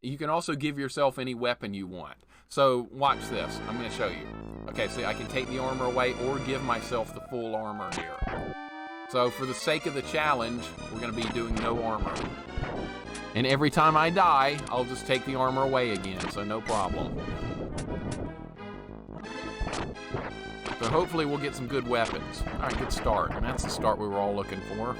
you can also give yourself any weapon you want. So watch this. I'm going to show you. Okay, so I can take the armor away or give myself the full armor here. So for the sake of the challenge, we're going to be doing no armor. And every time I die, I'll just take the armor away again, so no problem. So hopefully we'll get some good weapons. All right, good start. And that's the start we were all looking for.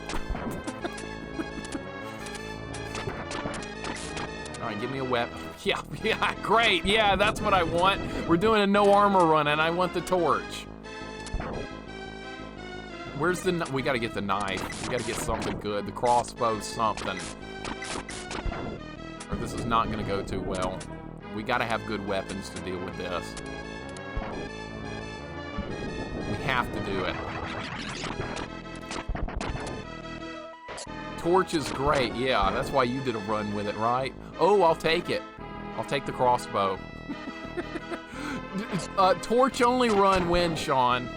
All right, give me a weapon. Yeah, great. Yeah, that's what I want. We're doing a no armor run, and I want the torch. Where's the... We got to get the knife. We got to get something good. The crossbow, something. Or this is not going to go too well. We got to have good weapons to deal with this. We have to do it. Torch is great. Yeah, that's why you did a run with it, right? Oh, I'll take it. I'll take the crossbow. Torch only run wins, Sean.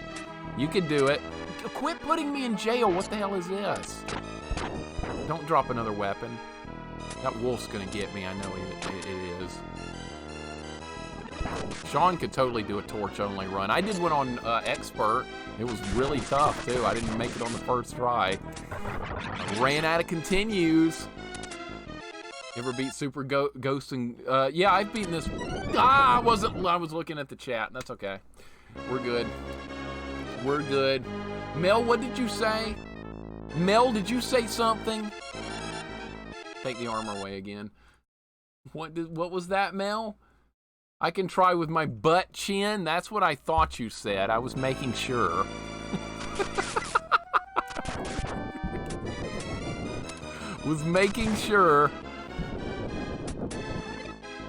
You can do it. Quit putting me in jail. What the hell is this? Don't drop another weapon. That wolf's gonna get me. I know it is. Sean could totally do a torch-only run. I did one on Expert. It was really tough, too. I didn't make it on the first try. I ran out of continues. Ever beat Super Ghost and... yeah, I've beaten this... Ah, I was looking at the chat. That's okay. We're good. We're good. Mel, what did you say? Mel, did you say something? Take the armor away again. What was that, Mel? I can try with my butt chin? That's what I thought you said. I was making sure. Was making sure.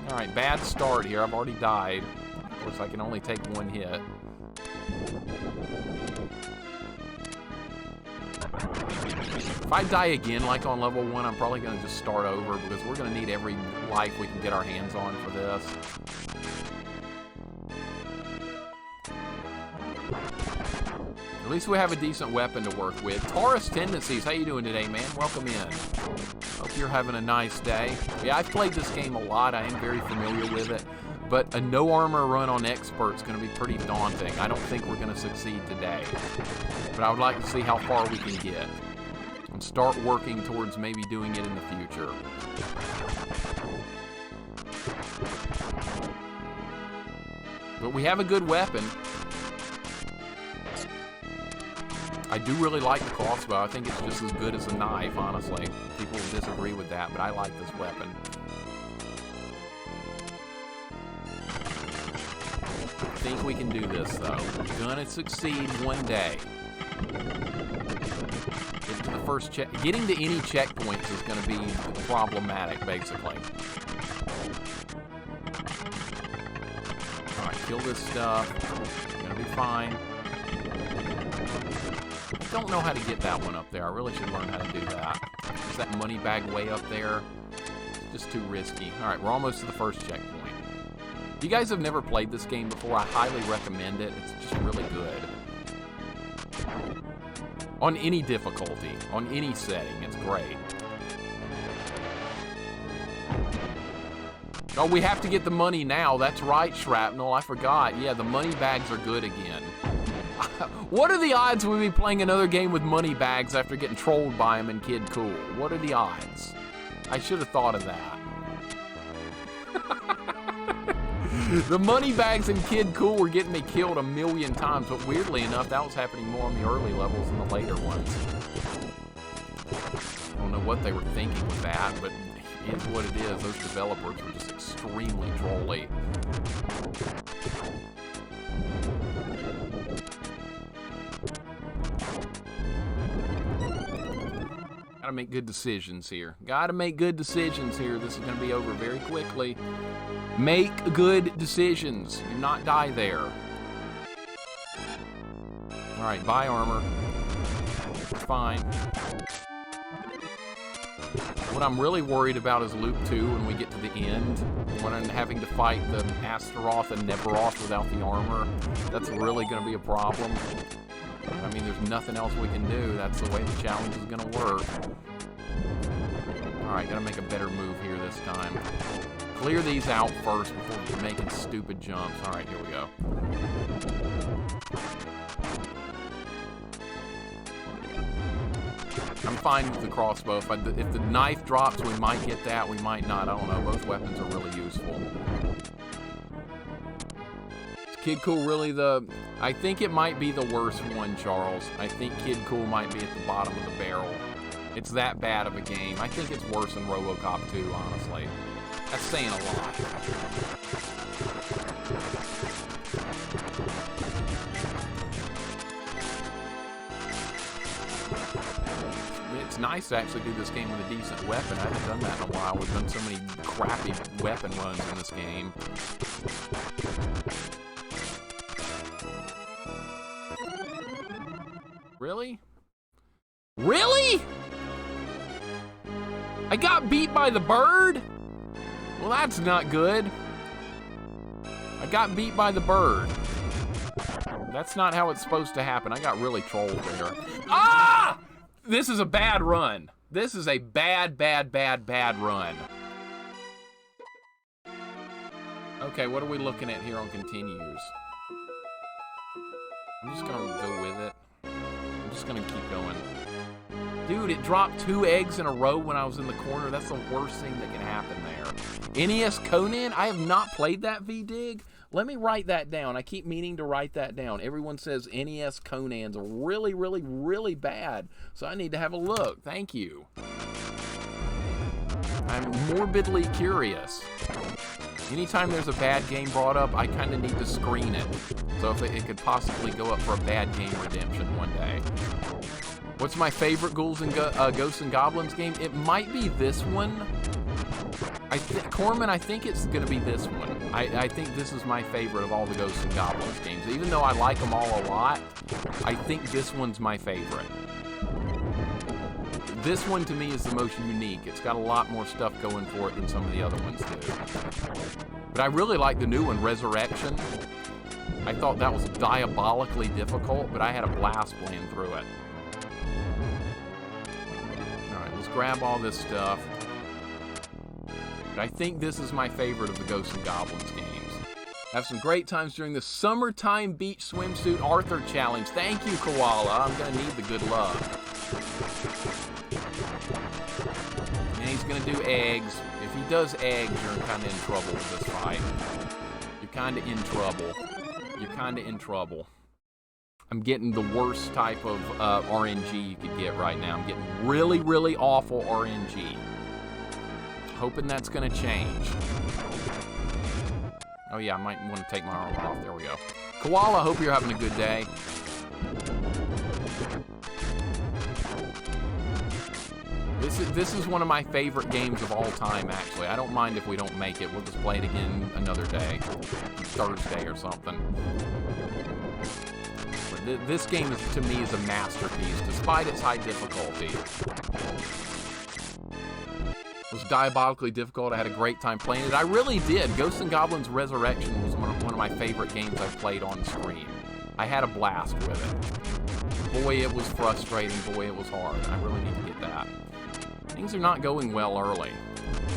All right, bad start here. I've already died. Of course, I can only take one hit. If I die again, like on level 1, I'm probably going to just start over because we're going to need every life we can get our hands on for this. At least we have a decent weapon to work with. Taurus Tendencies, how you doing today, man? Welcome in. Hope you're having a nice day. Yeah, I've played this game a lot. I am very familiar with it. But a no armor run on Expert is going to be pretty daunting. I don't think we're going to succeed today. But I would like to see how far we can get. And start working towards maybe doing it in the future. But we have a good weapon. I do really like the crossbow. I think it's just as good as a knife, honestly. People will disagree with that, but I like this weapon. I think we can do this, though. We're gonna succeed one day. Get to the first check. Getting to any checkpoints is gonna be problematic, basically. All right, kill this stuff. We're gonna be fine. I don't know how to get that one up there. I really should learn how to do that. Is that money bag way up there? It's just too risky. All right, we're almost to the first checkpoint. If you guys have never played this game before, I highly recommend it. It's just really good. On any difficulty, on any setting, it's great. Oh, we have to get the money now. That's right, Shrapnel. I forgot. Yeah, the money bags are good again. What are the odds we'll be playing another game with money bags after getting trolled by them in Kid Cool? What are the odds? I should have thought of that. The money bags in Kid Cool were getting me killed a million times, but weirdly enough, that was happening more on the early levels than the later ones. I don't know what they were thinking with that, but it is what it is. Those developers were just extremely trolly. Gotta make good decisions here. Gotta make good decisions here. This is gonna be over very quickly. Make good decisions. Do not die there. All right, buy armor. It's fine. What I'm really worried about is Loop 2 when we get to the end. When I'm having to fight the Astaroth and Neberoth without the armor. That's really gonna be a problem. I mean, there's nothing else we can do. That's the way the challenge is gonna work. All right, gotta make a better move here this time. Clear these out first before making stupid jumps. All right, here we go. I'm fine with the crossbow. If the knife drops, we might get that. We might not. I don't know. Both weapons are really useful. Is Kid Cool really the... I think it might be the worst one, Charles. I think Kid Cool might be at the bottom of the barrel. It's that bad of a game. I think it's worse than RoboCop 2, honestly. That's saying a lot. It's nice to actually do this game with a decent weapon. I haven't done that in a while. We've done so many crappy weapon runs in this game. Really? Really? I got beat by the bird? Well, that's not good. I got beat by the bird. That's not how it's supposed to happen. I got really trolled there. Ah! This is a bad run. This is a bad run. Okay, what are we looking at here on continues? I'm just gonna go with it. I'm just gonna keep going. Dude, it dropped 2 eggs in a row when I was in the corner. That's the worst thing that can happen there. NES Conan? I have not played that, V-Dig. Let me write that down. I keep meaning to write that down. Everyone says NES Conan's are really bad. So I need to have a look. Thank you. I'm morbidly curious. Anytime there's a bad game brought up, I kind of need to screen it. So if it could possibly go up for a bad game redemption one day. What's my favorite Ghouls and Ghosts and Goblins game? It might be this one. Corman, I think it's going to be this one. I think this is my favorite of all the Ghosts and Goblins games. Even though I like them all a lot, I think this one's my favorite. This one, to me, is the most unique. It's got a lot more stuff going for it than some of the other ones do. But I really like the new one, Resurrection. I thought that was diabolically difficult, but I had a blast playing through it. Alright, let's grab all this stuff. But I think this is my favorite of the Ghosts and Goblins games. Have some great times during the Summertime Beach Swimsuit Arthur Challenge. Thank you, Koala. I'm going to need the good luck. And he's going to do eggs. If he does eggs, you're kind of in trouble with this fight. You're kind of in trouble. You're kind of in trouble. I'm getting the worst type of RNG you could get right now. I'm getting really awful RNG. Hoping that's going to change. Oh yeah, I might want to take my armor off. There we go. Koala, hope you're having a good day. This is one of my favorite games of all time, actually. I don't mind if we don't make it. We'll just play it again another day. Thursday or something. But this game, to me, is a masterpiece, despite its high difficulty. It was diabolically difficult. I had a great time playing it. I really did. Ghosts and Goblins Resurrection was one of my favorite games I've played on screen. I had a blast with it. Boy, it was frustrating. Boy, it was hard. I really need to get that. Things are not going well early.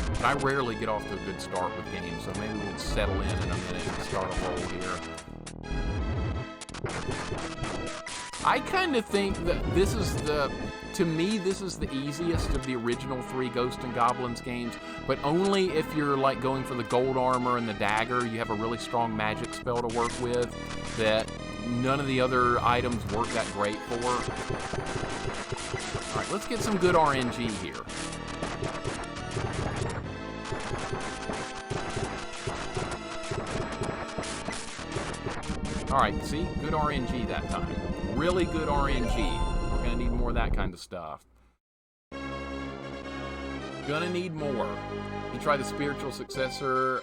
But I rarely get off to a good start with games, so maybe we'll settle in a minute and start a roll here. I kind of think that this is to me, this is the easiest of the original 3 Ghosts and Goblins games, but only if you're like going for the gold armor and the dagger. You have a really strong magic spell to work with that none of the other items work that great for. Alright, let's get some good RNG here. Alright, see? Good RNG that time. Really good RNG. We're gonna need more of that kind of stuff. Gonna need more. You try the spiritual successor,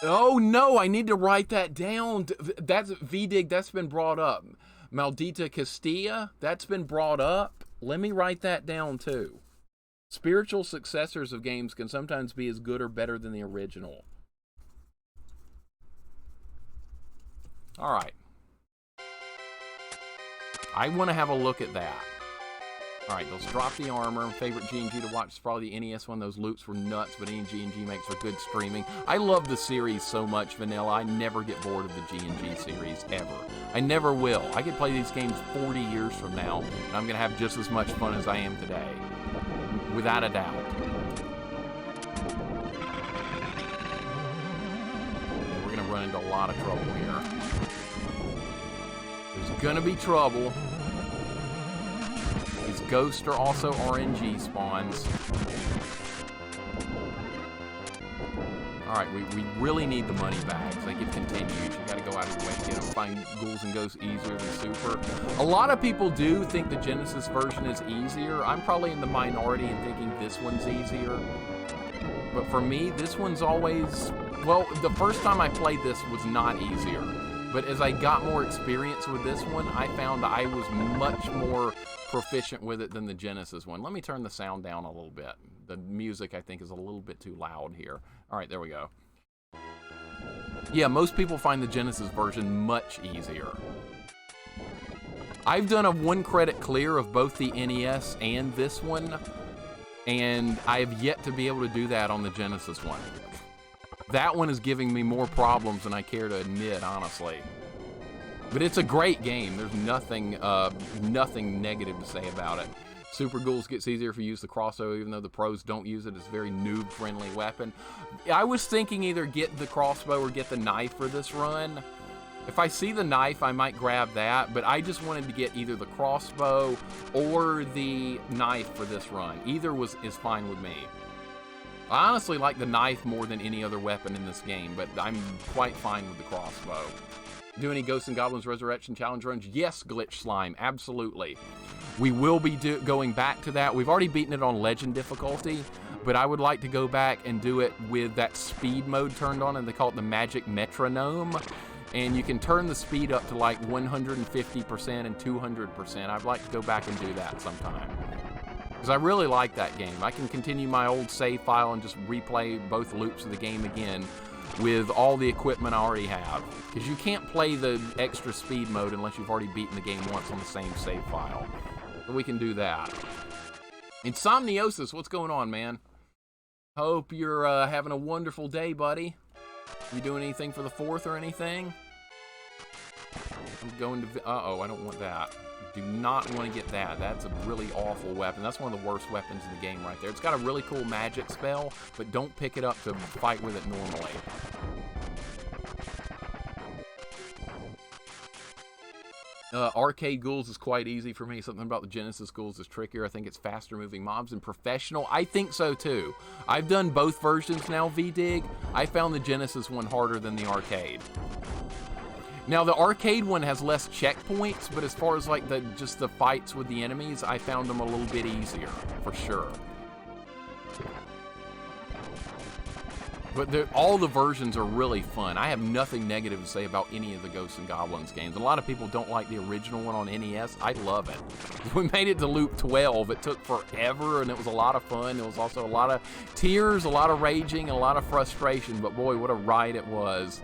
Oh no, I need to write that down. That's V-Dig, that's been brought up. Maldita Castilla, that's been brought up. Let me write that down too. Spiritual successors of games can sometimes be as good or better than the original. Alright. I want to have a look at that. All right, let's drop the armor. Favorite G&G to watch is probably the NES one. Those loops were nuts, but any G&G makes for good streaming. I love the series so much, Vanilla. I never get bored of the G&G series, ever. I never will. I could play these games 40 years from now, and I'm going to have just as much fun as I am today. Without a doubt. We're going to run into a lot of trouble here. There's going to be trouble. These ghosts are also RNG spawns. Alright, we really need the money bags. They get continued. You gotta go out of your way to get them. Find ghouls and ghosts easier than super. A lot of people do think the Genesis version is easier. I'm probably in the minority in thinking this one's easier. But for me, this one's always... Well, the first time I played this was not easier. But as I got more experience with this one, I found I was much more proficient with it than the Genesis one. Let me turn the sound down a little bit. The music, I think, is a little bit too loud here. All right, there we go. Yeah, most people find the Genesis version much easier. I've done a 1 credit clear of both the NES and this one, and I have yet to be able to do that on the Genesis one. That one is giving me more problems than I care to admit, honestly. But it's a great game. There's nothing negative to say about it. Super Ghouls gets easier if you use the crossbow, even though the pros don't use it. It's a very noob-friendly weapon. I was thinking either get the crossbow or get the knife for this run. If I see the knife, I might grab that, but I just wanted to get either the crossbow or the knife for this run. Either is fine with me. I honestly like the knife more than any other weapon in this game, but I'm quite fine with the crossbow. Do any Ghosts and Goblins Resurrection Challenge runs? Yes, Glitch Slime, absolutely. We will be going back to that. We've already beaten it on Legend difficulty, but I would like to go back and do it with that speed mode turned on, and they call it the Magic Metronome. And you can turn the speed up to like 150% and 200%. I'd like to go back and do that sometime. Because I really like that game. I can continue my old save file and just replay both loops of the game again with all the equipment I already have. Because you can't play the extra speed mode unless you've already beaten the game once on the same save file. So we can do that. Insomniosis, what's going on, man? Hope you're having a wonderful day, buddy. You doing anything for the 4th or anything? I'm going to... Uh-oh, I don't want that. Do not want to get that. That's a really awful weapon. That's one of the worst weapons in the game right there. It's got a really cool magic spell, but don't pick it up to fight with it normally. Arcade Ghouls is quite easy for me. Something about the Genesis Ghouls is trickier. I think it's faster moving mobs and professional. I think so too. I've done both versions now, VDig. I found the Genesis one harder than the arcade. Now, the arcade one has less checkpoints, but as far as like just the fights with the enemies, I found them a little bit easier, for sure. But all the versions are really fun. I have nothing negative to say about any of the Ghosts and Goblins games. A lot of people don't like the original one on NES. I love it. We made it to Loop 12. It took forever, and it was a lot of fun. There was also a lot of tears, a lot of raging, and a lot of frustration. But boy, what a ride it was.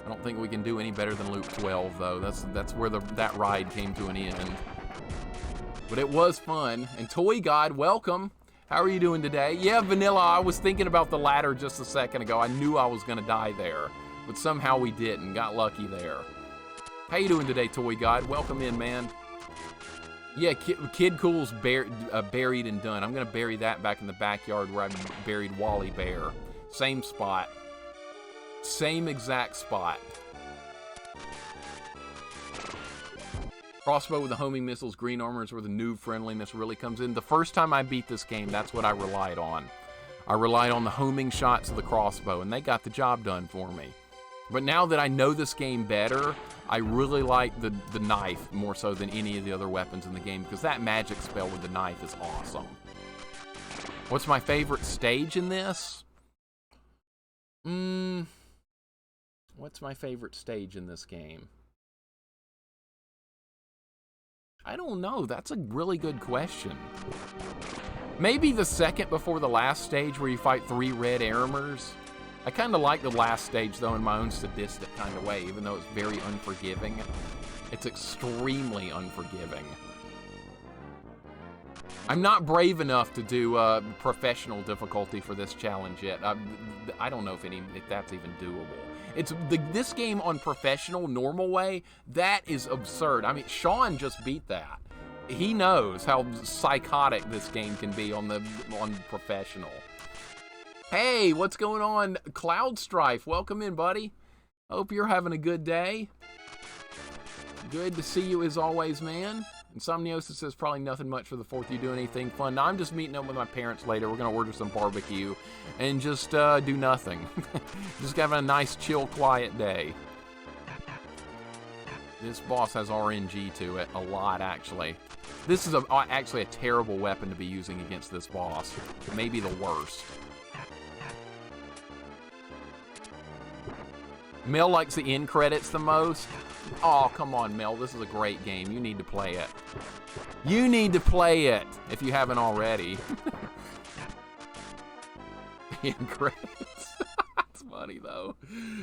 I don't think we can do any better than Loop 12, though. That's where that ride came to an end. But it was fun. And Toy God, welcome. How are you doing today? Yeah, Vanilla, I was thinking about the ladder just a second ago. I knew I was going to die there. But somehow we didn't. Got lucky there. How you doing today, Toy God? Welcome in, man. Yeah, Kid Cool's buried and done. I'm going to bury that back in the backyard where I buried Wally Bear. Same spot. Same exact spot. Crossbow with the homing missiles, green armor is where the noob friendliness really comes in. The first time I beat this game, that's what I relied on. I relied on the homing shots of the crossbow, and they got the job done for me. But now that I know this game better, I really like the knife more so than any of the other weapons in the game, because that magic spell with the knife is awesome. What's my favorite stage in this? What's my favorite stage in this game? I don't know. That's a really good question. Maybe the second before the last stage where you fight 3 red Aramers. I kind of like the last stage, though, in my own sadistic kind of way, even though it's very unforgiving. It's extremely unforgiving. I'm not brave enough to do professional difficulty for this challenge yet. I don't know if that's even doable. This game on professional, normal way, that is absurd. I mean, Sean just beat that. He knows how psychotic this game can be on professional. Hey, what's going on? Cloud Strife, welcome in, buddy. Hope you're having a good day. Good to see you as always, man. Insomniosis says probably nothing much for the 4th. You doing anything fun? No, I'm just meeting up with my parents later. We're going to order some barbecue and just do nothing. Just having a nice, chill, quiet day. This boss has RNG to it. A lot, actually. This is actually a terrible weapon to be using against this boss. Maybe the worst. Mel likes the end credits the most. Oh, come on, Mel. This is a great game. You need to play it. You need to play it if you haven't already. End credits. That's funny, though.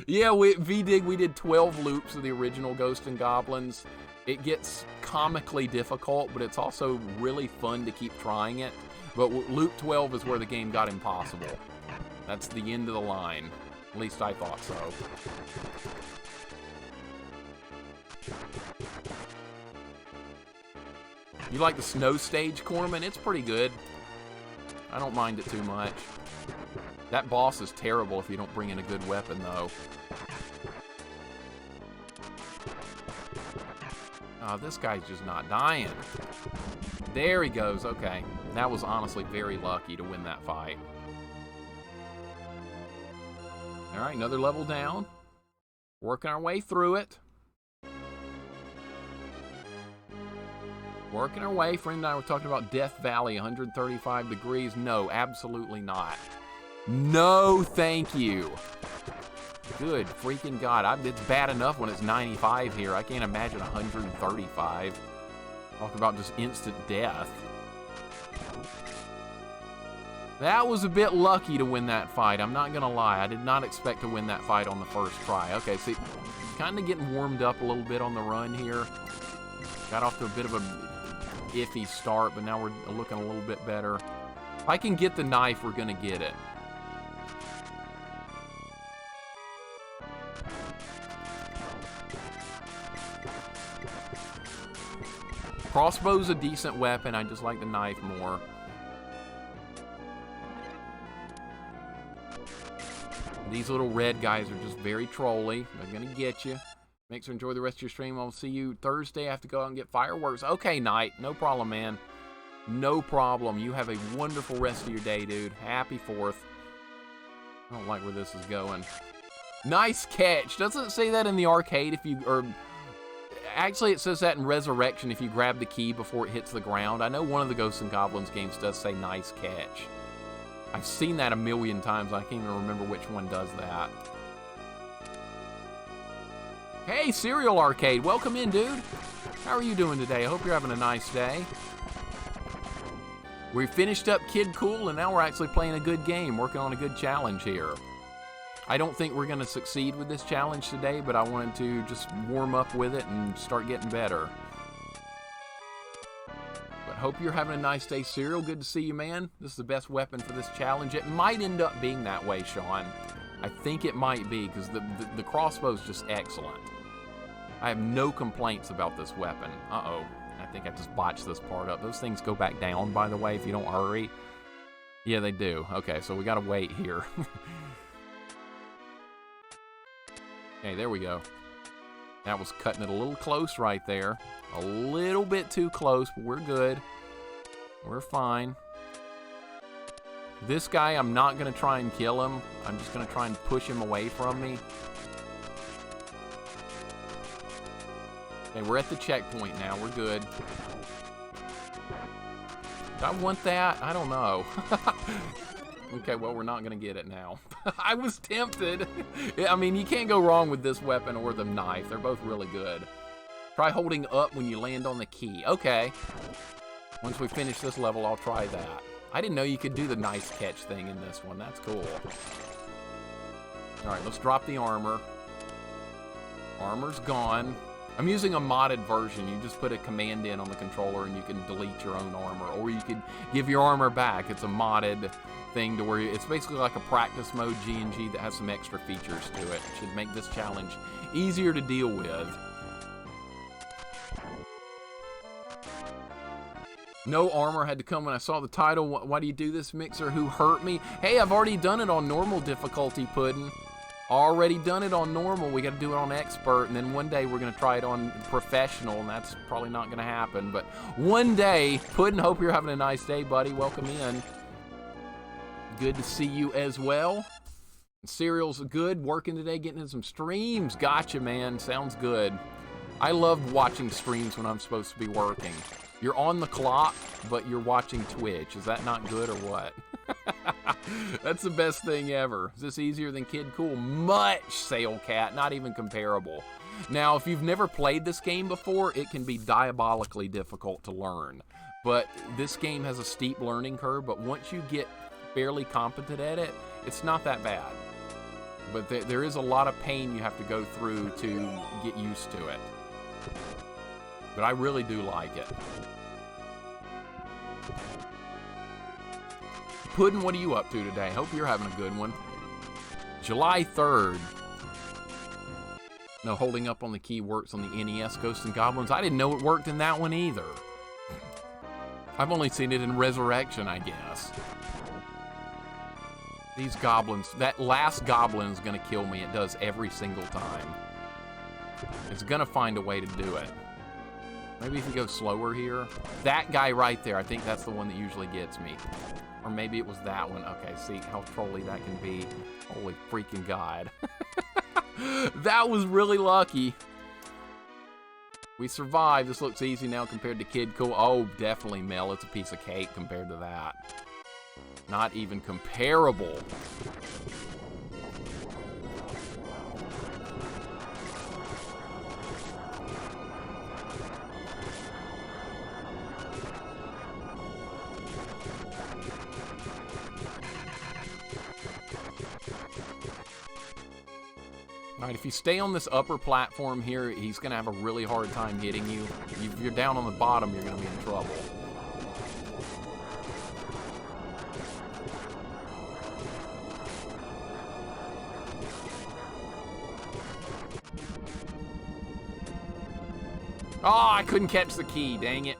Yeah, V-Dig, we did 12 loops of the original Ghosts and Goblins. It gets comically difficult, but it's also really fun to keep trying it. But loop 12 is where the game got impossible. That's the end of the line. At least I thought so. You like the snow stage, Corman? It's pretty good. I don't mind it too much. That boss is terrible if you don't bring in a good weapon, though. Oh, this guy's just not dying. There he goes. Okay. That was honestly very lucky to win that fight. Alright, another level down. Working our way through it. Working our way. Friend and I were talking about Death Valley, 135 degrees. No, absolutely not. No, thank you. Good freaking God. It's bad enough when it's 95 here. I can't imagine 135. Talk about just instant death. That was a bit lucky to win that fight. I'm not going to lie. I did not expect to win that fight on the first try. Okay, see, kind of getting warmed up a little bit on the run here. Got off to a bit of a iffy start, but now we're looking a little bit better. If I can get the knife, we're going to get it. Crossbow's a decent weapon. I just like the knife more. These little red guys are just very trolly. They're going to get you. Make sure to enjoy the rest of your stream. I'll see you Thursday. I have to go out and get fireworks. Okay, Knight. No problem, man. No problem. You have a wonderful rest of your day, dude. Happy 4th. I don't like where this is going. Nice catch. Doesn't it say that in the arcade if you... or actually, it says that in Resurrection if you grab the key before it hits the ground. I know one of the Ghosts and Goblins games does say nice catch. I've seen that a million times. I can't even remember which one does that. Hey, Serial Arcade. Welcome in, dude. How are you doing today? I hope you're having a nice day. We finished up Kid Cool, and now we're actually playing a good game, working on a good challenge here. I don't think we're going to succeed with this challenge today, but I wanted to just warm up with it and start getting better. But hope you're having a nice day, Serial. Good to see you, man. This is the best weapon for this challenge. It might end up being that way, Sean. I think it might be, because the crossbow is just excellent. I have no complaints about this weapon. Uh-oh. I think I just botched this part up. Those things go back down, by the way, if you don't hurry. Yeah, they do. Okay, so we gotta wait here. Okay, there we go. That was cutting it a little close right there. A little bit too close, but we're good. We're fine. This guy, I'm not going to try and kill him. I'm just going to try and push him away from me. Okay, we're at the checkpoint now. We're good. Do I want that? I don't know. Okay, well, we're not going to get it now. I was tempted. I mean, you can't go wrong with this weapon or the knife. They're both really good. Try holding up when you land on the key. Okay. Once we finish this level, I'll try that. I didn't know you could do the nice catch thing in this one. That's cool. All right, let's drop the armor. Armor's gone. I'm using a modded version. You just put a command in on the controller and you can delete your own armor, or you could give your armor back. It's a modded thing to where it's basically like a practice mode G&G that has some extra features to it. It should make this challenge easier to deal with. No armor had to come when I saw the title. Why do you do this, Mixer? Who hurt me? Hey, I've already done it on normal difficulty, Puddin'. Already done it on normal. We got to do it on expert, and then one day we're going to try it on professional, and that's probably not going to happen. But one day, Puddin', hope you're having a nice day, buddy. Welcome in. Good to see you as well. Cereal's good. Working today, getting in some streams. Gotcha, man. Sounds good. I love watching streams when I'm supposed to be working. You're on the clock, but you're watching Twitch. Is that not good or what? That's the best thing ever. Is this easier than Kid Cool? Much, Sailcat. Not even comparable. Now, if you've never played this game before, it can be diabolically difficult to learn. But this game has a steep learning curve, but once you get fairly competent at it, it's not that bad. But there is a lot of pain you have to go through to get used to it. But I really do like it. Puddin', what are you up to today? Hope you're having a good one. July 3rd. No, holding up on the key works on the NES Ghosts and Goblins. I didn't know it worked in that one either. I've only seen it in Resurrection, I guess. These goblins, that last goblin is going to kill me. It does every single time. It's going to find a way to do it. Maybe if you go slower here. That guy right there, I think that's the one that usually gets me. Or maybe it was that one. Okay, see how trolly that can be. Holy freaking God. That was really lucky. We survived. This looks easy now compared to Kid Cool. Oh, definitely, Mel. It's a piece of cake compared to that. Not even comparable. All right, if you stay on this upper platform here, he's going to have a really hard time hitting you. If you're down on the bottom, you're going to be in trouble. Oh, I couldn't catch the key, dang it.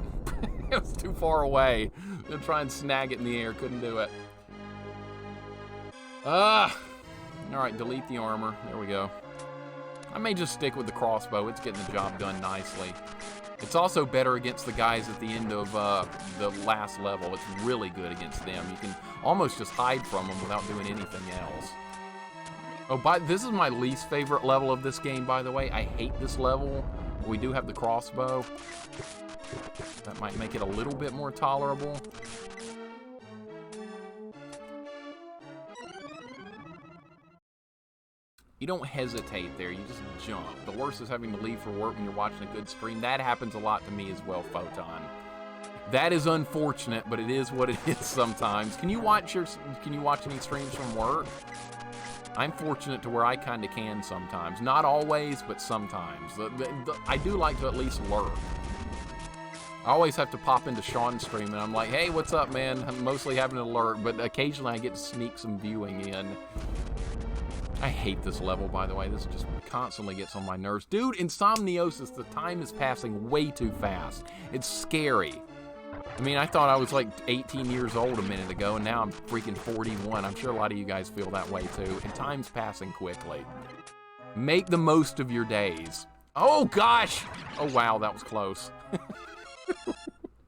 It was too far away. I'm going to try and snag it in the air, couldn't do it. All right, delete the armor. There we go. I may just stick with the crossbow. It's getting the job done nicely. It's also better against the guys at the end of the last level. It's really good against them. You can almost just hide from them without doing anything else. Oh, this is my least favorite level of this game, by the way. I hate this level. We do have the crossbow. That might make it a little bit more tolerable. You don't hesitate there, you just jump. The worst is having to leave for work when you're watching a good stream. That happens a lot to me as well, Photon. That is unfortunate, but it is what it is sometimes. Can you watch any streams from work? I'm fortunate to where I kind of can sometimes. Not always, but sometimes. I do like to at least lurk. I always have to pop into Sean's stream, and I'm like, hey, what's up, man? I'm mostly having an alert, but occasionally I get to sneak some viewing in. I hate this level, by the way. This just constantly gets on my nerves. Dude, Insomniosis, the time is passing way too fast. It's scary. I mean, I thought I was like 18 years old a minute ago, and now I'm freaking 41. I'm sure a lot of you guys feel that way too. And time's passing quickly. Make the most of your days. Oh, gosh! Oh, wow, that was close.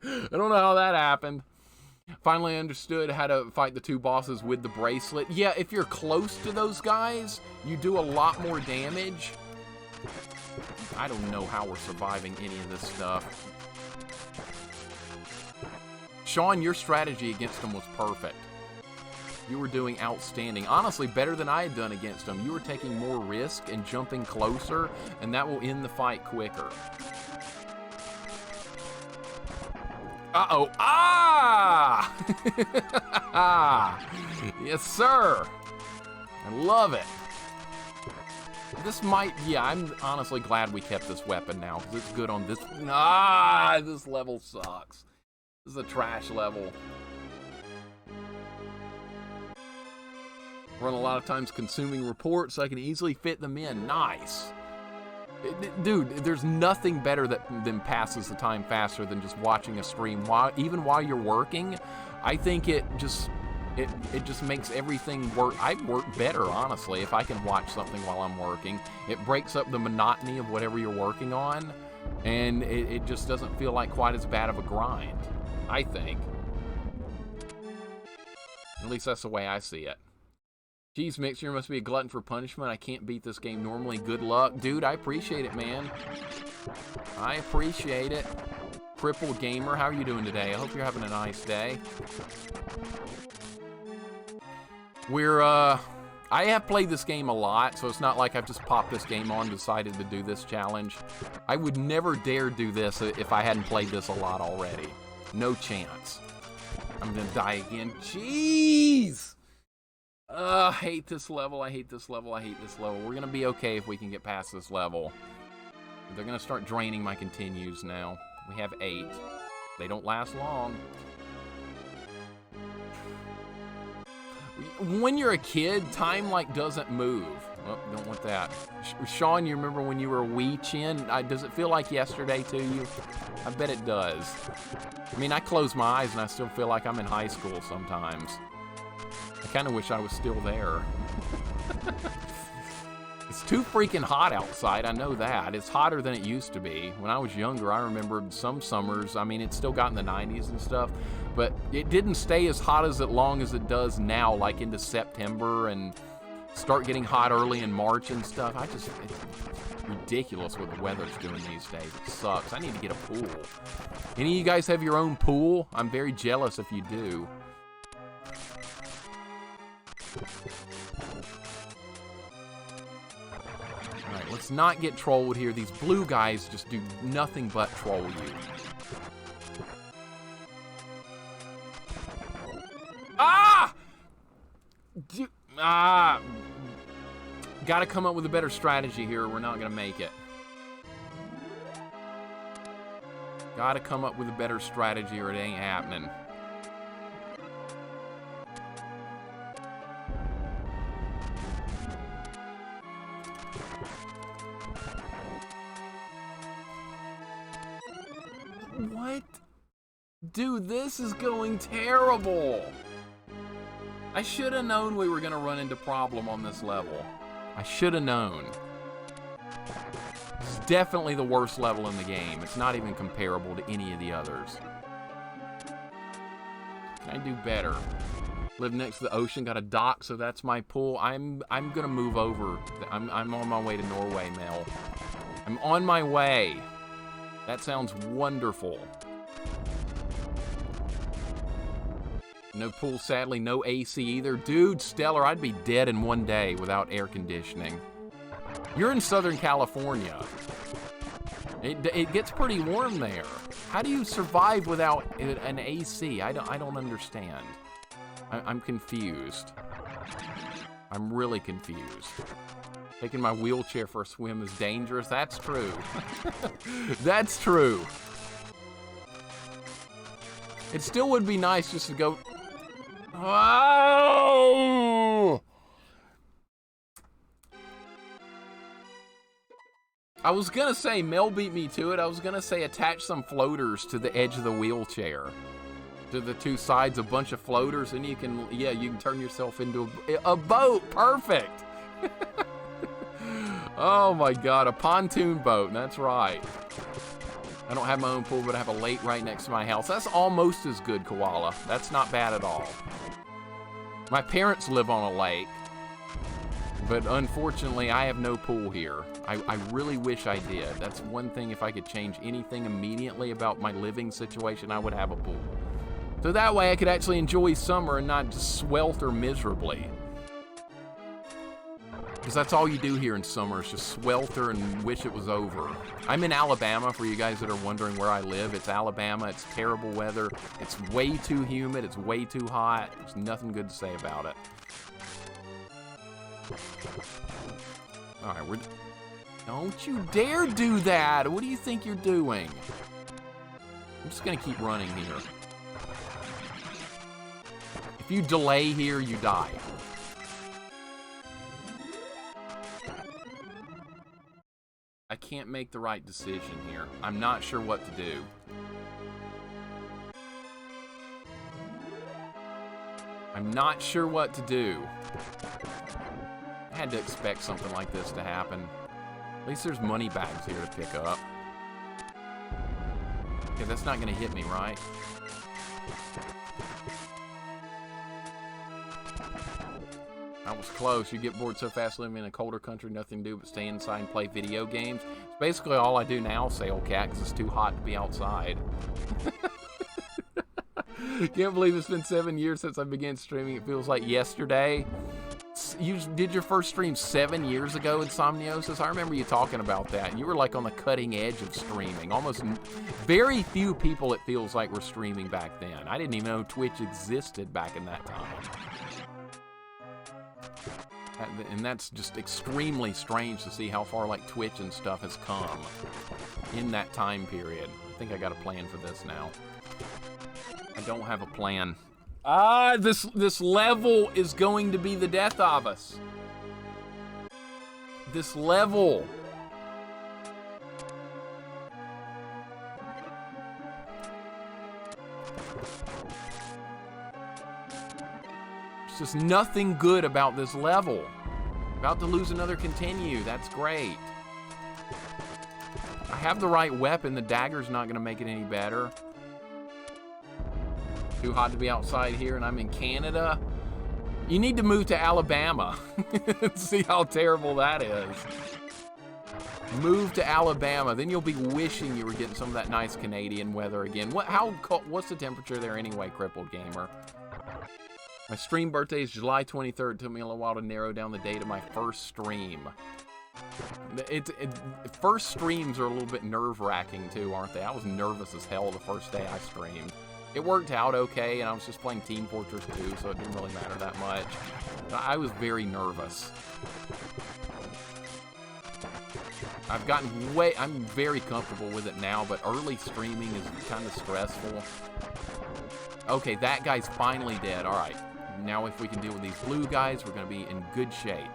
I don't know how that happened. Finally understood how to fight the two bosses with the bracelet. Yeah, if you're close to those guys, you do a lot more damage. I don't know how we're surviving any of this stuff. Sean, your strategy against them was perfect. You were doing outstanding. Honestly, better than I had done against them. You were taking more risk and jumping closer, and that will end the fight quicker. Uh-oh. Ah! Yes, sir. I love it. This might, yeah, I'm honestly glad we kept this weapon now, because it's good on this. This level sucks. This is a trash level. Run a lot of times consuming reports so I can easily fit them in. Nice. Dude, there's nothing better than passes the time faster than just watching a stream. Even while you're working, I think it just makes everything work. I work better, honestly, if I can watch something while I'm working. It breaks up the monotony of whatever you're working on, and it just doesn't feel like quite as bad of a grind, I think. At least that's the way I see it. Geez, Mixer must be a glutton for punishment. I can't beat this game normally. Good luck. Dude, I appreciate it, man. I appreciate it. Crippled Gamer, how are you doing today? I hope you're having a nice day. I have played this game a lot, so it's not like I've just popped this game on and decided to do this challenge. I would never dare do this if I hadn't played this a lot already. No chance. I'm gonna die again. Jeez! I hate this level, I hate this level, I hate this level. We're gonna be okay if we can get past this level. They're gonna start draining my continues now. We have 8. They don't last long. When you're a kid, time doesn't move. Oh, don't want that. Sean, you remember when you were a wee chin? Does it feel like yesterday to you? I bet it does. I mean, I close my eyes and I still feel like I'm in high school sometimes. I kind of wish I was still there. It's too freaking hot outside, I know that. It's hotter than it used to be. When I was younger, I remember some summers, I mean, it still got in the 90s and stuff, but it didn't stay as hot as long as it does now, like into September, and start getting hot early in March and stuff. It's ridiculous what the weather's doing these days. It sucks. I need to get a pool. Any of you guys have your own pool? I'm very jealous if you do. Alright, let's not get trolled here. These blue guys just do nothing but troll you. Ah! Gotta come up with a better strategy here or we're not gonna make it. Gotta come up with a better strategy or it ain't happening. What? Dude, this is going terrible. I should have known we were going to run into problem on this level. I should have known. This is definitely the worst level in the game. It's not even comparable to any of the others. Can I do better? Live next to the ocean, got a dock, so that's my pool. I'm going to move over. I'm on my way to Norway, Mel. I'm on my way. That sounds wonderful. No pool, sadly. No AC either. Dude, Stellar, I'd be dead in one day without air conditioning. You're in Southern California. It gets pretty warm there. How do you survive without an AC? I don't understand. I'm confused. I'm really confused. Taking my wheelchair for a swim is dangerous. That's true. That's true. It still would be nice just to go... Oh! I was gonna say, Mel beat me to it. I was gonna say attach some floaters to the edge of the wheelchair. To the two sides, a bunch of floaters, and you can, yeah, you can turn yourself into a boat. Perfect. Oh my God, a pontoon boat, that's right. I don't have my own pool, but I have a lake right next to my house. That's almost as good, Koala. That's not bad at all. My parents live on a lake, but unfortunately, I have no pool here. I really wish I did. That's one thing, if I could change anything immediately about my living situation, I would have a pool. So that way I could actually enjoy summer and not just swelter miserably. Because that's all you do here in summer is just swelter and wish it was over. I'm in Alabama, for you guys that are wondering where I live. It's Alabama, it's terrible weather, it's way too humid, it's way too hot. There's nothing good to say about it. All right, don't you dare do that! What do you think you're doing? I'm just gonna keep running here. If you delay here, you die. I can't make the right decision here. I'm not sure what to do. I'm not sure what to do. I had to expect something like this to happen. At least there's money bags here to pick up. Okay, that's not gonna hit me, right? That was close. You get bored so fast living in a colder country, nothing to do but stay inside and play video games. It's basically all I do now, Sail Cat, because it's too hot to be outside. Can't believe it's been 7 years since I began streaming. It feels like yesterday. You did your first stream 7 years ago, Insomniosis? I remember you talking about that. You were like on the cutting edge of streaming. Almost very few people, it feels like, were streaming back then. I didn't even know Twitch existed back in that time. And that's just extremely strange to see how far like Twitch and stuff has come in that time period. I think I got a plan for this now. I don't have a plan. This level is going to be the death of us. This level. There's just nothing good about this level. About to lose another continue. That's great. I have the right weapon. The dagger's not going to make it any better. Too hot to be outside here, and I'm in Canada. You need to move to Alabama. See how terrible that is. Move to Alabama, then you'll be wishing you were getting some of that nice Canadian weather again. What's the temperature there anyway, Crippled Gamer? My stream birthday is July 23rd. It took me a little while to narrow down the date of my first stream. First streams are a little bit nerve-wracking too, aren't they? I was nervous as hell the first day I streamed. It worked out okay, and I was just playing Team Fortress 2, so it didn't really matter that much. But I was very nervous. I've gotten I'm very comfortable with it now, but early streaming is kind of stressful. Okay, that guy's finally dead. All right. Now if we can deal with these blue guys, we're going to be in good shape.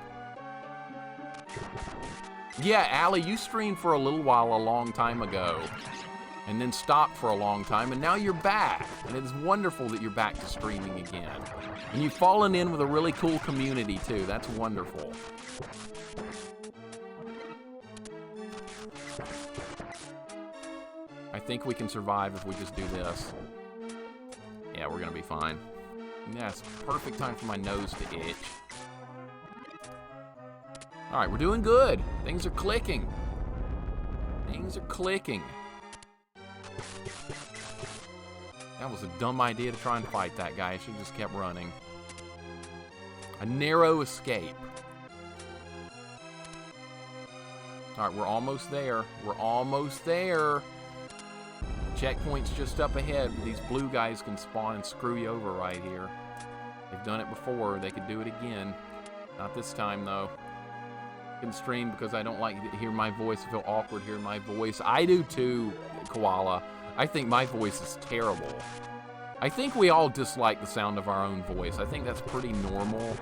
Yeah, Allie, you streamed for a little while a long time ago. And then stopped for a long time, and now you're back. And it is wonderful that you're back to streaming again. And you've fallen in with a really cool community, too. That's wonderful. I think we can survive if we just do this. Yeah, we're gonna be fine. Yes, perfect time for my nose to itch. All right, we're doing good. Things are clicking. Things are clicking. That was a dumb idea to try and fight that guy. I should have just kept running. A narrow escape. All right, we're almost there. We're almost there. Checkpoint's just up ahead. These blue guys can spawn and screw you over right here. They've done it before. They could do it again. Not this time, though. I can stream because I don't like to hear my voice. I feel awkward hearing my voice. I do too, Koala. I think my voice is terrible. I think we all dislike the sound of our own voice. I think that's pretty normal.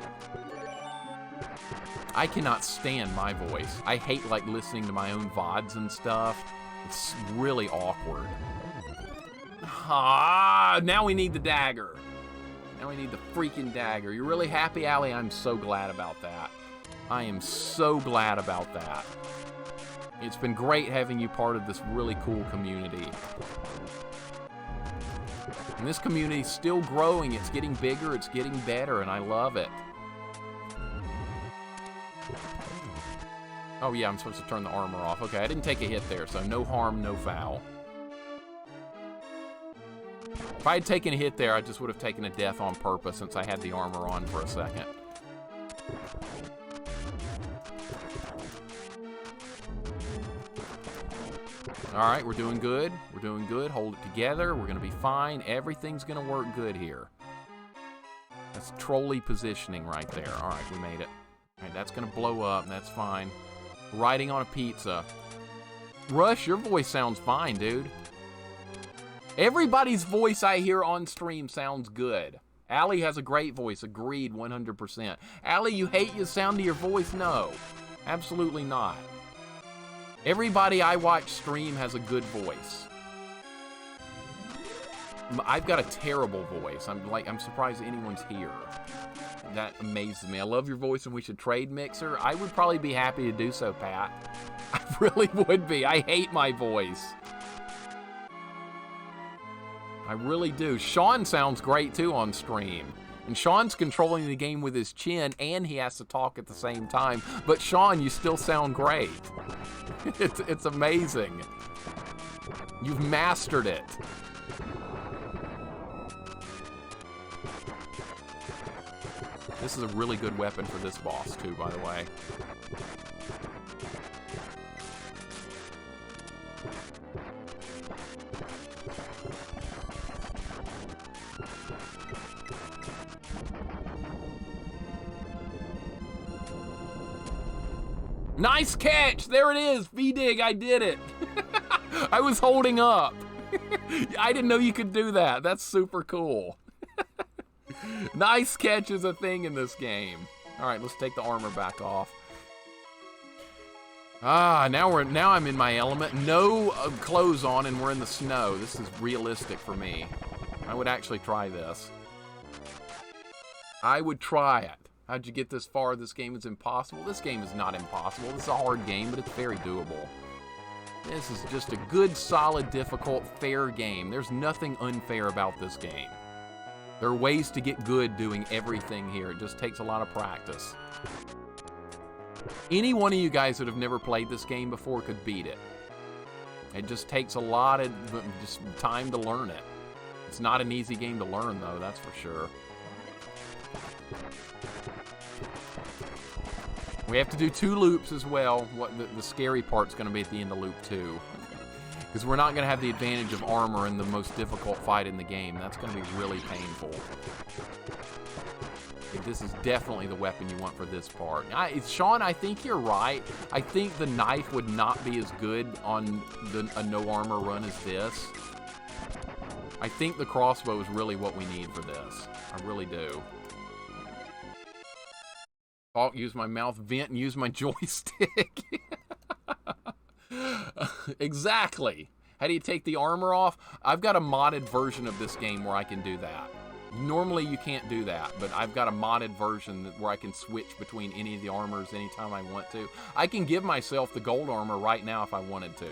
I cannot stand my voice. I hate like listening to my own VODs and stuff. It's really awkward. Ah, now we need the dagger. Now we need the freaking dagger. You're really happy, Allie? I'm so glad about that. I am so glad about that. It's been great having you part of this really cool community. And this community's still growing. It's getting bigger. It's getting better, and I love it. Oh, yeah, I'm supposed to turn the armor off. Okay, I didn't take a hit there, so no harm, no foul. If I had taken a hit there, I just would have taken a death on purpose since I had the armor on for a second. All right, we're doing good. We're doing good. Hold it together. We're going to be fine. Everything's going to work good here. That's trolley positioning right there. All right, we made it. All right, that's going to blow up. That's fine. Riding on a pizza. Rush, your voice sounds fine, dude. Everybody's voice I hear on stream sounds good. Allie has a great voice. Agreed, 100%. Allie, you hate the sound of your voice? No, absolutely not. Everybody I watch stream has a good voice. I've got a terrible voice. I'm surprised anyone's here. That amazes me. I love your voice and we should trade, Mixer. I would probably be happy to do so, Pat. I really would be. I hate my voice. I really do. Sean sounds great too on stream. And Sean's controlling the game with his chin and he has to talk at the same time. But Sean, you still sound great. It's amazing. You've mastered it. This is a really good weapon for this boss too, by the way. Nice catch! There it is! V-Dig, I did it! I was holding up. I didn't know you could do that. That's super cool. Nice catch is a thing in this game. All right, let's take the armor back off. Now I'm in my element. No clothes on and we're in the snow. This is realistic for me. I would actually try this. I would try it. How'd you get this far? This game is impossible. This game is not impossible. This is a hard game, but it's very doable. This is just a good, solid, difficult, fair game. There's nothing unfair about this game. There are ways to get good doing everything here. It just takes a lot of practice. Any one of you guys that have never played this game before could beat it. It just takes a lot of just time to learn it. It's not an easy game to learn, though, that's for sure. We have to do 2 loops as well. What the scary part's going to be at the end of loop 2. Because we're not going to have the advantage of armor in the most difficult fight in the game. That's going to be really painful. This is definitely the weapon you want for this part. Sean, I think you're right. I think the knife would not be as good on a no armor run as this. I think the crossbow is really what we need for this. I really do. Talk, use my mouth, vent, and use my joystick. Exactly. How do you take the armor off? I've got a modded version of this game where I can do that. Normally you can't do that, but I've got a modded version where I can switch between any of the armors anytime I want to. I can give myself the gold armor right now if I wanted to.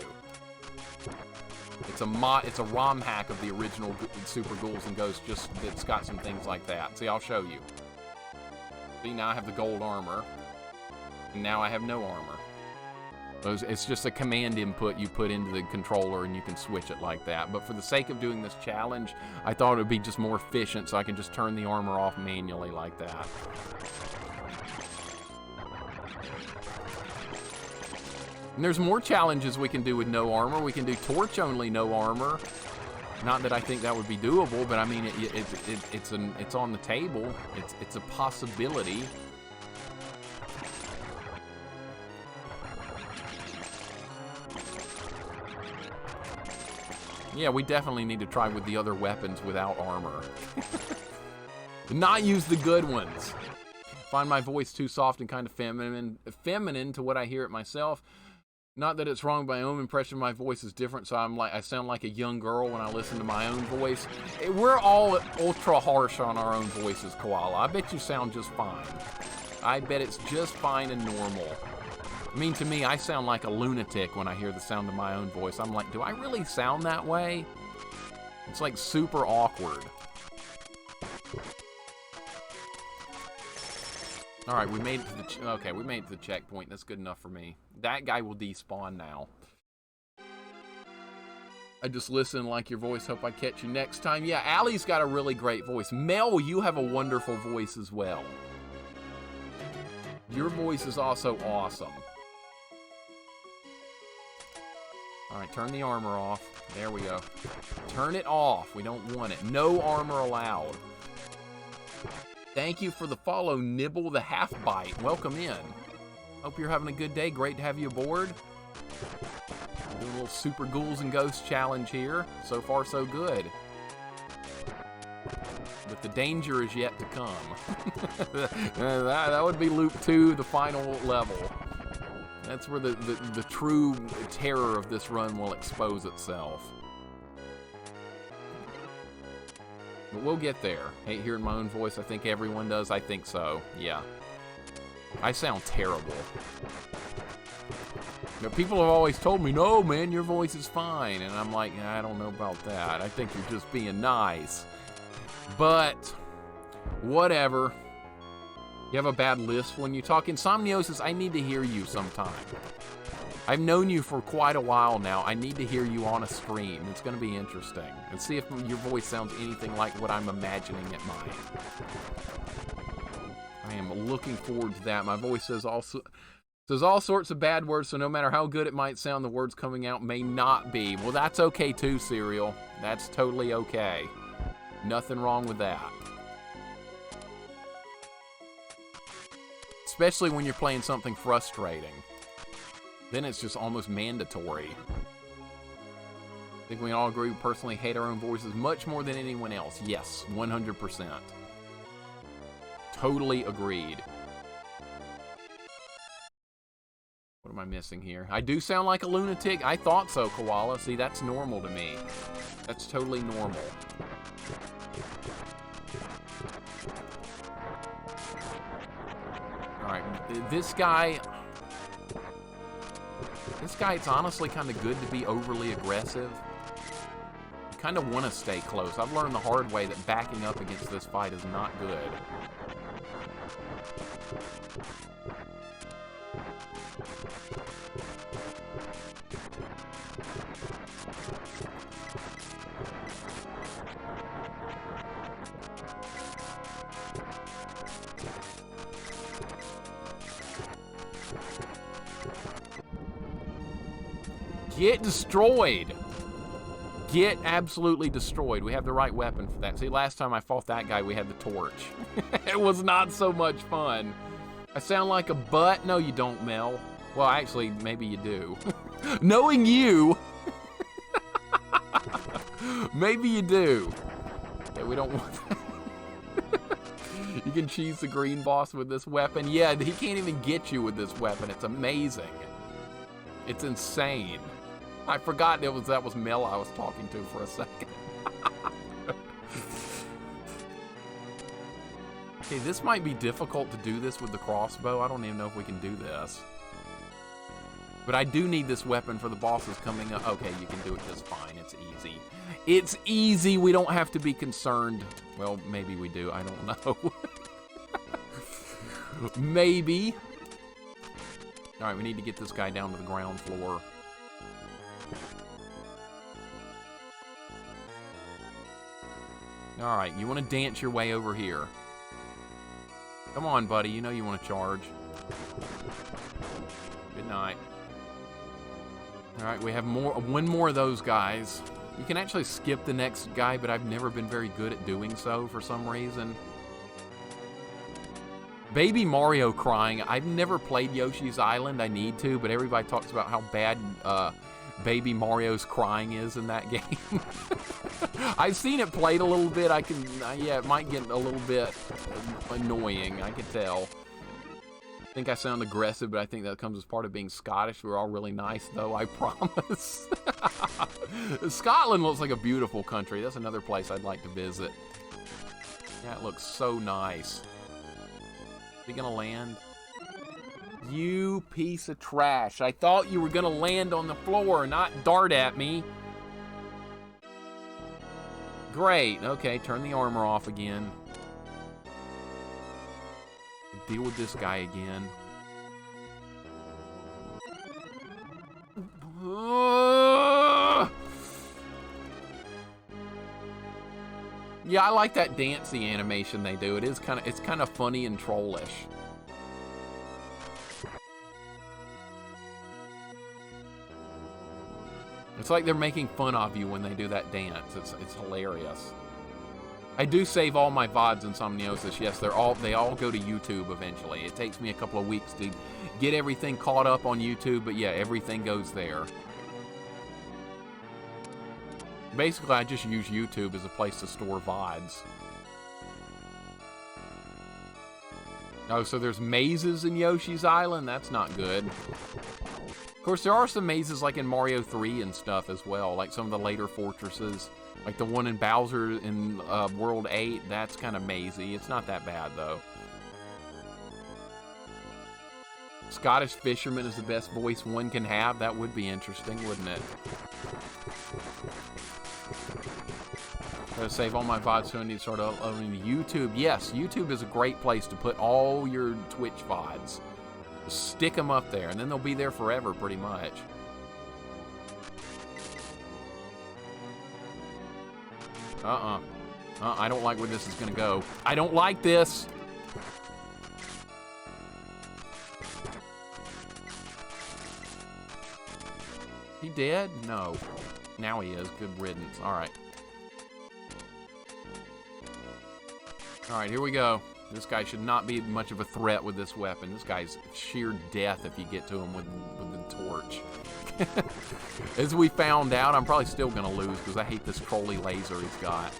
It's a ROM hack of the original Super Ghouls and Ghosts, just that's got some things like that. See, I'll show you. See, now I have the gold armor, and now I have no armor. It's just a command input you put into the controller and you can switch it like that. But for the sake of doing this challenge, I thought it would be just more efficient so I can just turn the armor off manually like that. And there's more challenges we can do with no armor. We can do torch only no armor. Not that I think that would be doable, but I mean it's on the table. It's a possibility. Yeah, we definitely need to try with the other weapons without armor. Not use the good ones. Find my voice too soft and kind of feminine to what I hear it myself. Not that it's wrong, but my own impression of my voice is different, so I sound like a young girl when I listen to my own voice. We're all ultra harsh on our own voices, Koala. I bet you sound just fine. I bet it's just fine and normal. I mean, to me, I sound like a lunatic when I hear the sound of my own voice. I'm like, do I really sound that way? It's like super awkward. All right, we made it to the we made it to the checkpoint. That's good enough for me. That guy will despawn now. I just listen like your voice. Hope I catch you next time. Yeah, Allie's got a really great voice. Mel, you have a wonderful voice as well. Your voice is also awesome. All right, turn the armor off. There we go. Turn it off. We don't want it. No armor allowed. Thank you for the follow, Nibble the Half Bite. Welcome in. Hope you're having a good day. Great to have you aboard. Doing a little Super Ghouls and Ghosts challenge here. So far, so good. But the danger is yet to come. that would be Loop 2, the final level. That's where the true terror of this run will expose itself. But we'll get there. Hate hearing my own voice. I think everyone does. I think so. Yeah. I sound terrible. You know, people have always told me, no, man, your voice is fine. And I'm like, I don't know about that. I think you're just being nice. But, whatever. You have a bad lisp when you talk. Insomniosis, I need to hear you sometime. I've known you for quite a while now. I need to hear you on a stream. It's going to be interesting. And see if your voice sounds anything like what I'm imagining it might. I am looking forward to that. My voice says all sorts of bad words, so no matter how good it might sound, the words coming out may not be. Well, that's okay too, Serial. That's totally okay. Nothing wrong with that. Especially when you're playing something frustrating. Then it's just almost mandatory. I think we all agree we personally hate our own voices much more than anyone else. Yes, 100%. Totally agreed. What am I missing here? I do sound like a lunatic. I thought so, Koala. See, that's normal to me. That's totally normal. Alright, this guy, it's honestly kind of good to be overly aggressive. You kind of want to stay close. I've learned the hard way that backing up against this fight is not good. Get destroyed. Get absolutely destroyed. We have the right weapon for that. See, last time I fought that guy, we had the torch. It was not so much fun. I sound like a butt? No, you don't, Mel. Well, actually, maybe you do. Knowing you, maybe you do. Yeah, we don't want that. You can cheese the green boss with this weapon. Yeah, he can't even get you with this weapon. It's amazing. It's insane. I forgot that was Mel I was talking to for a second. Okay, this might be difficult to do this with the crossbow. I don't even know if we can do this. But I do need this weapon for the bosses coming up. Okay, you can do it just fine. It's easy. It's easy. We don't have to be concerned. Well, maybe we do. I don't know. Maybe. All right, we need to get this guy down to the ground floor. All right, you want to dance your way over here. Come on, buddy. You know you want to charge. Good night. All right, we have one more of those guys. You can actually skip the next guy, but I've never been very good at doing so for some reason. Baby Mario crying. I've never played Yoshi's Island. I need to, but everybody talks about how bad Baby Mario's crying is in that game. I've seen it played a little bit. Yeah, it might get a little bit annoying. I can tell. I think I sound aggressive, but I think that comes as part of being Scottish. We're all really nice, though, I promise. Scotland looks like a beautiful country. That's another place I'd like to visit. Yeah, it looks so nice. Is he gonna land? You piece of trash. I thought you were gonna land on the floor, not dart at me. Great. Okay, turn the armor off again. Deal with this guy again. Yeah, I like that dancey animation they do. It's kind of funny and trollish. It's like they're making fun of you when they do that dance. It's hilarious. I do save all my VODs in Somniosis. Yes, they all go to YouTube eventually. It takes me a couple of weeks to get everything caught up on YouTube, but yeah, everything goes there. Basically, I just use YouTube as a place to store VODs. Oh, so there's mazes in Yoshi's Island? That's not good. Of course, there are some mazes like in Mario 3 and stuff as well, like some of the later fortresses. Like the one in Bowser in World 8, that's kind of mazy. It's not that bad, though. Scottish Fisherman is the best voice one can have. That would be interesting, wouldn't it? Gotta save all my VODs so I need to start uploading to YouTube. Yes, YouTube is a great place to put all your Twitch VODs. Just stick them up there, and then they'll be there forever, pretty much. I don't like where this is gonna go. I don't like this! He dead? No. Now he is. Good riddance. Alright. Alright, here we go. This guy should not be much of a threat with this weapon. This guy's sheer death if you get to him with the torch. As we found out, I'm probably still going to lose because I hate this trolley laser he's got.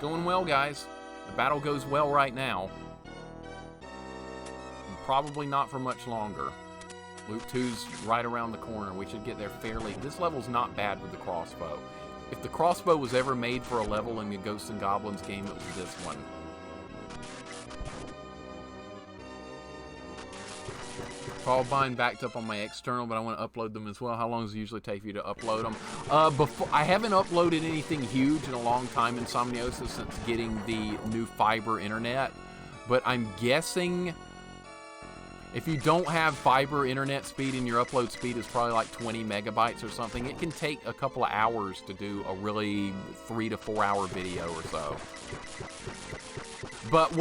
Going well, guys. The battle goes well right now. And probably not for much longer. Loop 2's right around the corner. We should get there fairly. This level's not bad with the crossbow. If the crossbow was ever made for a level in the Ghosts and Goblins game, it was this one. Callbind backed up on my external, but I want to upload them as well. How long does it usually take for you to upload them? I haven't uploaded anything huge in a long time, Insomniosis, since getting the new fiber internet. But I'm guessing if you don't have fiber internet speed and your upload speed is probably like 20 megabytes or something, it can take a couple of hours to do a really 3 to 4 hour video or so. But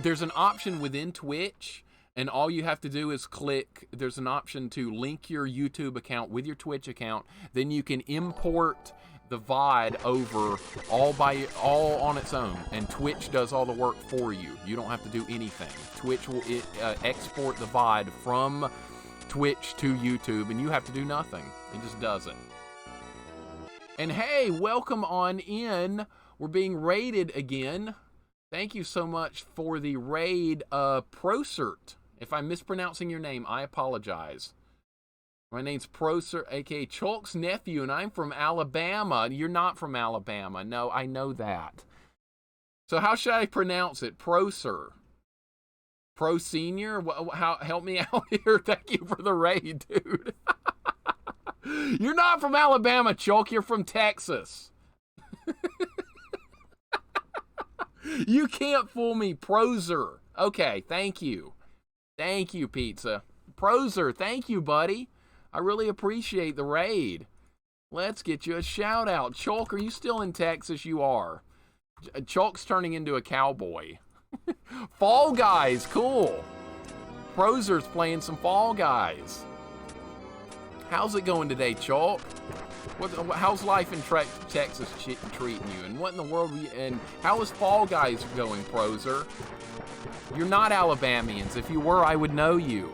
there's an option within Twitch. And all you have to do is click, there's an option to link your YouTube account with your Twitch account. Then you can import the VOD over all on its own. And Twitch does all the work for you. You don't have to do anything. Twitch will export the VOD from Twitch to YouTube, and you have to do nothing. It just does it. And hey, welcome on in. We're being raided again. Thank you so much for the raid, Prosert. If I'm mispronouncing your name, I apologize. My name's Prosert, aka Chalk's nephew, and I'm from Alabama. You're not from Alabama. No, I know that. So how should I pronounce it? Prosert. Pro Senior? Help me out here. Thank you for the raid, dude. You're not from Alabama, Chalk. You're from Texas. You can't fool me, Proser. Okay, thank you. Thank you, Pizza. Proser, thank you, buddy. I really appreciate the raid. Let's get you a shout out. Chalk, are you still in Texas? You are. Chalk's turning into a cowboy. Fall Guys, cool. Proser's playing some Fall Guys. How's it going today, Chalk? How's life in Texas treating you? And what in the world? And how is Fall Guys going, Proser? You're not Alabamians. If you were, I would know you.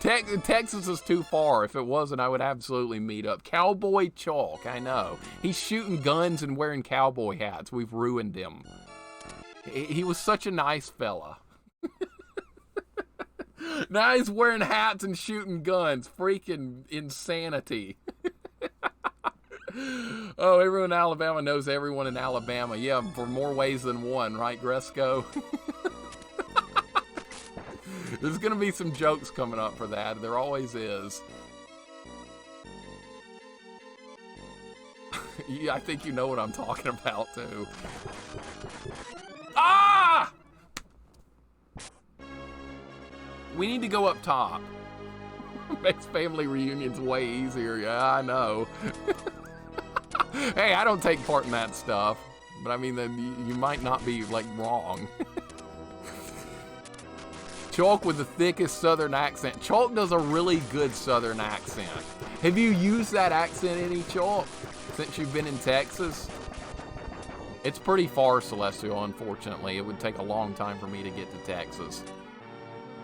Texas is too far. If it wasn't, I would absolutely meet up. Cowboy Chalk, I know. He's shooting guns and wearing cowboy hats. We've ruined him. He was such a nice fella. Now he's wearing hats and shooting guns. Freaking insanity. Oh, everyone in Alabama knows everyone in Alabama. Yeah, for more ways than one, right, Gresco? There's gonna be some jokes coming up for that. There always is. Yeah, I think you know what I'm talking about, too. Ah! We need to go up top. Makes family reunions way easier. Yeah, I know. Hey, I don't take part in that stuff. But I mean, then you might not be, like, wrong. Chalk with the thickest southern accent. Chalk does a really good southern accent. Have you used that accent any, Chalk, since you've been in Texas? It's pretty far, Celestial, unfortunately. It would take a long time for me to get to Texas.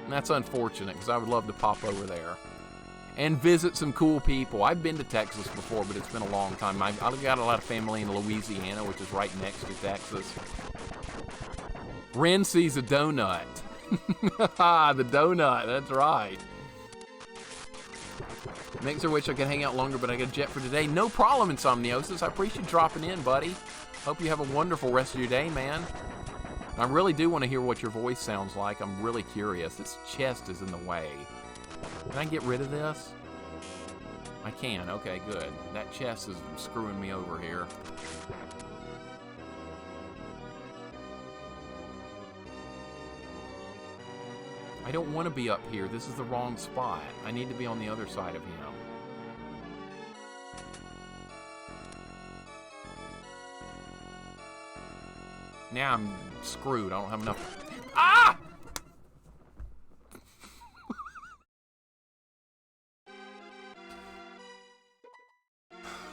And that's unfortunate, because I would love to pop over there and visit some cool people. I've been to Texas before, but it's been a long time. I've got a lot of family in Louisiana, which is right next to Texas. Ren sees a donut. The donut, that's right. Mixer, wish I could hang out longer, but I got a jet for today. No problem, Insomniosis. I appreciate you dropping in, buddy. Hope you have a wonderful rest of your day, man. I really do want to hear what your voice sounds like. I'm really curious. This chest is in the way. Can I get rid of this? I can. Okay, good. That chest is screwing me over here. I don't want to be up here. This is the wrong spot. I need to be on the other side of him. Now I'm screwed. I don't have enough. Ah!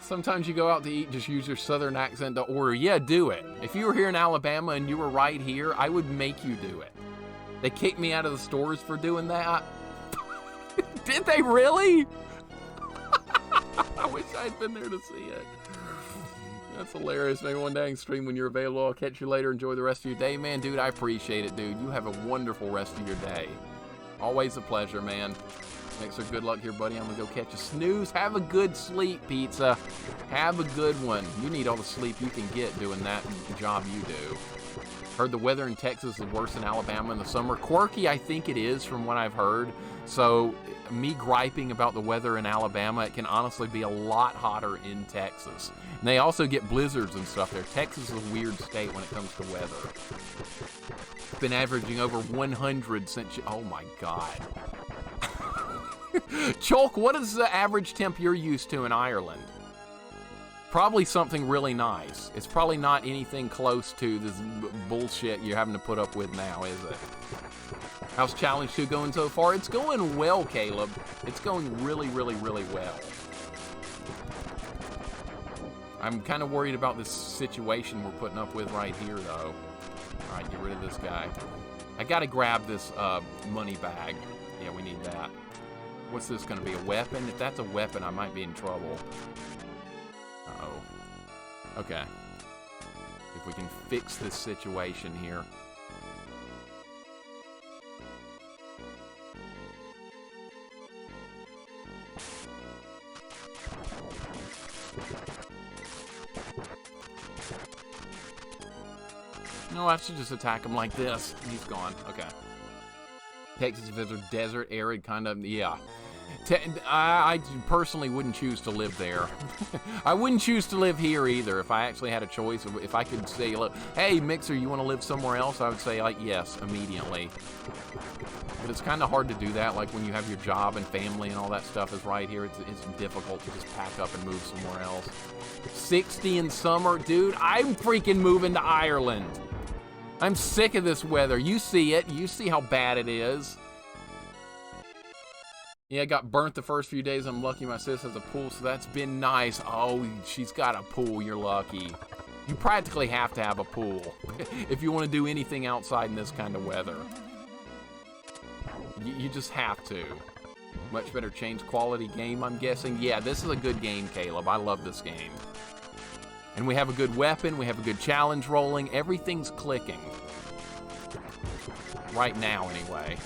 Sometimes you go out to eat, just use your southern accent to order. Yeah, do it. If you were here in Alabama and you were right here, I would make you do it. They kicked me out of the stores for doing that. Did they really? I wish I'd been there to see it. That's hilarious. Maybe one day I can stream when you're available. I'll catch you later. Enjoy the rest of your day, man. Dude, I appreciate it, dude. You have a wonderful rest of your day. Always a pleasure, man. Mixer, good luck here, buddy. I'm gonna go catch a snooze. Have a good sleep, Pizza. Have a good one. You need all the sleep you can get doing that job you do. Heard the weather in Texas is worse than Alabama in the summer. Quirky, I think it is from what I've heard. So me griping about the weather in Alabama, it can honestly be a lot hotter in Texas. And they also get blizzards and stuff there. Texas is a weird state when it comes to weather. It's been averaging over 100 since oh my God. Chalk, what is the average temp you're used to in Ireland? Probably something really nice. It's probably not anything close to this bullshit you're having to put up with now, is it? How's Challenge 2 going so far? It's going well, Caleb. It's going really, really, really well. I'm kind of worried about this situation we're putting up with right here, though. All right, get rid of this guy. I gotta grab this money bag. Yeah, we need that. What's this gonna be, a weapon? If that's a weapon, I might be in trouble. Uh-oh. Okay. If we can fix this situation here. No, I should just attack him like this. He's gone. Okay. Texas is a desert, arid kind of, yeah. I personally wouldn't choose to live there. I wouldn't choose to live here either if I actually had a choice. If I could say, look, hey, Mixer, you want to live somewhere else? I would say, like, yes, immediately. But it's kind of hard to do that, like when you have your job and family and all that stuff is right here. It's difficult to just pack up and move somewhere else. 60 in summer? Dude, I'm freaking moving to Ireland. I'm sick of this weather. You see it. You see how bad it is. Yeah, I got burnt the first few days. I'm lucky my sis has a pool, so that's been nice. Oh, she's got a pool. You're lucky. You practically have to have a pool if you want to do anything outside in this kind of weather. You just have to. Much better change quality game, I'm guessing. Yeah, this is a good game, Caleb. I love this game. And we have a good weapon. We have a good challenge rolling. Everything's clicking. Right now, anyway.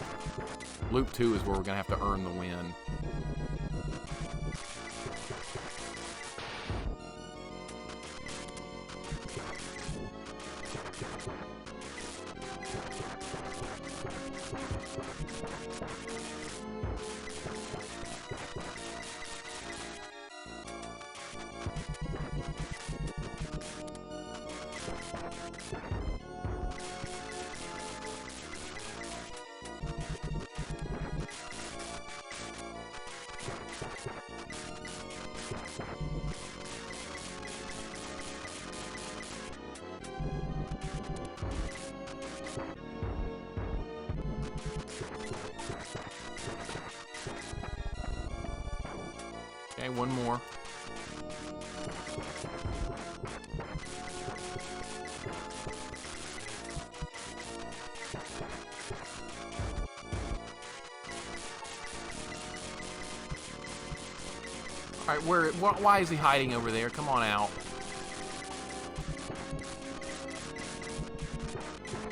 Loop 2 is where we're going to have to earn the win. Okay, one more. All right, why is he hiding over there? Come on out.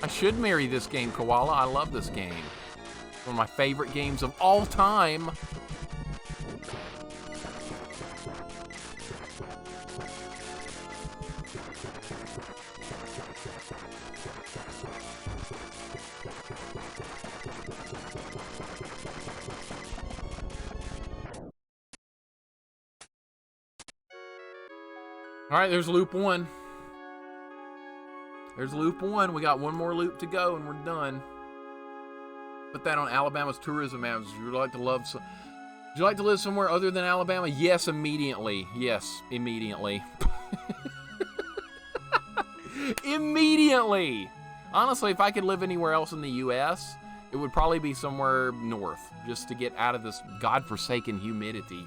I should marry this game, Koala. I love this game. One of my favorite games of all time. All right, there's loop one. There's loop one. We got one more loop to go, and we're done. Put that on Alabama's tourism maps. Would you like to live somewhere other than Alabama? Yes, immediately. Yes, immediately. Immediately. Honestly, if I could live anywhere else in the U.S., it would probably be somewhere north, just to get out of this godforsaken humidity.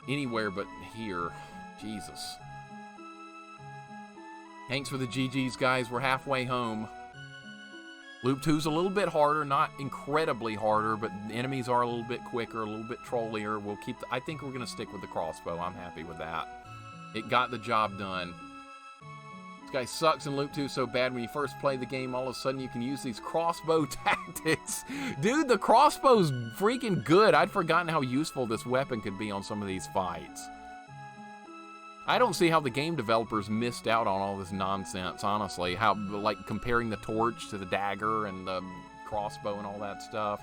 Anywhere but here. Jesus. Thanks for the GGs, guys. We're halfway home. Loop 2's a little bit harder, not incredibly harder, but the enemies are a little bit quicker, a little bit trollier. We'll keep I think we're going to stick with the crossbow. I'm happy with that. It got the job done. This guy sucks in Loop 2 so bad when you first play the game, all of a sudden you can use these crossbow tactics. Dude, the crossbow's freaking good. I'd forgotten how useful this weapon could be on some of these fights. I don't see how the game developers missed out on all this nonsense, honestly. How, like, comparing the torch to the dagger and the crossbow and all that stuff.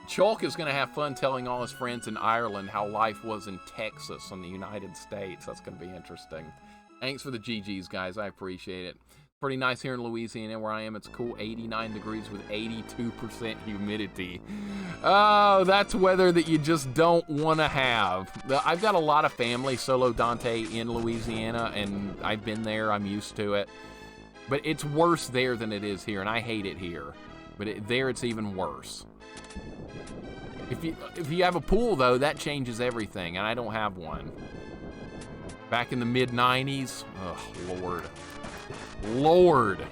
Chalk is going to have fun telling all his friends in Ireland how life was in Texas in the United States. That's going to be interesting. Thanks for the GGs, guys. I appreciate it. Pretty nice here in Louisiana where I am. It's cool, 89 degrees with 82% humidity. Oh, that's weather that you just don't want to have. I've got a lot of family, Solo Dante, in Louisiana, and I've been there. I'm used to it. But it's worse there than it is here, and I hate it here. But there it's even worse. If you have a pool, though, that changes everything, and I don't have one. Back in the mid-90s, oh, Lord. Lord.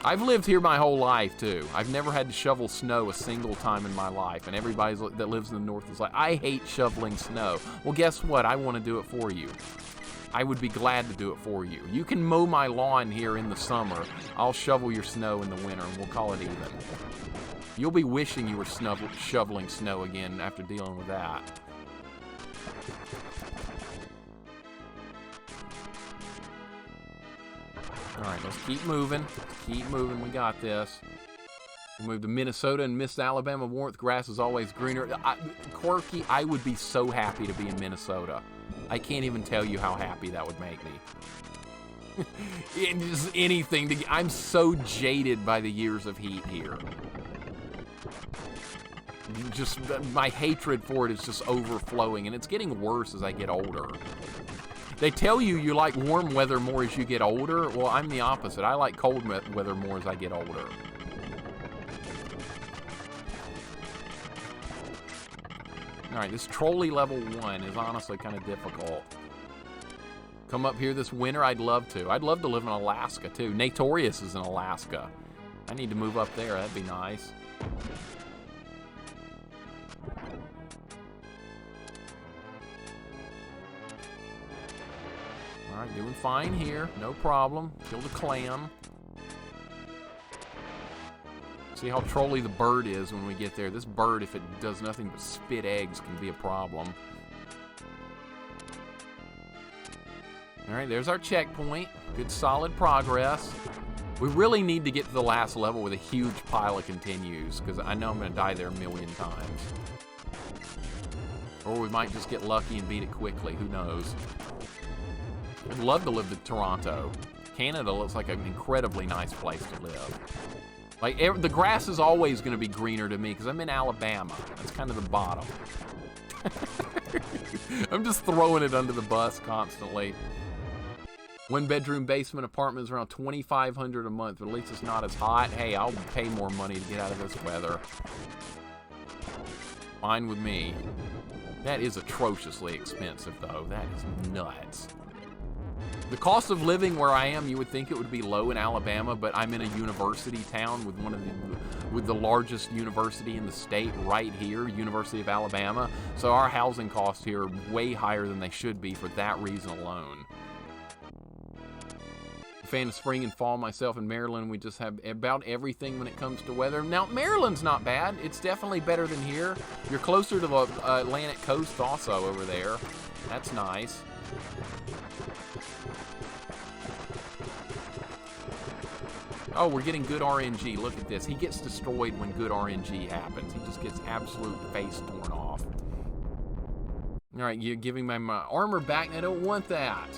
I've lived here my whole life, too. I've never had to shovel snow a single time in my life, and everybody that lives in the north is like, I hate shoveling snow. Well, guess what? I want to do it for you. I would be glad to do it for you. You can mow my lawn here in the summer. I'll shovel your snow in the winter, and we'll call it even. You'll be wishing you were shoveling snow again after dealing with that. All right, let's keep moving. Keep moving. We got this. We'll move to Minnesota and Miss Alabama warmth. Grass is always greener. Quirky, I would be so happy to be in Minnesota. I can't even tell you how happy that would make me. Just anything. I'm so jaded by the years of heat here. Just my hatred for it is just overflowing, and it's getting worse as I get older. They tell you like warm weather more as you get older. Well, I'm the opposite. I like cold weather more as I get older. All right, this trolley level 1 is honestly kind of difficult. Come up here this winter, I'd love to. I'd love to live in Alaska, too. Natorius is in Alaska. I need to move up there. That'd be nice. All right, doing fine here. No problem. Killed a clam. See how trolly the bird is when we get there. This bird, if it does nothing but spit eggs, can be a problem. All right, there's our checkpoint. Good, solid progress. We really need to get to the last level with a huge pile of continues, because I know I'm going to die there a million times. Or we might just get lucky and beat it quickly. Who knows? I'd love to live in Toronto. Canada looks like an incredibly nice place to live. Like, the grass is always going to be greener to me because I'm in Alabama. That's kind of the bottom. I'm just throwing it under the bus constantly. 1-bedroom basement apartment is around $2,500 a month, but at least it's not as hot. Hey, I'll pay more money to get out of this weather. Fine with me. That is atrociously expensive, though. That is nuts. The cost of living where I am, you would think it would be low in Alabama, but I'm in a university town with the largest university in the state right here, University of Alabama. So our housing costs here are way higher than they should be for that reason alone. Fan of spring and fall myself. In Maryland, we just have about everything when it comes to weather. Now, Maryland's not bad. It's definitely better than here. You're closer to the Atlantic coast also over there. That's nice. Oh, we're getting good RNG. Look at this. He gets destroyed when good RNG happens. He just gets absolute face torn off. All right, you're giving my armor back, and I don't want that.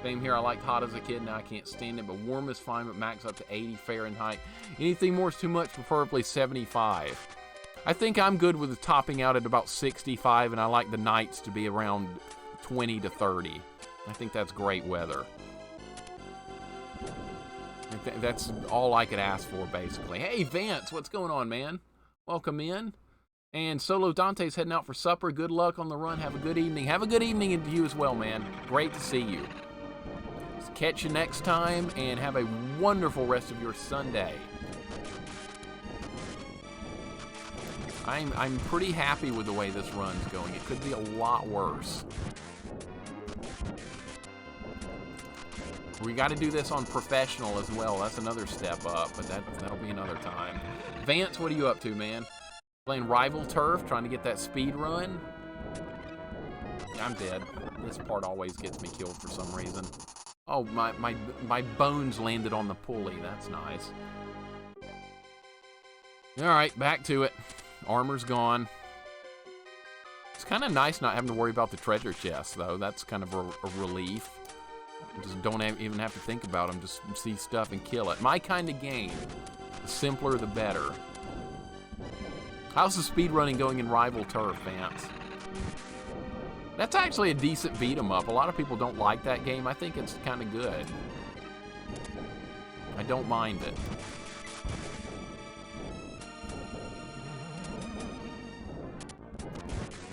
Same here. I liked hot as a kid. Now I can't stand it, but warm is fine, but max up to 80 Fahrenheit. Anything more is too much, preferably 75. I think I'm good with topping out at about 65, and I like the nights to be around 20 to 30. I think that's great weather. That's all I could ask for, basically. Hey, Vance, what's going on, man? Welcome in. And Solo Dante's heading out for supper. Good luck on the run. Have a good evening. Have a good evening to you as well, man. Great to see you. Catch you next time, and have a wonderful rest of your Sunday. I'm pretty happy with the way this run's going. It could be a lot worse. We got to do this on professional as well. That's another step up, but that'll be another time. Vance, what are you up to, man? Playing Rival Turf, trying to get that speed run. I'm dead. This part always gets me killed for some reason. Oh, my bones landed on the pulley. That's nice. All right, back to it. Armor's gone. It's kind of nice not having to worry about the treasure chest, though. That's kind of a relief. You just don't even have to think about them. Just see stuff and kill it. My kind of game. The simpler, the better. How's the speedrunning going in Rival Turf, Vance? That's actually a decent beat-em-up. A lot of people don't like that game. I think it's kind of good. I don't mind it.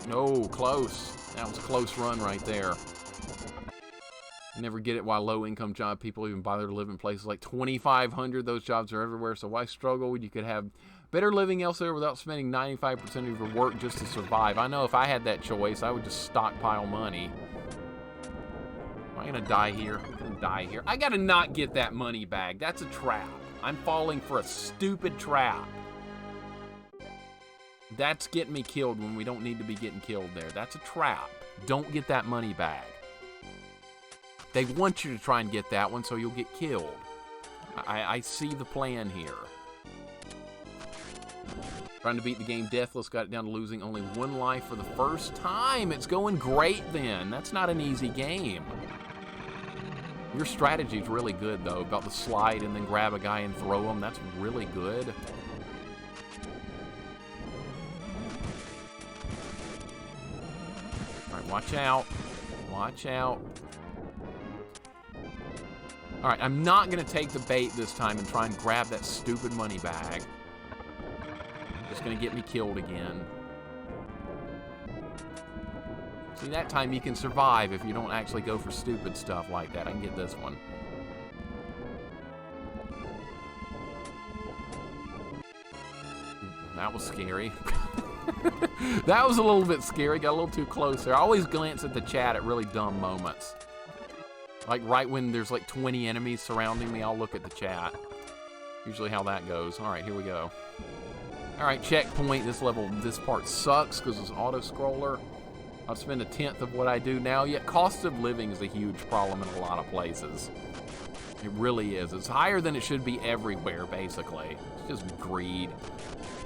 No, close. That was a close run right there. I never get it why low-income job people even bother to live in places like 2,500. Those jobs are everywhere, so why struggle when you could have better living elsewhere without spending 95% of your work just to survive? I know if I had that choice, I would just stockpile money. Am I gonna die here? I'm gonna die here. I gotta not get that money bag. That's a trap. I'm falling for a stupid trap. That's getting me killed when we don't need to be getting killed there. That's a trap. Don't get that money bag. They want you to try and get that one so you'll get killed. I see the plan here. Trying to beat the game Deathless, got it down to losing only 1 life for the first time. It's going great then. That's not an easy game. Your strategy's really good, though, about the slide and then grab a guy and throw him. That's really good. All right, watch out. Watch out. All right, I'm not going to take the bait this time and try and grab that stupid money bag. It's going to get me killed again. See, that time you can survive if you don't actually go for stupid stuff like that. I can get this one. That was scary. That was a little bit scary. Got a little too close there. I always glance at the chat at really dumb moments. Like right when there's like 20 enemies surrounding me, I'll look at the chat. Usually how that goes. All right, here we go. All right, checkpoint. This level, this part sucks because it's an auto-scroller. I've spent 1/10 of what I do now, yet cost of living is a huge problem in a lot of places. It really is. It's higher than it should be everywhere, basically. It's just greed.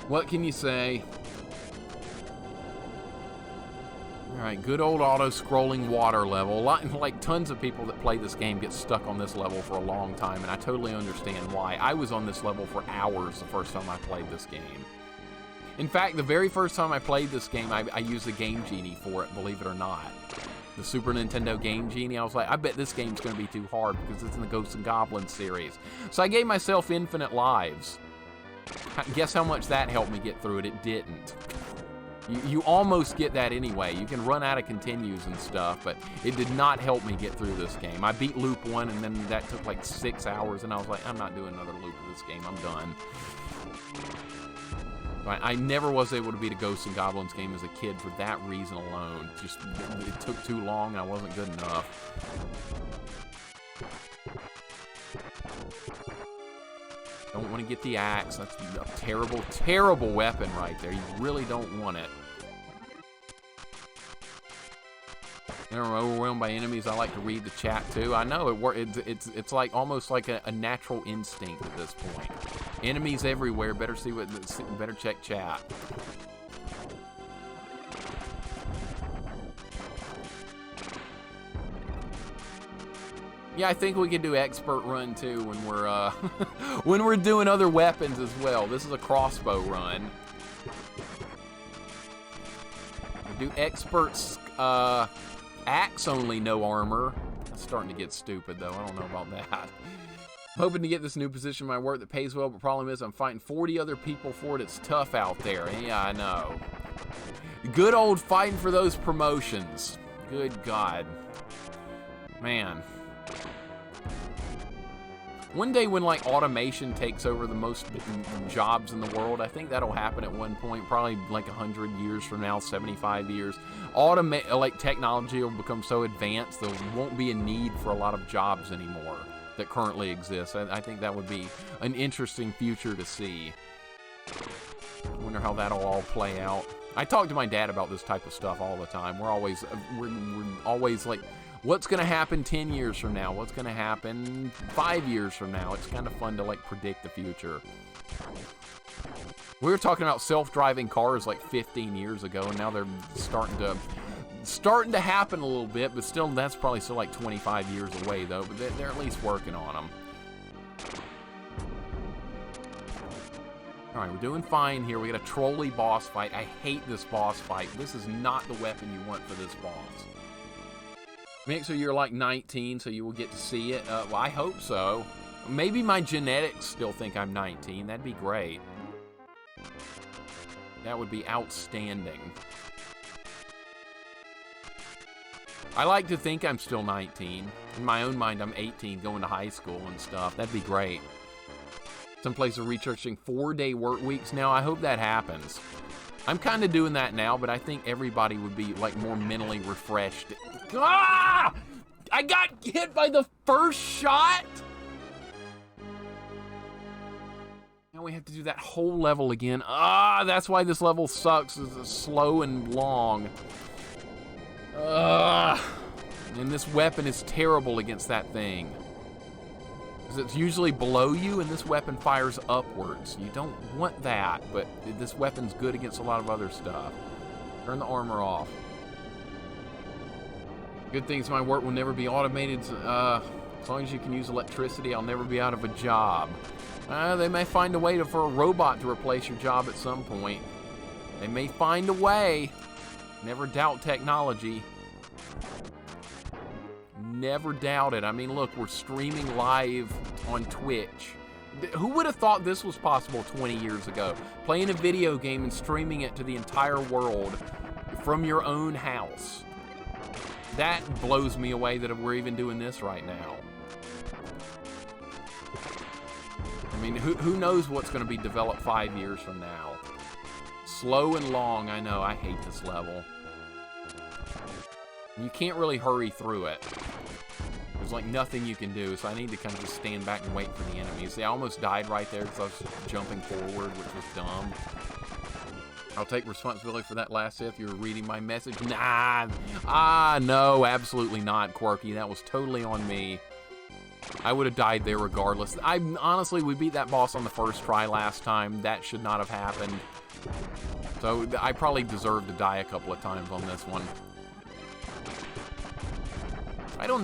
What can you say? All right, good old auto-scrolling water level. Like tons of people that play this game get stuck on this level for a long time, and I totally understand why. I was on this level for hours the first time I played this game. In fact, the very first time I played this game, I used the Game Genie for it, believe it or not. the Super Nintendo Game Genie. I was like, I bet this game's going to be too hard because it's in the Ghosts and Goblins series. So I gave myself infinite lives. Guess how much that helped me get through it? It didn't. You almost get that anyway. You can run out of continues and stuff, but it did not help me get through this game. I beat Loop 1, and then that took like 6 hours, and I was like, I'm not doing another loop of this game. I'm done. I never was able to beat a Ghosts and Goblins game as a kid for that reason alone. Just, it took too long, and I wasn't good enough. Don't want to get the axe. That's a terrible, terrible weapon right there. You really don't want it. When I'm overwhelmed by enemies, I like to read the chat too. I know it's like almost like a natural instinct at this point. Enemies everywhere. Better check chat. Yeah, I think we can do expert run too when we're when we're doing other weapons as well. This is a crossbow run. We do experts axe only, no armor. That's starting to get stupid though. I don't know about that. I'm hoping to get this new position in my work that pays well, but problem is I'm fighting 40 other people for it. It's tough out there. Yeah, I know. Good old fighting for those promotions. Good God. Man. One day when like automation takes over the most jobs in the world, I think that'll happen at one point, probably like 100 years from now, 75 years. Like technology will become so advanced there won't be a need for a lot of jobs anymore that currently exist. I think that would be an interesting future to see. I wonder how that'll all play out. I talk to my dad about this type of stuff all the time. We're always like, what's going to happen 10 years from now? What's going to happen 5 years from now? It's kind of fun to like predict the future. We were talking about self-driving cars like 15 years ago, and now they're starting to happen a little bit, but still, that's probably still like 25 years away though, but they're at least working on them. All right, we're doing fine here. We got a trolley boss fight. I hate this boss fight. This is not the weapon you want for this boss. Mixer, you're like 19, so you will get to see it. Well, I hope so. Maybe my genetics still think I'm 19. That'd be great. That would be outstanding. I like to think I'm still 19. In my own mind, I'm 18, going to high school and stuff. That'd be great. Some places are researching 4-day work weeks now. I hope that happens. I'm kind of doing that now, but I think everybody would be like more mentally refreshed. Ah! I got hit by the first shot? Now we have to do that whole level again. Ah, that's why this level sucks. It's slow and long. And this weapon is terrible against that thing. Because it's usually below you, and this weapon fires upwards. You don't want that, but this weapon's good against a lot of other stuff. Turn the armor off. Good things my work will never be automated. As long as you can use electricity, I'll never be out of a job. They may find a way for a robot to replace your job at some point. They may find a way. Never doubt technology. Never doubt it. I mean, look, we're streaming live on Twitch. Who would have thought this was possible 20 years ago? Playing a video game and streaming it to the entire world from your own house. That blows me away that we're even doing this right now. I mean, who knows what's going to be developed 5 years from now? Slow and long, I know. I hate this level. You can't really hurry through it. There's like nothing you can do, so I need to kind of just stand back and wait for the enemies. See, I almost died right there because I was jumping forward, which was dumb. I'll take responsibility for that last hit if you were reading my message. Nah, no, absolutely not, Quirky. That was totally on me. I would have died there regardless. Honestly, we beat that boss on the first try last time. That should not have happened. So I probably deserve to die a couple of times on this one.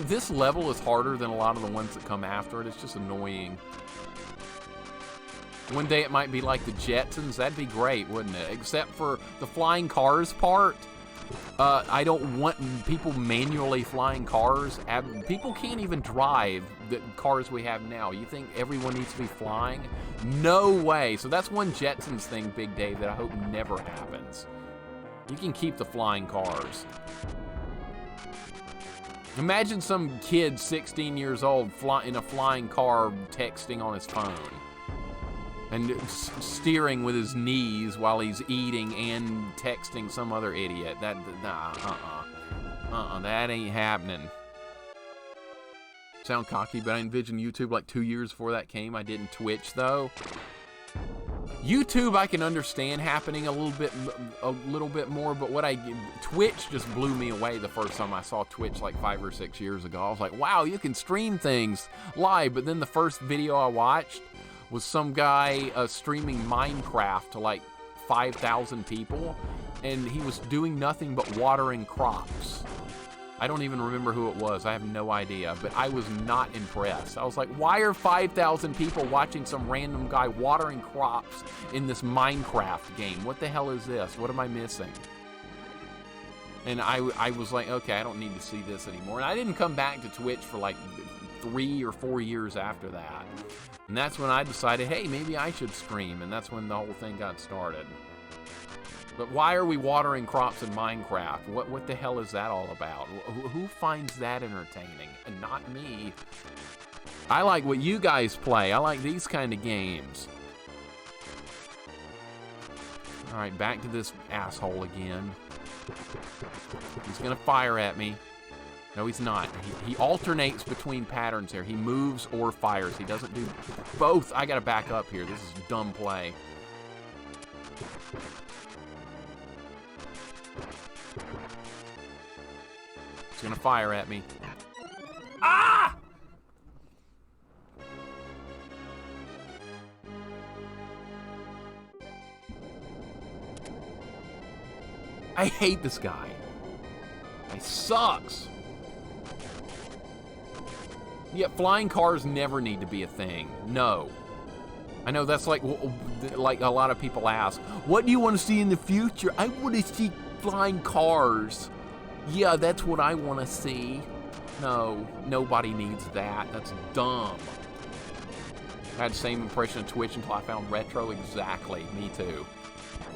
This level is harder than a lot of the ones that come after it. It's just annoying. One day it might be like the Jetsons. That'd be great, wouldn't it? Except for the flying cars part. I don't want people manually flying cars. People can't even drive the cars we have now. You think everyone needs to be flying? No way. So that's one Jetsons thing, Big Dave, that I hope never happens. You can keep the flying cars. Imagine some kid 16 years old in a flying car texting on his phone. And steering with his knees while he's eating and texting some other idiot. That ain't happening. Sound cocky, but I envisioned YouTube like 2 years before that came. I didn't. Twitch though. YouTube I can understand happening a little bit more, but Twitch just blew me away the first time I saw Twitch like 5 or 6 years ago. I was like, wow, you can stream things live. But then the first video I watched was some guy streaming Minecraft to like 5,000 people, and he was doing nothing but watering crops. I don't even remember who it was. I have no idea, but I was not impressed. I was like, why are 5,000 people watching some random guy watering crops in this Minecraft game? What the hell is this? What am I missing? And I was like, okay, I don't need to see this anymore. And I didn't come back to Twitch for like 3 or 4 years after that. And that's when I decided, hey, maybe I should stream. And that's when the whole thing got started. But why are we watering crops in Minecraft? What the hell is that all about? Who finds that entertaining? And not me. I like what you guys play. I like these kind of games. All right, back to this asshole again. He's gonna fire at me. No, he's not. He alternates between patterns here. He moves or fires. He doesn't do both. I gotta back up here. This is dumb play. He's gonna fire at me. Ah! I hate this guy. He sucks. Yeah, flying cars never need to be a thing. No. I know that's like a lot of people ask, what do you want to see in the future? I want to see flying cars. Yeah, that's what I want to see. No, nobody needs that. That's dumb. I had the same impression of Twitch until I found retro. Exactly, me too.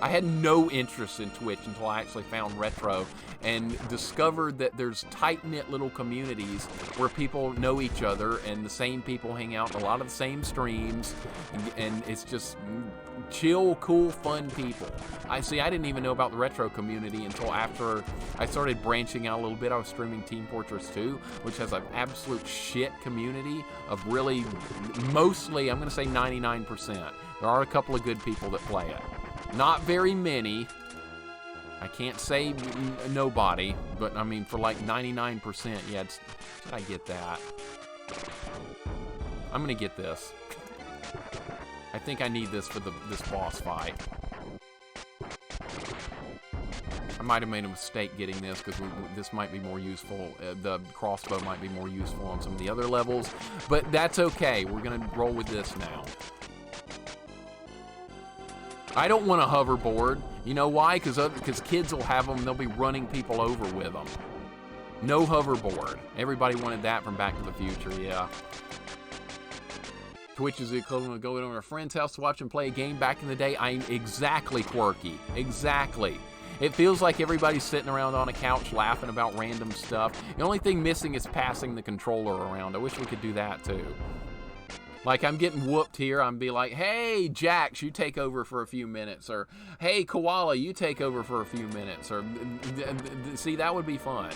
I had no interest in Twitch until I actually found retro and discovered that there's tight-knit little communities where people know each other and the same people hang out in a lot of the same streams, and it's just chill, cool, fun people. I didn't even know about the retro community until after I started branching out a little bit. I was streaming Team Fortress 2, which has an absolute shit community of really, mostly, I'm going to say 99%. There are a couple of good people that play it. Not very many. I can't say nobody, but I mean for like 99%, yeah, did I get that? I'm gonna get this. I think I need this for this boss fight. I might have made a mistake getting this because this might be more useful. The crossbow might be more useful on some of the other levels, but that's okay. We're gonna roll with this now. I don't want a hoverboard. You know why? Because kids will have them. They'll be running people over with them. No hoverboard. Everybody wanted that from Back to the Future, yeah. Twitch is the equivalent of going over to a friend's house to watch them play a game back in the day. Exactly, Quirky. Exactly. It feels like everybody's sitting around on a couch laughing about random stuff. The only thing missing is passing the controller around. I wish we could do that, too. Like, I'm getting whooped here, I'm be like, hey, Jax, you take over for a few minutes, or hey, Koala, you take over for a few minutes, or see, that would be fun.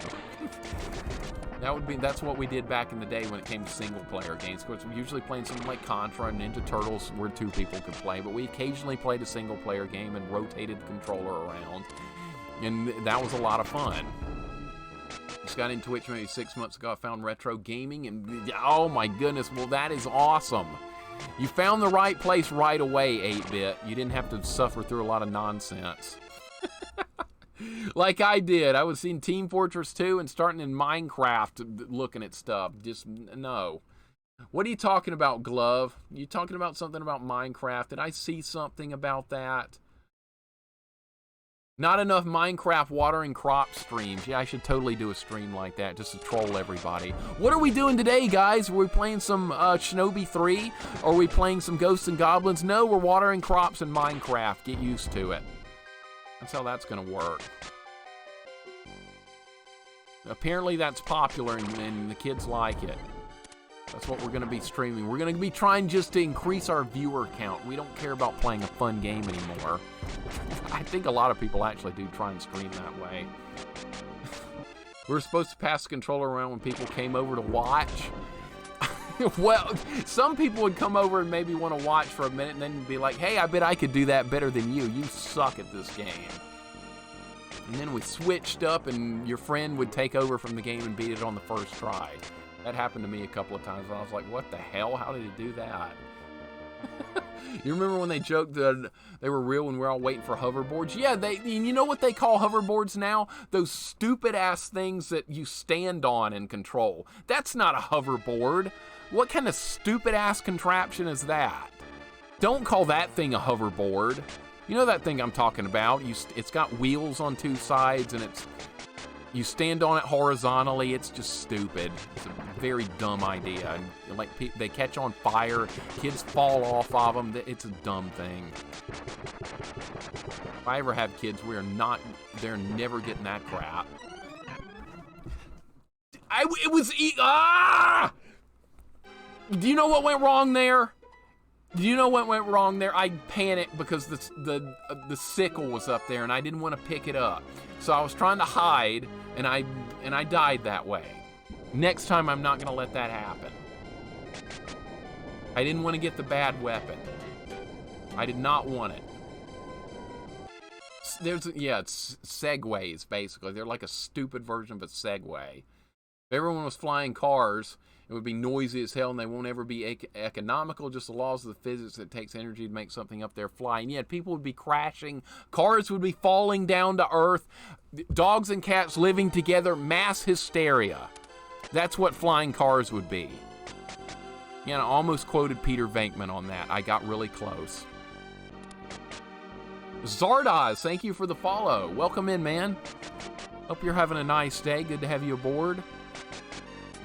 That's what we did back in the day when it came to single-player games. Of course, we usually playing something like Contra and Ninja Turtles where 2 people could play, but we occasionally played a single-player game and rotated the controller around, and that was a lot of fun. Just got into Twitch maybe 6 months ago. I found retro gaming, and oh my goodness, well, that is awesome. You found the right place right away, 8-Bit. You didn't have to suffer through a lot of nonsense. Like I did. I was seeing Team Fortress 2 and starting in Minecraft looking at stuff. Just, no. What are you talking about, Glove? You talking about something about Minecraft? Did I see something about that? Not enough Minecraft watering crop streams. Yeah, I should totally do a stream like that just to troll everybody. What are we doing today, guys? Are we playing some Shinobi 3? Or are we playing some Ghosts and Goblins? No, we're watering crops in Minecraft. Get used to it. That's how that's gonna work. Apparently that's popular and the kids like it. That's what we're gonna be streaming. We're gonna be trying just to increase our viewer count. We don't care about playing a fun game anymore. I think a lot of people actually do try and stream that way. We were supposed to pass the controller around when people came over to watch. Well, some people would come over and maybe want to watch for a minute and then be like, hey, I bet I could do that better than you. You suck at this game. And then we switched up and your friend would take over from the game and beat it on the first try. That happened to me a couple of times and I was like, what the hell? How did he do that? You remember when they joked that they were real when we were all waiting for hoverboards? Yeah, you know what they call hoverboards now? Those stupid-ass things that you stand on and control. That's not a hoverboard. What kind of stupid-ass contraption is that? Don't call that thing a hoverboard. You know that thing I'm talking about? It's got wheels on two sides and you stand on it horizontally. It's just stupid. It's a very dumb idea. And like they catch on fire, kids fall off of them. It's a dumb thing. If I ever have kids, they're never getting that crap. Do you know what went wrong there? Do you know what went wrong there? I panicked because the sickle was up there and I didn't want to pick it up. So I was trying to hide and I died that way. Next time I'm not gonna let that happen. I didn't want to get the bad weapon. I did not want it. It's segways basically. They're like a stupid version of a Segway. If everyone was flying cars, it would be noisy as hell and they won't ever be economical. Just the laws of the physics. It takes energy to make something up there fly. And yet people would be crashing. Cars would be falling down to earth. Dogs and cats living together. Mass hysteria. That's what flying cars would be. Yeah, I almost quoted Peter Venkman on that. I got really close. Zardoz, thank you for the follow. Welcome in, man. Hope you're having a nice day. Good to have you aboard.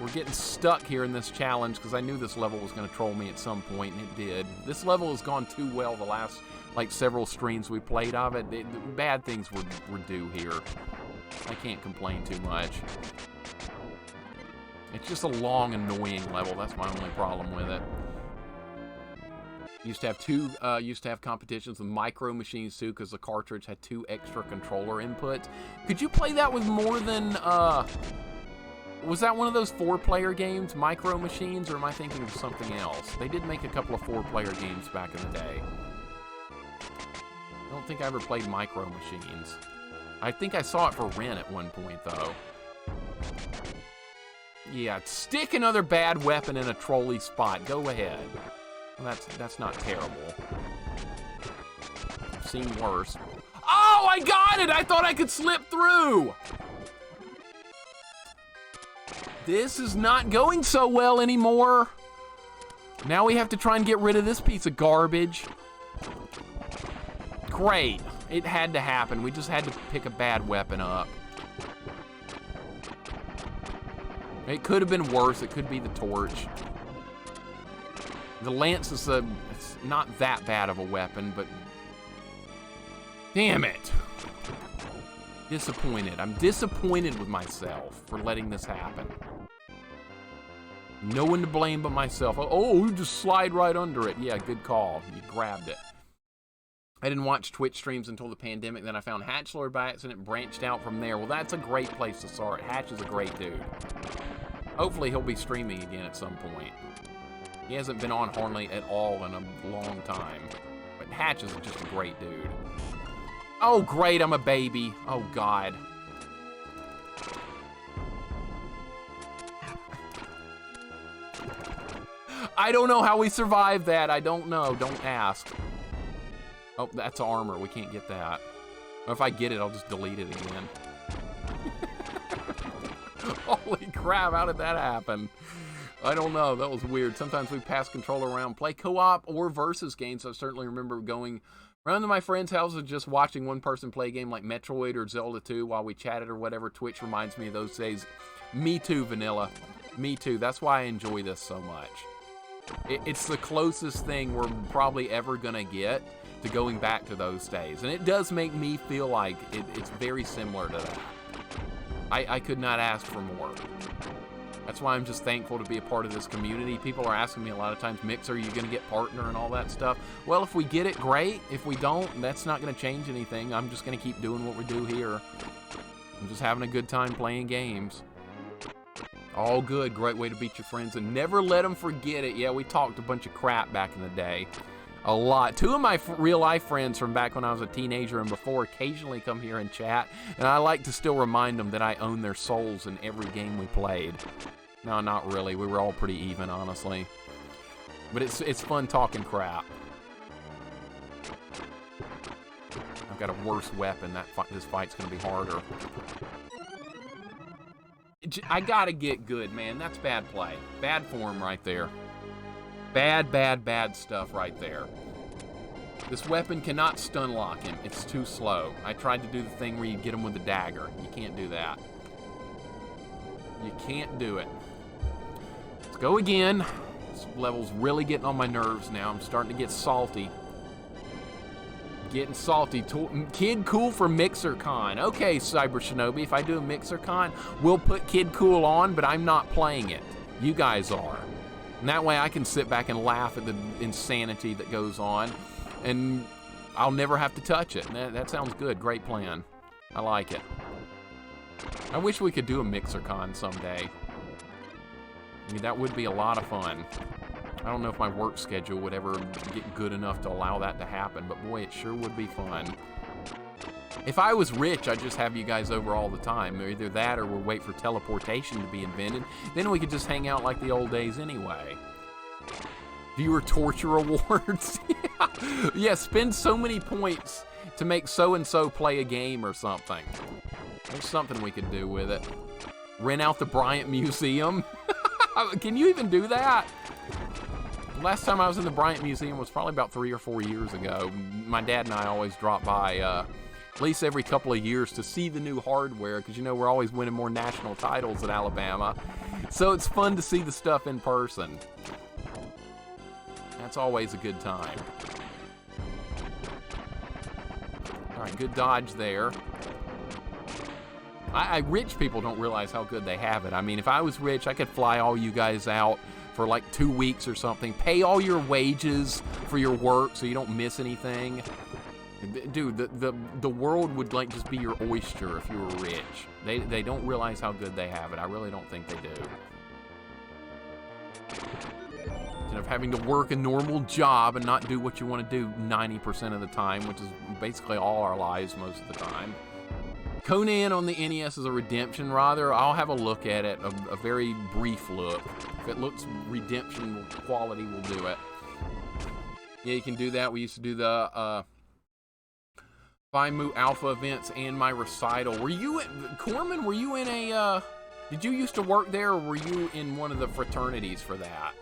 We're getting stuck here in this challenge because I knew this level was going to troll me at some point, and it did. This level has gone too well the last, several streams we played of it. Bad things were due here. I can't complain too much. It's just a long, annoying level. That's my only problem with it. Used to have competitions with Micro Machines too, because the cartridge had 2 extra controller inputs. Could you play that with more than, was that one of those 4-player games, Micro Machines, or am I thinking of something else? They did make a couple of 4-player games back in the day. I don't think I ever played Micro Machines. I think I saw it for rent at one point, though. Yeah, stick another bad weapon in a trolley spot. Go ahead. Well, that's not terrible. I've seen worse. Oh, I got it! I thought I could slip through! This is not going so well anymore. Now we have to try and get rid of this piece of garbage. Great. It had to happen. We just had to pick a bad weapon up. It could have been worse. It could be the torch. The lance is it's not that bad of a weapon, but damn it. Disappointed. I'm disappointed with myself for letting this happen. No one to blame but myself. Oh, you just slide right under it. Yeah, good call. You grabbed it. I didn't watch Twitch streams until the pandemic. Then I found Hatchlord by accident, branched out from there. Well, that's a great place to start. Hatch is a great dude. Hopefully he'll be streaming again at some point. He hasn't been on hardly at all in a long time. But Hatch is just a great dude. Oh, great, I'm a baby. Oh, God. I don't know how we survived that. I don't know. Don't ask. Oh, that's armor. We can't get that. Or if I get it, I'll just delete it again. Holy crap, how did that happen? I don't know. That was weird. Sometimes we pass controller around, play co-op or versus games. I certainly remember going Run to my friend's house and just watching one person play a game like Metroid or Zelda 2 while we chatted or whatever. Twitch reminds me of those days. Me too, Vanilla. Me too. That's why I enjoy this so much. It's the closest thing we're probably ever going to get to going back to those days. And it does make me feel like it's very similar to that. I could not ask for more. That's why I'm just thankful to be a part of this community. People are asking me a lot of times, Mixer, are you going to get partner and all that stuff? Well, if we get it, great. If we don't, that's not going to change anything. I'm just going to keep doing what we do here. I'm just having a good time playing games. All good. Great way to beat your friends and never let them forget it. Yeah, we talked a bunch of crap back in the day. A lot. Two of my real-life friends from back when I was a teenager and before occasionally come here and chat, and I like to still remind them that I own their souls in every game we played. No, not really. We were all pretty even, honestly. But it's fun talking crap. I've got a worse weapon. This fight's going to be harder. I got to get good, man. That's bad play. Bad form right there. Bad, bad, bad stuff right there. This weapon cannot stun lock him. It's too slow. I tried to do the thing where you get him with a dagger. You can't do that. You can't do it. Let's go again. This level's really getting on my nerves now. I'm starting to get salty. Getting salty. Kid Cool for MixerCon. Okay, Cyber Shinobi, if I do a MixerCon, we'll put Kid Cool on, but I'm not playing it. You guys are. And that way I can sit back and laugh at the insanity that goes on, and I'll never have to touch it. That sounds good. Great plan. I like it. I wish we could do a MixerCon someday. I mean, that would be a lot of fun. I don't know if my work schedule would ever get good enough to allow that to happen, but boy, it sure would be fun. If I was rich, I'd just have you guys over all the time. Either that or we'll wait for teleportation to be invented. Then we could just hang out like the old days anyway. Viewer torture awards. Yeah, spend so many points to make so-and-so play a game or something. There's something we could do with it. Rent out the Bryant Museum. Can you even do that? Last time I was in the Bryant Museum was probably about 3 or 4 years ago. My dad and I always drop by at least every couple of years to see the new hardware, because, you know, we're always winning more national titles at Alabama. So it's fun to see the stuff in person. That's always a good time. All right, good dodge there. Rich people don't realize how good they have it. I mean, if I was rich, I could fly all you guys out for like 2 weeks or something, pay all your wages for your work so you don't miss anything. Dude, the world would like just be your oyster if you were rich. They don't realize how good they have it. I really don't think they do. Instead of having to work a normal job and not do what you want to do 90% of the time, which is basically all our lives most of the time. Conan on the NES is a redemption, rather. I'll have a look at it, a very brief look. If it looks redemption quality, we'll do it. Yeah, you can do that. We used to do the Fimu Alpha events and my recital. Were you, Corman, were you in a, did you used to work there, or were you in one of the fraternities for that?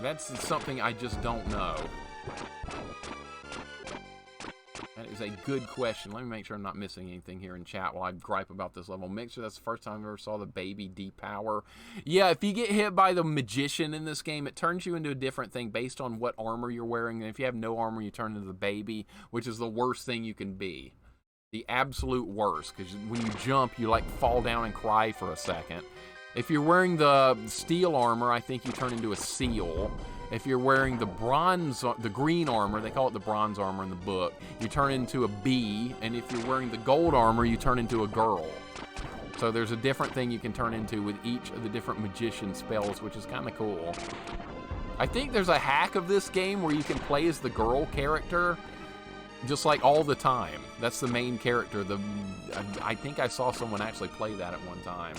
That's something I just don't know. That is a good question. Let me make sure I'm not missing anything here in chat while I gripe about this level. Mixer, that's the first time I ever saw the baby depower. Yeah, if you get hit by the magician in this game, it turns you into a different thing based on what armor you're wearing. And if you have no armor, you turn into the baby, which is the worst thing you can be. The absolute worst, because when you jump, you like fall down and cry for a second. If you're wearing the steel armor, I think you turn into a seal. If you're wearing the green armor, they call it the bronze armor in the book, you turn into a bee, and if you're wearing the gold armor, you turn into a girl. So there's a different thing you can turn into with each of the different magician spells, which is kind of cool. I think there's a hack of this game where you can play as the girl character, just like all the time. That's the main character. I think I saw someone actually play that at one time.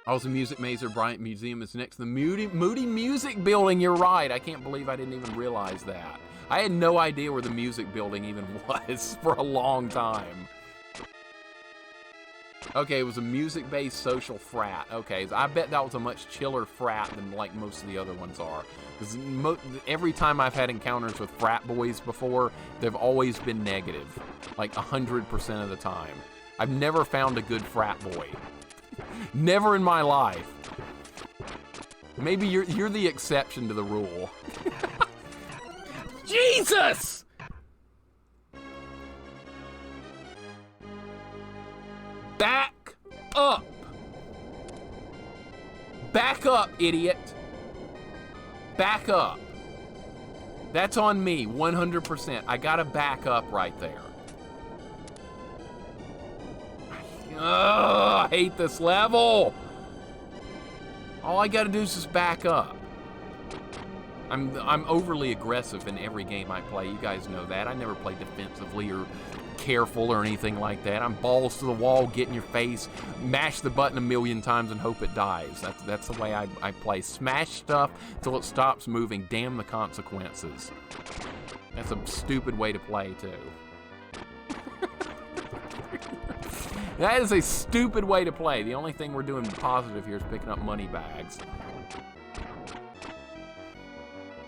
Also, MusicMazer Bryant Museum is next to the Moody Music Building. You're right. I can't believe I didn't even realize that. I had no idea where the music building even was for a long time. Okay, it was a music-based social frat. Okay, so I bet that was a much chiller frat than like most of the other ones are. Because every time I've had encounters with frat boys before, they've always been negative. Like 100% of the time. I've never found a good frat boy. Never in my life. Maybe you're the exception to the rule. Jesus! Back up. Back up, idiot. Back up. That's on me, 100%. I gotta back up right there. Ugh, I hate this level. All I gotta do is just back up. I'm overly aggressive in every game I play. You guys know that. I never play defensively or careful or anything like that. I'm balls to the wall, get in your face, mash the button a million times and hope it dies. That's the way I play. Smash stuff till it stops moving. Damn the consequences. That's a stupid way to play, too. That is a stupid way to play. The only thing we're doing positive here is picking up money bags.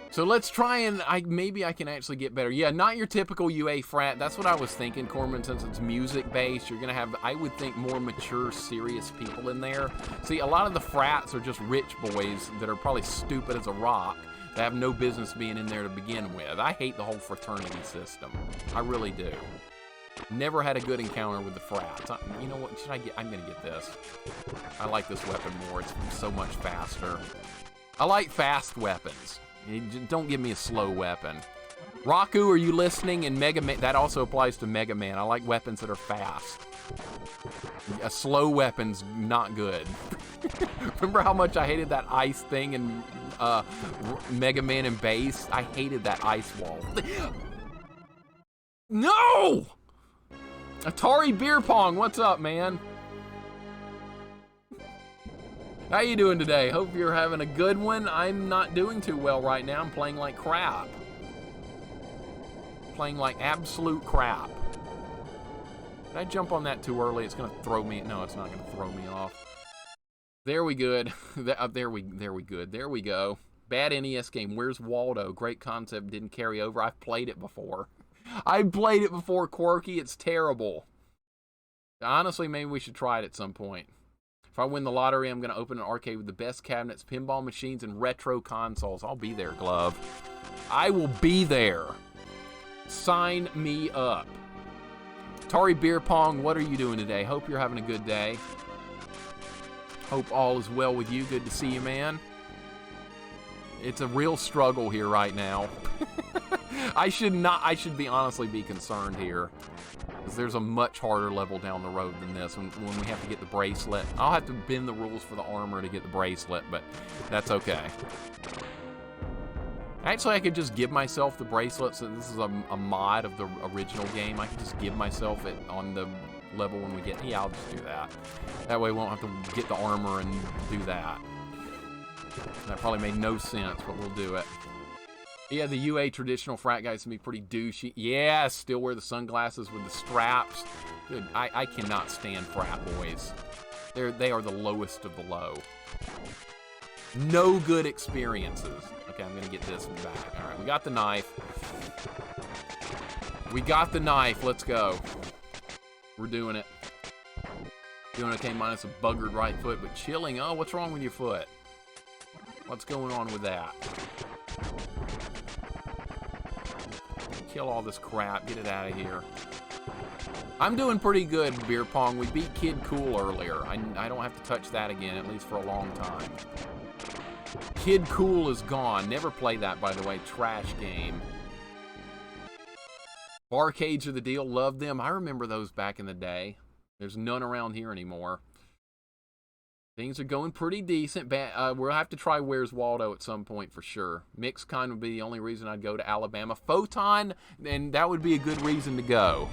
So let's try and maybe I can actually get better. Yeah, not your typical UA frat. That's what I was thinking, Corman, since it's music-based. You're going to have, I would think, more mature, serious people in there. See, a lot of the frats are just rich boys that are probably stupid as a rock that have no business being in there to begin with. I hate the whole fraternity system. I really do. Never had a good encounter with the frats. You know what? Should I get? I'm going to get this. I like this weapon more. It's so much faster. I like fast weapons. Don't give me a slow weapon. Raku, are you listening? And Mega Man, that also applies to Mega Man. I like weapons that are fast. A slow weapon's not good. Remember how much I hated that ice thing in Mega Man and Bass? I hated that ice wall. No! Atari Beer Pong, what's up, man? How you doing today? Hope you're having a good one. I'm not doing too well right now. I'm playing like crap. Playing like absolute crap. Did I jump on that too early? It's gonna throw me. No, it's not gonna throw me off. There we good. There we go. Bad NES game. Where's Waldo? Great concept. Didn't carry over. I've played it before. I played it before, Quirky. It's terrible. Honestly, maybe we should try it at some point. If I win the lottery, I'm going to open an arcade with the best cabinets, pinball machines, and retro consoles. I'll be there, Glove. I will be there. Sign me up. Atari Beer Pong, what are you doing today? Hope you're having a good day. Hope all is well with you. Good to see you, man. It's a real struggle here right now. I should honestly be concerned here. Because there's a much harder level down the road than this when we have to get the bracelet. I'll have to bend the rules for the armor to get the bracelet, but that's okay. Actually, I could just give myself the bracelet, so this is a mod of the original game. I could just give myself it on the level when we get... Yeah, I'll just do that. That way we won't have to get the armor and do that. That probably made no sense, but we'll do it. Yeah, the UA traditional frat guys can be pretty douchey. Yeah, still wear the sunglasses with the straps. Dude, I cannot stand frat boys. They are the lowest of the low. No good experiences. Okay, I'm gonna get this one back. All right, we got the knife. We got the knife. Let's go. We're doing it. Doing okay, minus a buggered right foot, but chilling. Oh, what's wrong with your foot? What's going on with that? Kill all this crap. Get it out of here. I'm doing pretty good, Beer Pong. We beat Kid Cool earlier. I don't have to touch that again, at least for a long time. Kid Cool is gone. Never play that, by the way. Trash game. Barcades are the deal. Love them. I remember those back in the day. There's none around here anymore. Things are going pretty decent. We'll have to try Where's Waldo at some point for sure. MixCon would be the only reason I'd go to Alabama. Photon, and that would be a good reason to go.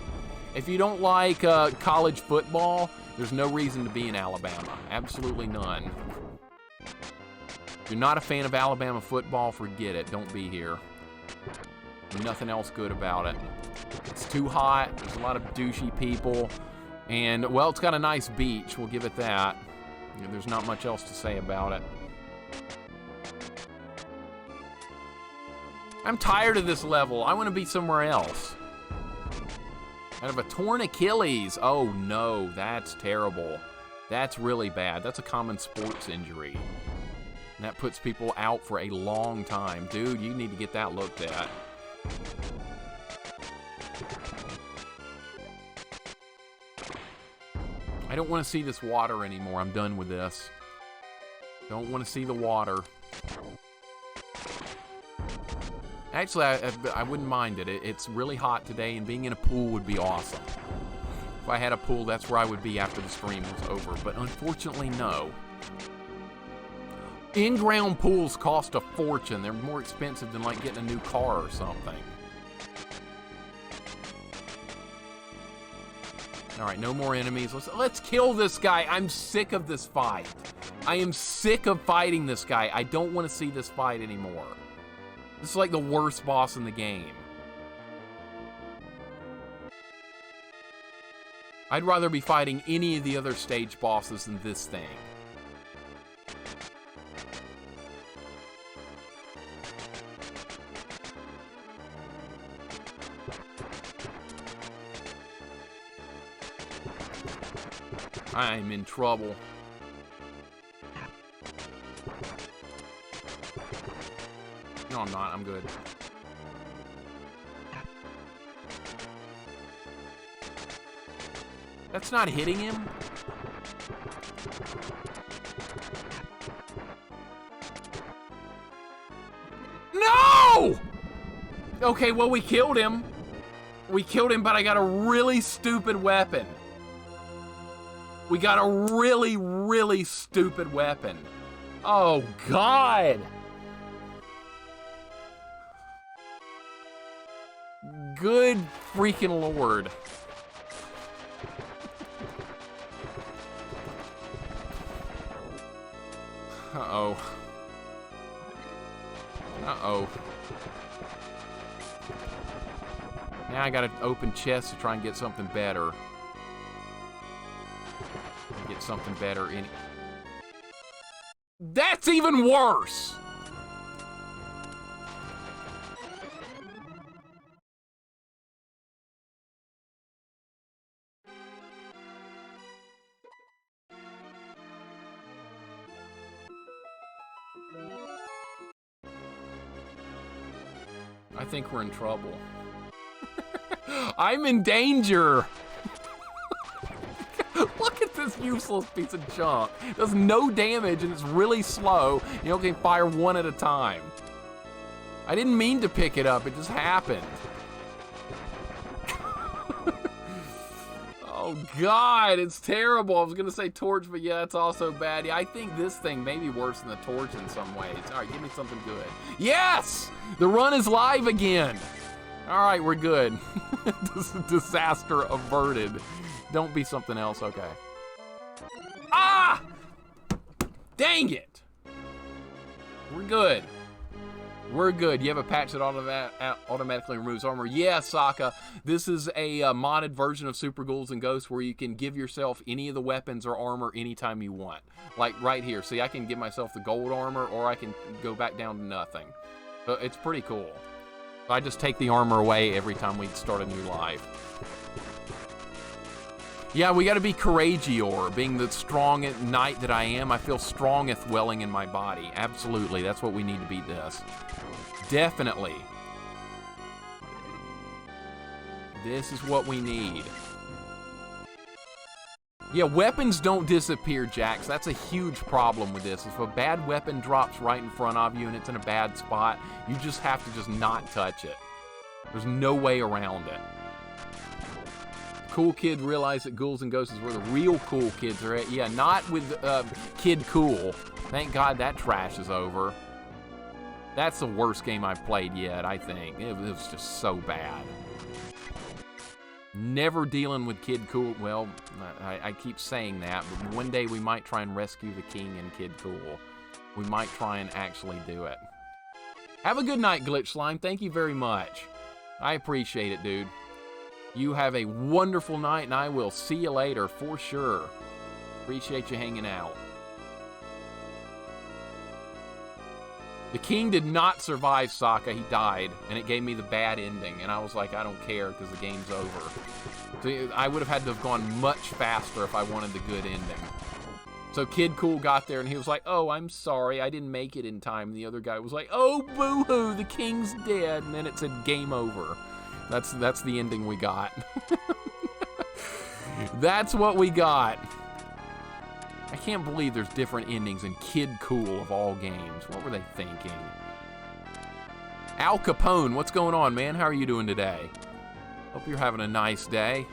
If you don't like college football, there's no reason to be in Alabama. Absolutely none. If you're not a fan of Alabama football, forget it. Don't be here. Nothing else good about it. It's too hot. There's a lot of douchey people. And, well, it's got a nice beach. We'll give it that. There's not much else to say about it. I'm tired of this level. I want to be somewhere else. I have a torn Achilles. Oh, no. That's terrible. That's really bad. That's a common sports injury. And that puts people out for a long time. Dude, you need to get that looked at. I don't want to see this water anymore. I'm done with this. Don't want to see the water. Actually, I wouldn't mind it. It's really hot today, and being in a pool would be awesome. If I had a pool, that's where I would be after the stream was over. But unfortunately, no. In-ground pools cost a fortune. They're more expensive than, like, getting a new car or something. All right, no more enemies. Let's kill this guy. I'm sick of this fight. I am sick of fighting this guy. I don't want to see this fight anymore. This is like the worst boss in the game. I'd rather be fighting any of the other stage bosses than this thing. I'm in trouble. No, I'm not. I'm good. That's not hitting him? No! Okay, well, we killed him. We killed him, but I got a really stupid weapon. We got a really, really stupid weapon. Oh, God. Good freaking Lord. Uh-oh. Uh-oh. Now I gotta open chests to try and get something better. Get something better in. That's even worse! I think we're in trouble. I'm in danger! Look at this useless piece of junk. It does no damage and it's really slow. You only can fire one at a time. I didn't mean to pick it up, it just happened. Oh God, it's terrible. I was gonna say torch, but yeah, it's also bad. Yeah, I think this thing may be worse than the torch in some ways. All right, give me something good. Yes! The run is live again. All right, we're good. Disaster averted. Don't be something else, okay. Ah! Dang it! We're good. We're good. You have a patch that automatically removes armor. Yeah, Sokka. This is a modded version of Super Ghouls and Ghosts where you can give yourself any of the weapons or armor anytime you want. Like right here. See, I can give myself the gold armor or I can go back down to nothing. So it's pretty cool. I just take the armor away every time we start a new life. Yeah, we gotta be courageous. Being the strong knight that I am, I feel strongeth welling in my body. Absolutely, that's what we need to beat this. Definitely. This is what we need. Yeah, weapons don't disappear, Jax. That's a huge problem with this. If a bad weapon drops right in front of you and it's in a bad spot, you just have to just not touch it. There's no way around it. Cool kid realized that Ghouls and Ghosts is where the real cool kids are at. Yeah, not with Kid Cool. Thank God that trash is over. That's the worst game I've played yet, I think. It was just so bad. Never dealing with Kid Cool. Well, I keep saying that, but one day we might try and rescue the king in Kid Cool. We might try and actually do it. Have a good night, Glitch Slime. Thank you very much. I appreciate it, dude. You have a wonderful night, and I will see you later for sure. Appreciate you hanging out. The king did not survive, Sokka. He died, and it gave me the bad ending. And I was like, I don't care, because the game's over. So I would have had to have gone much faster if I wanted the good ending. So Kid Cool got there, and he was like, oh, I'm sorry, I didn't make it in time. And the other guy was like, oh, boo-hoo, the king's dead. And then it said game over. That's the ending we got. That's what we got. I can't believe there's different endings in Kid Cool of all games. What were they thinking? Al Capone, what's going on, man? How are you doing today? Hope you're having a nice day.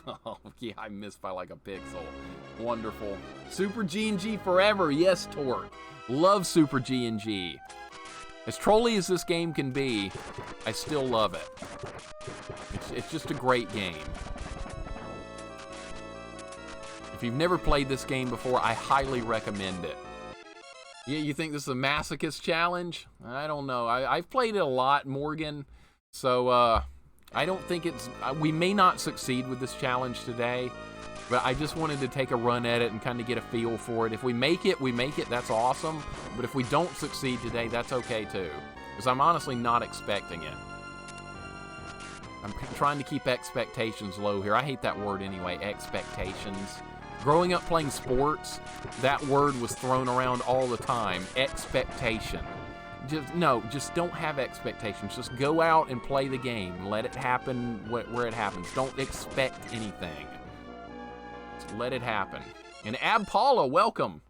Oh, yeah, I missed by like a pixel. Wonderful. Super G&G forever. Yes, Torque. Love Super G&G. As trolly as this game can be, I still love it. It's just a great game. If you've never played this game before, I highly recommend it. Yeah, you think this is a masochist challenge? I don't know. I've played it a lot, Morgan. So, I don't think it's... we may not succeed with this challenge today. But I just wanted to take a run at it and kind of get a feel for it. If we make it, we make it. That's awesome. But if we don't succeed today, that's okay too. Because I'm honestly not expecting it. I'm trying to keep expectations low here. I hate that word anyway, expectations. Growing up playing sports, that word was thrown around all the time. Expectation. Just don't have expectations. Just go out and play the game. Let it happen where it happens. Don't expect anything. Just let it happen. And Ab Paula, welcome.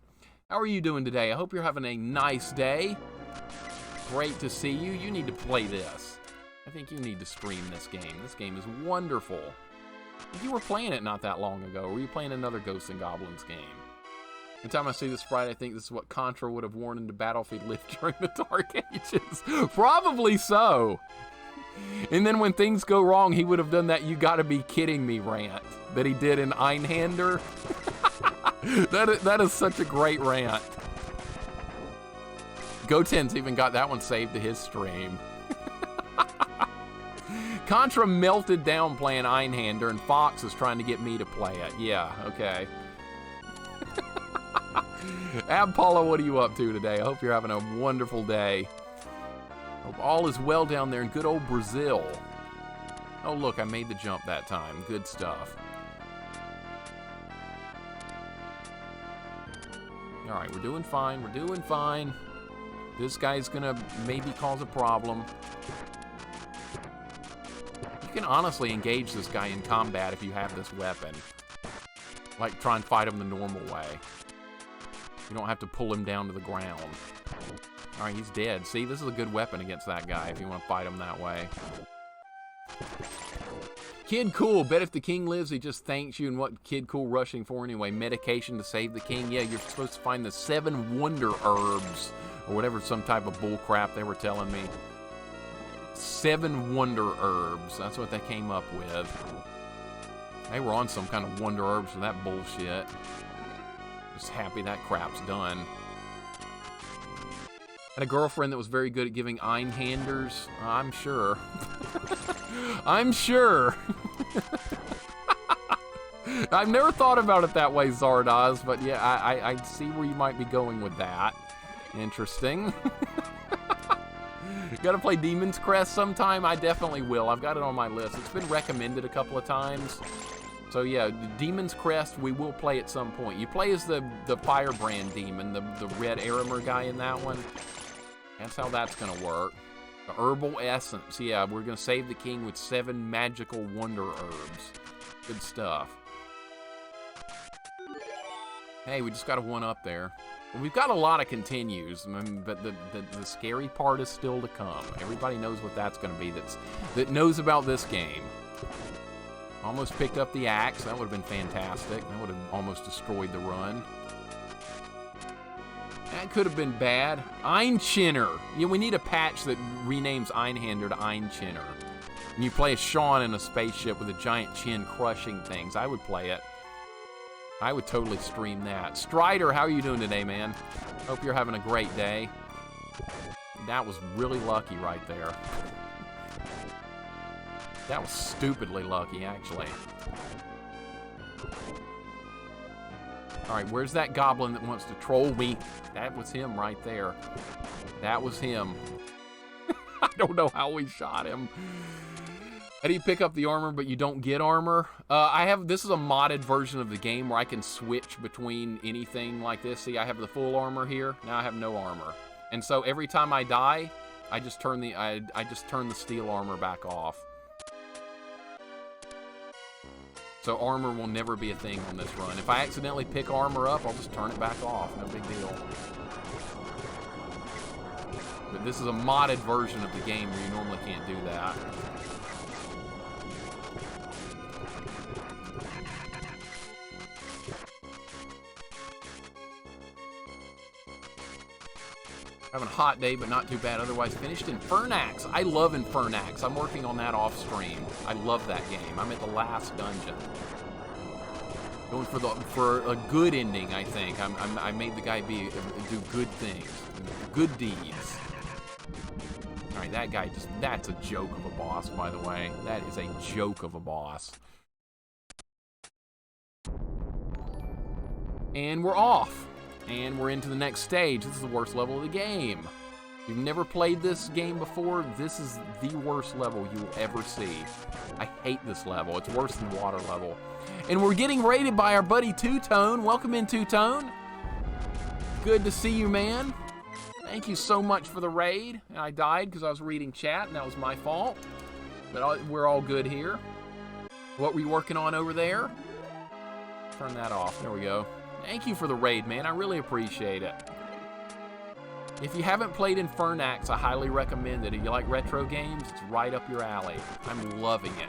How are you doing today? I hope you're having a nice day. Great to see you. You need to play this. I think you need to stream this game. This game is wonderful. You were playing it not that long ago. Or were you playing another Ghosts and Goblins game? Every time I see this sprite, I think this is what Contra would have worn into Battlefield lived during the Dark Ages. Probably so. And then when things go wrong, he would have done that "you gotta be kidding me" rant that he did in Einhander. That is such a great rant. Goten's even got that one saved to his stream. Contra melted down playing Einhander, and Fox is trying to get me to play it. Yeah, okay. Ab Paula, what are you up to today? I hope you're having a wonderful day. Hope all is well down there in good old Brazil. Oh, look, I made the jump that time. Good stuff. All right, we're doing fine. We're doing fine. This guy's gonna maybe cause a problem. You can honestly engage this guy in combat if you have this weapon. Like, try and fight him the normal way. You don't have to pull him down to the ground. All right, he's dead. See, this is a good weapon against that guy if you want to fight him that way. Kid Cool, bet if the king lives, he just thanks you. And what Kid Cool rushing for anyway? Medication to save the king? Yeah, you're supposed to find the 7 wonder herbs. Or whatever, some type of bull crap they were telling me. 7 wonder herbs. That's what they came up with. They were on some kind of wonder herbs for that bullshit. Just happy that crap's done. Had a girlfriend that was very good at giving Einhanders. I'm sure. I'm sure. I've never thought about it that way, Zardoz, but yeah, I see where you might be going with that. Interesting. Gotta play Demon's Crest sometime? I definitely will. I've got it on my list. It's been recommended a couple of times. So yeah, Demon's Crest, we will play at some point. You play as the Firebrand Demon, the red Aramer guy in that one. That's how that's gonna work. The Herbal Essence. Yeah, we're gonna save the king with 7 magical wonder herbs. Good stuff. Hey, we just got a 1-up there. We've got a lot of continues, but the scary part is still to come. Everybody knows what that's going to be that knows about this game. Almost picked up the axe. That would have been fantastic. That would have almost destroyed the run. That could have been bad. Einchinner. Yeah, we need a patch that renames Einhander to Einchinner. And you play as Sean in a spaceship with a giant chin crushing things. I would play it. I would totally stream that. Strider, how are you doing today, man? Hope you're having a great day. That was really lucky right there. That was stupidly lucky, actually. All right, where's that goblin that wants to troll me? That was him right there. That was him. I don't know how we shot him. How do you pick up the armor but you don't get armor? This is a modded version of the game where I can switch between anything like this. See, I have the full armor here. Now I have no armor. And so every time I die, I just turn the steel armor back off. So armor will never be a thing on this run. If I accidentally pick armor up, I'll just turn it back off. No big deal. But this is a modded version of the game where you normally can't do that. Having a hot day, but not too bad. Otherwise, finished Infernax. I love Infernax. I'm working on that off stream. I love that game. I'm at the last dungeon. Going for a good ending, I think. I made the guy do good things, good deeds. All right, that guy that's a joke of a boss, by the way. That is a joke of a boss. And we're off. And we're into the next stage. This is the worst level of the game. If you've never played this game before, this is the worst level you will ever see. I hate this level. It's worse than water level. And we're getting raided by our buddy Two-Tone. Welcome in, Two-Tone. Good to see you, man. Thank you so much for the raid. I died because I was reading chat, and that was my fault. But we're all good here. What were you working on over there? Turn that off. There we go. Thank you for the raid, man. I really appreciate it. If you haven't played Infernax, I highly recommend it. If you like retro games, it's right up your alley. I'm loving it.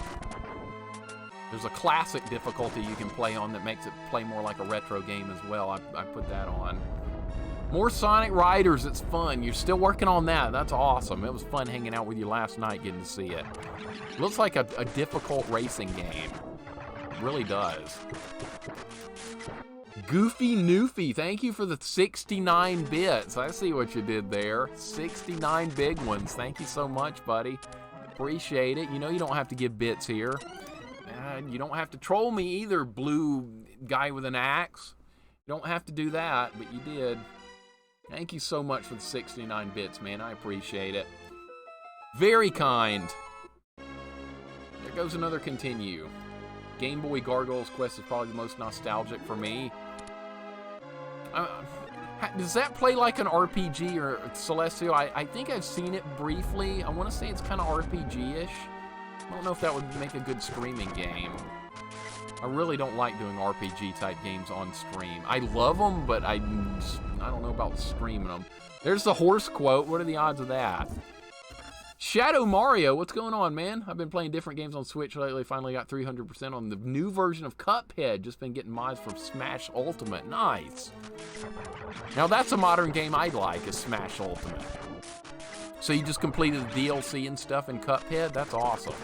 There's a classic difficulty you can play on that makes it play more like a retro game as well. I put that on. More Sonic Riders. It's fun. You're still working on that. That's awesome. It was fun hanging out with you last night, getting to see it. Looks like a difficult racing game. It really does. Goofy Noofy, thank you for the 69 bits. I see what you did there. 69 big ones. Thank you so much, buddy. Appreciate it. You know you don't have to give bits here. You don't have to troll me either, blue guy with an axe. You don't have to do that, but you did. Thank you so much for the 69 bits, man. I appreciate it. Very kind. There goes another continue. Game Boy Gargoyles Quest is probably the most nostalgic for me. Does that play like an RPG or Celestial? I think I've seen it briefly. I want to say it's kind of RPG-ish. I don't know if that would make a good streaming game. I really don't like doing RPG-type games on stream. I love them, but I don't know about streaming them. There's the horse quote. What are the odds of that? Shadow Mario, what's going on, man? I've been playing different games on Switch lately. Finally got 300% on the new version of Cuphead. Just been getting mods from Smash Ultimate. Nice. Now that's a modern game I'd like, is Smash Ultimate. So you just completed the DLC and stuff in Cuphead? That's awesome.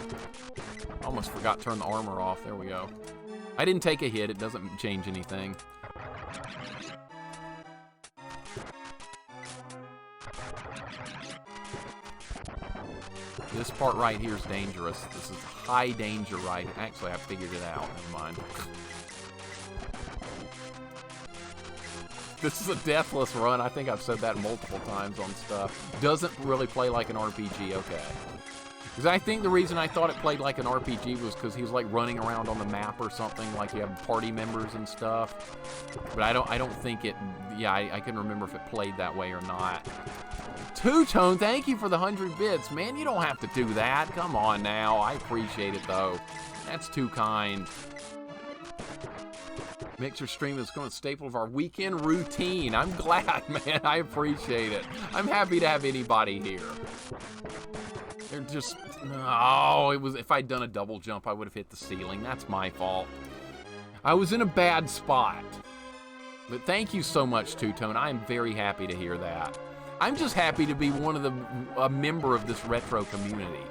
Almost forgot to turn the armor off. There we go. I didn't take a hit. It doesn't change anything. This part right here is dangerous. This is high danger right. Actually, I figured it out. Never mind. This is a deathless run. I think I've said that multiple times on stuff. Doesn't really play like an RPG. Okay. Because I think the reason I thought it played like an RPG was because he was like running around on the map or something, like you have party members and stuff. But I don't think it. Yeah, I couldn't remember if it played that way or not. Two-Tone, thank you for the 100 bits. Man, you don't have to do that. Come on now. I appreciate it, though. That's too kind. Mixer stream is going to staple of our weekend routine. I'm glad, man. I appreciate it. I'm happy to have anybody here. They're just... Oh, it was... If I'd done a double jump, I would have hit the ceiling. That's my fault. I was in a bad spot. But thank you so much, Two-Tone. I am very happy to hear that. I'm just happy to be a member of this retro community.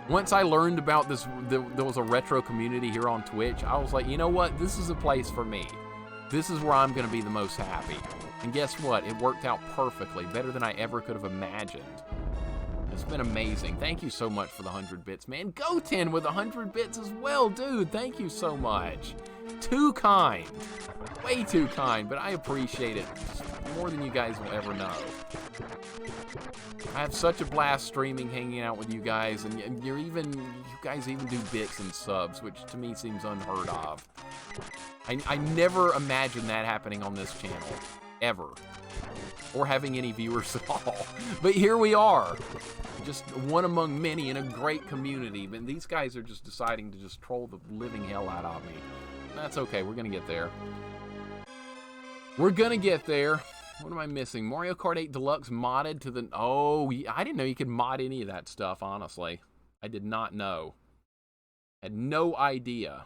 Once I learned about this, there was a retro community here on Twitch, I was like, you know what? This is a place for me. This is where I'm going to be the most happy. And guess what? It worked out perfectly, better than I ever could have imagined. It's been amazing. Thank you so much for the 100 bits, man. Goten with 100 bits as well, dude. Thank you so much. Too kind. Way too kind, but I appreciate it more than you guys will ever know. I have such a blast streaming, hanging out with you guys, and you guys even do bits and subs, which to me seems unheard of. I never imagined that happening on this channel, ever, or having any viewers at all. But here we are, just one among many in a great community. But these guys are just deciding to just troll the living hell out of me. That's okay, we're gonna get there. We're gonna get there. What am I missing? Mario Kart 8 Deluxe modded to the... Oh, I didn't know you could mod any of that stuff, honestly. I did not know. Had no idea.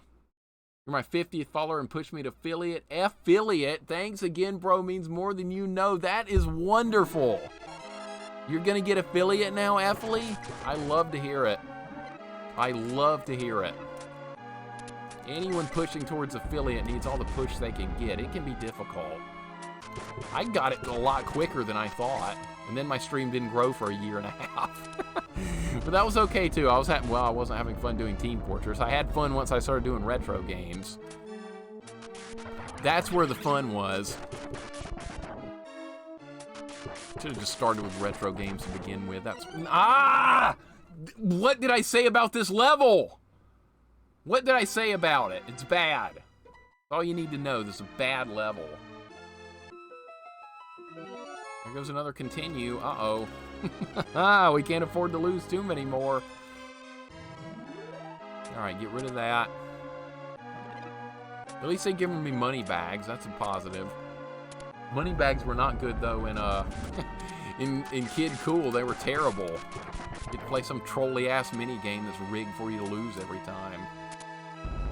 You're my 50th follower and push me to affiliate. Affiliate? Thanks again, bro. Means more than you know. That is wonderful. You're going to get affiliate now, Effley? I love to hear it. I love to hear it. Anyone pushing towards affiliate needs all the push they can get. It can be difficult. I got it a lot quicker than I thought, and then my stream didn't grow for a year and a half. But that was okay too. I wasn't having fun doing Team Fortress. I had fun once I started doing retro games. That's where the fun was. Should have just started with retro games to begin with. What did I say about this level? What did I say about it? It's bad. That's all you need to know. This is a bad level. There goes another continue. Uh-oh. We can't afford to lose too many more. Alright, get rid of that. At least they're giving me money bags. That's a positive. Money bags were not good, though, in Kid Cool. They were terrible. You'd play some trolly-ass mini-game that's rigged for you to lose every time.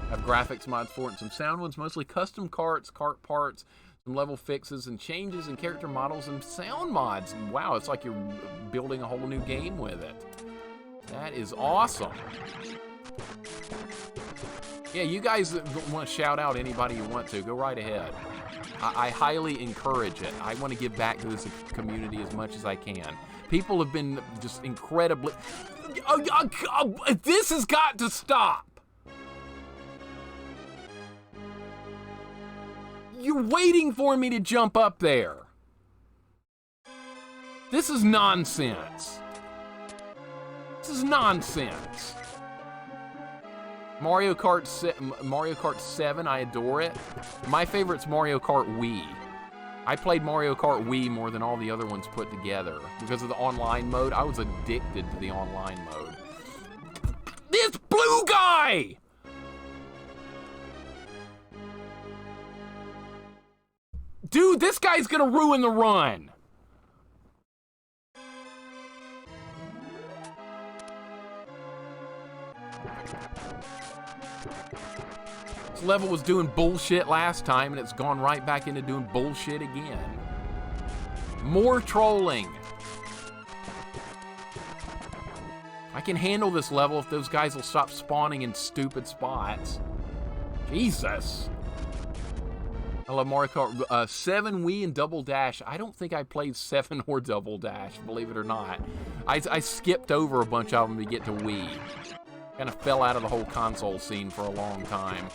Have graphics mods for it and some sound ones. Mostly custom carts, cart parts, some level fixes and changes and character models and sound mods. Wow, it's like you're building a whole new game with it. That is awesome. Yeah, you guys want to shout out anybody you want to, go right ahead. I highly encourage it. I want to give back to this community as much as I can. People have been just incredibly... This has got to stop! You're waiting for me to jump up there. This is nonsense. This is nonsense. Mario Kart 7, I adore it. My favorite's Mario Kart Wii. I played Mario Kart Wii more than all the other ones put together. Because of the online mode, I was addicted to the online mode. This blue guy! Dude, this guy's gonna ruin the run. This level was doing bullshit last time, and it's gone right back into doing bullshit again. More trolling. I can handle this level if those guys will stop spawning in stupid spots. Jesus. I love Mario Kart 7, Wii, and Double Dash. I don't think I played 7 or Double Dash, believe it or not. I skipped over a bunch of them to get to Wii. Kind of fell out of the whole console scene for a long time.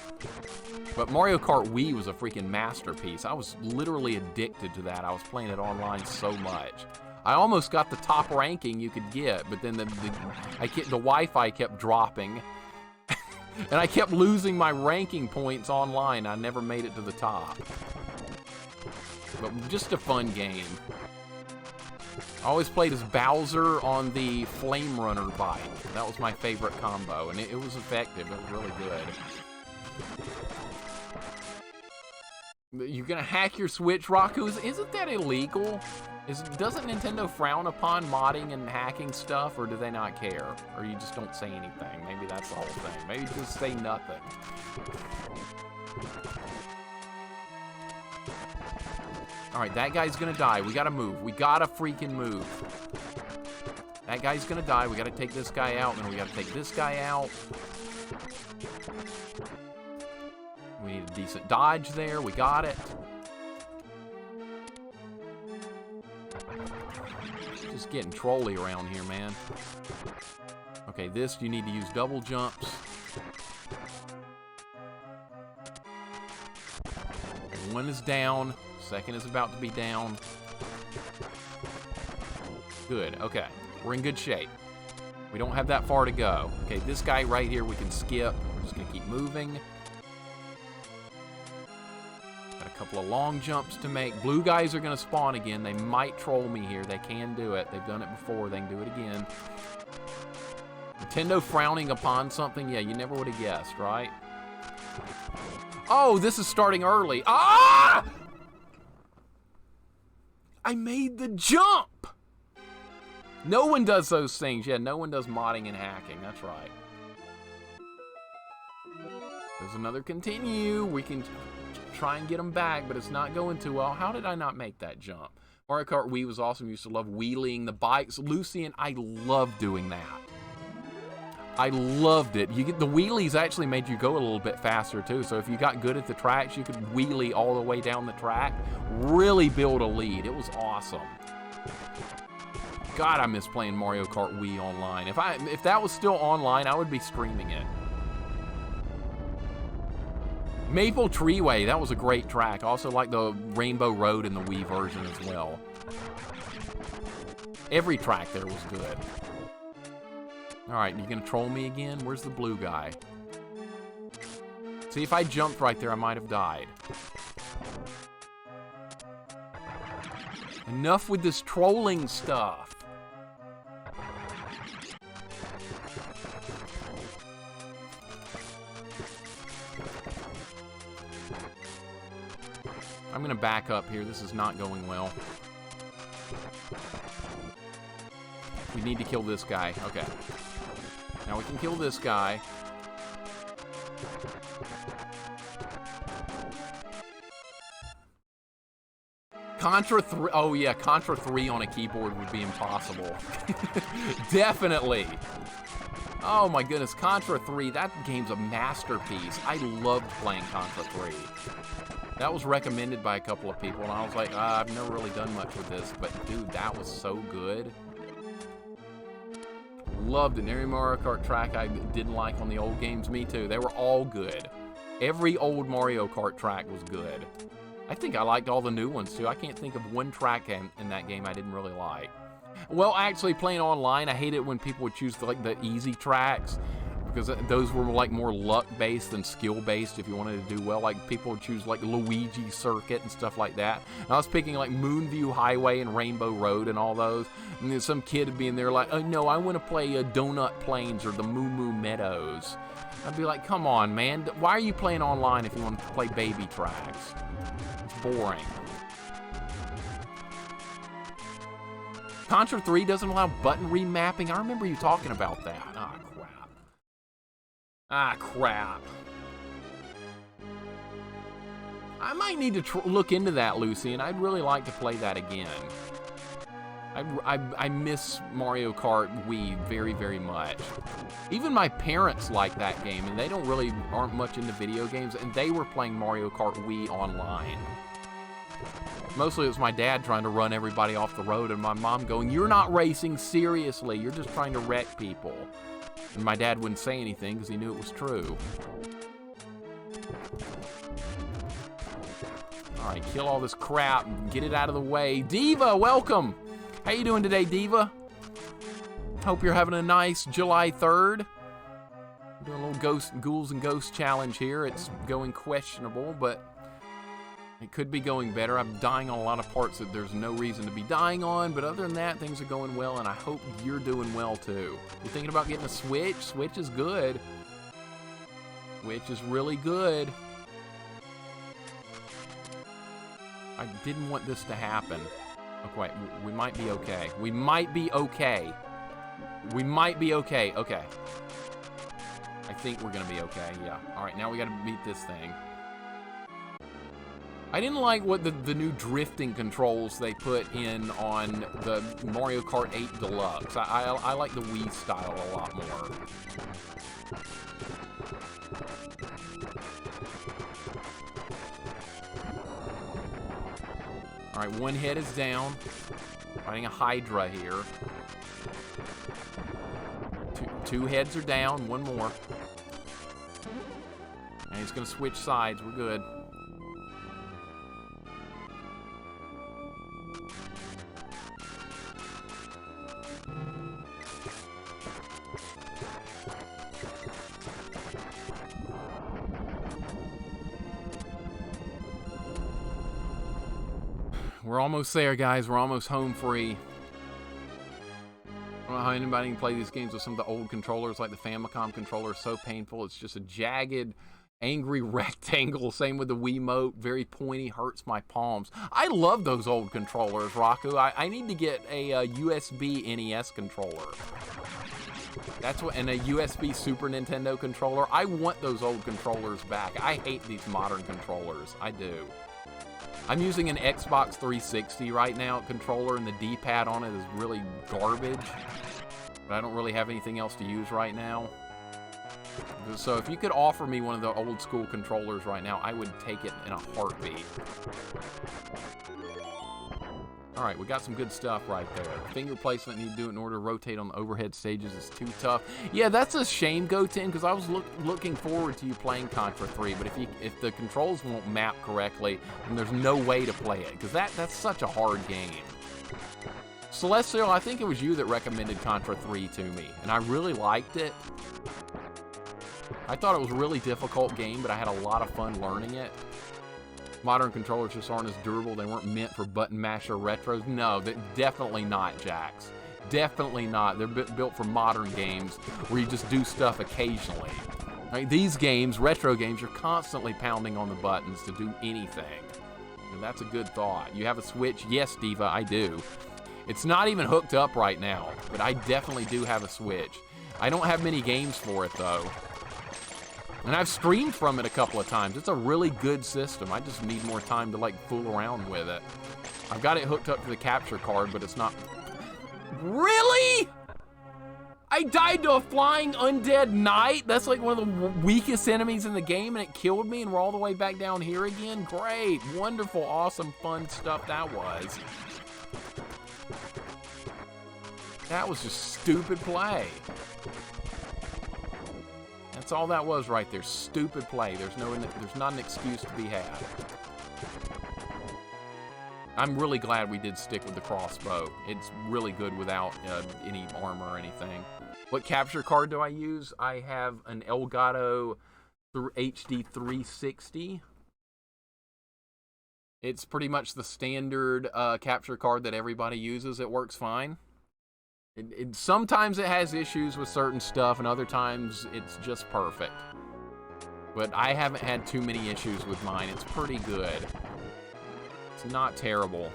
But Mario Kart Wii was a freaking masterpiece. I was literally addicted to that. I was playing it online so much. I almost got the top ranking you could get, but then the Wi-Fi kept dropping. And I kept losing my ranking points online. I never made it to the top. But just a fun game. I always played as Bowser on the Flame Runner bike. That was my favorite combo, and it was effective. It was really good. You're gonna hack your Switch, Raku? Isn't that illegal? Doesn't Nintendo frown upon modding and hacking stuff, or do they not care? Or you just don't say anything? Maybe that's the whole thing. Maybe just say nothing. Alright, that guy's gonna die. We gotta move. We gotta freaking move. That guy's gonna die. We gotta take this guy out, and then we gotta take this guy out. We need a decent dodge there. We got it. Just getting trolly around here, man. Okay, this, you need to use double jumps. One is down. Second is about to be down. Good, okay. We're in good shape. We don't have that far to go. Okay, this guy right here we can skip. We're just gonna keep moving. Got a couple of long jumps to make. Blue guys are gonna spawn again. They might troll me here. They can do it. They've done it before. They can do it again. Nintendo frowning upon something? Yeah, you never would have guessed, right? Oh, this is starting early. Ah! I made the jump! No one does those things. Yeah, no one does modding and hacking. That's right. There's another continue. We can try and get them back, but it's not going too well. How did I not make that jump? Mario Kart Wii was awesome. Used to love wheeling the bikes. Lucian, I love doing that. I loved it. You get the wheelies actually made you go a little bit faster too. So if you got good at the tracks, you could wheelie all the way down the track. Really build a lead. It was awesome. God, I miss playing Mario Kart Wii online. If that was still online, I would be streaming it. Maple Treeway, that was a great track. I also like the Rainbow Road in the Wii version as well. Every track there was good. All right, you gonna troll me again? Where's the blue guy? See, if I jumped right there, I might have died. Enough with this trolling stuff. I'm gonna back up here. This is not going well. We need to kill this guy. Okay. Now we can kill this guy. Contra 3. Oh yeah, Contra 3 on a keyboard would be impossible. Definitely. Oh my goodness, Contra 3, that game's a masterpiece. I loved playing Contra 3. That was recommended by a couple of people, and I was like, I've never really done much with this, but dude, that was so good. Loved it. Every Mario Kart track I didn't like on the old games, me too. They were all good. Every old Mario Kart track was good. I think I liked all the new ones too. I can't think of one track in that game I didn't really like. Well, actually, playing online, I hate it when people would choose the easy tracks, because those were like more luck-based than skill-based if you wanted to do well. Like, people would choose like Luigi Circuit and stuff like that. And I was picking like Moonview Highway and Rainbow Road and all those. And then some kid would be in there like, oh no, I want to play Donut Plains or the Moo Moo Meadows. I'd be like, come on, man. Why are you playing online if you want to play baby tracks? It's boring. Contra 3 doesn't allow button remapping. I remember you talking about that. Ah, crap. Ah, crap. I might need to look into that, Lucy, and I'd really like to play that again. I miss Mario Kart Wii very, very much. Even my parents like that game, and they aren't much into video games, and they were playing Mario Kart Wii online. Mostly it was my dad trying to run everybody off the road, and my mom going, you're not racing, seriously, you're just trying to wreck people. And my dad wouldn't say anything because he knew it was true. All right, kill all this crap and get it out of the way. Diva, welcome. How you doing today, Diva? Hope you're having a nice July 3rd. Doing a little Ghouls and Ghosts challenge here. It's going questionable, but it could be going better. I'm dying on a lot of parts that there's no reason to be dying on, but other than that, things are going well, and I hope you're doing well, too. You're thinking about getting a Switch? Switch is good. Switch is really good. I didn't want this to happen. Okay, we might be okay. We might be okay. We might be okay. Okay. I think we're gonna be okay, yeah. All right, now we gotta beat this thing. I didn't like what the new drifting controls they put in on the Mario Kart 8 Deluxe. I like the Wii style a lot more. All right, one head is down. Fighting a Hydra here. Two heads are down, one more. And he's gonna switch sides, we're good. We're almost there, guys. We're almost home free. I don't know how anybody can play these games with some of the old controllers, like the Famicom controller. So painful. It's just a jagged, angry rectangle. Same with the Wiimote. Very pointy. Hurts my palms. I love those old controllers, Raku. I need to get a USB NES controller. That's what, and a USB Super Nintendo controller. I want those old controllers back. I hate these modern controllers. I do. I'm using an Xbox 360 right now controller, and the D-pad on it is really garbage. But I don't really have anything else to use right now. So if you could offer me one of the old school controllers right now, I would take it in a heartbeat. All right, we got some good stuff right there. Finger placement, need to do it in order to rotate on the overhead stages. Is too tough. Yeah, that's a shame, Goten, because I was looking forward to you playing Contra 3, but if the controls won't map correctly, then there's no way to play it, because that's such a hard game. Celestial, I think it was you that recommended Contra 3 to me, and I really liked it. I thought it was a really difficult game, but I had a lot of fun learning it. Modern controllers just aren't as durable. They weren't meant for button masher retros. No, definitely not, Jax. Definitely not. They're built for modern games where you just do stuff occasionally. Right? These games, retro games, you're constantly pounding on the buttons to do anything. And that's a good thought. You have a Switch? Yes, Diva, I do. It's not even hooked up right now, but I definitely do have a Switch. I don't have many games for it, though. And I've streamed from it a couple of times. It's a really good system. I just need more time to, like, fool around with it. I've got it hooked up to the capture card, but it's not... Really? I died to a flying undead knight? That's, like, one of the weakest enemies in the game, and it killed me, and we're all the way back down here again? Great. Wonderful, awesome, fun stuff that was. That was just stupid play. That's all that was right there. Stupid play. There's not an excuse to be had. I'm really glad we did stick with the crossbow. It's really good without any armor or anything. What capture card do I use? I have an Elgato HD 360. It's pretty much the standard capture card that everybody uses. It works fine. Sometimes it has issues with certain stuff, and other times it's just perfect. But I haven't had too many issues with mine. It's pretty good. It's not terrible.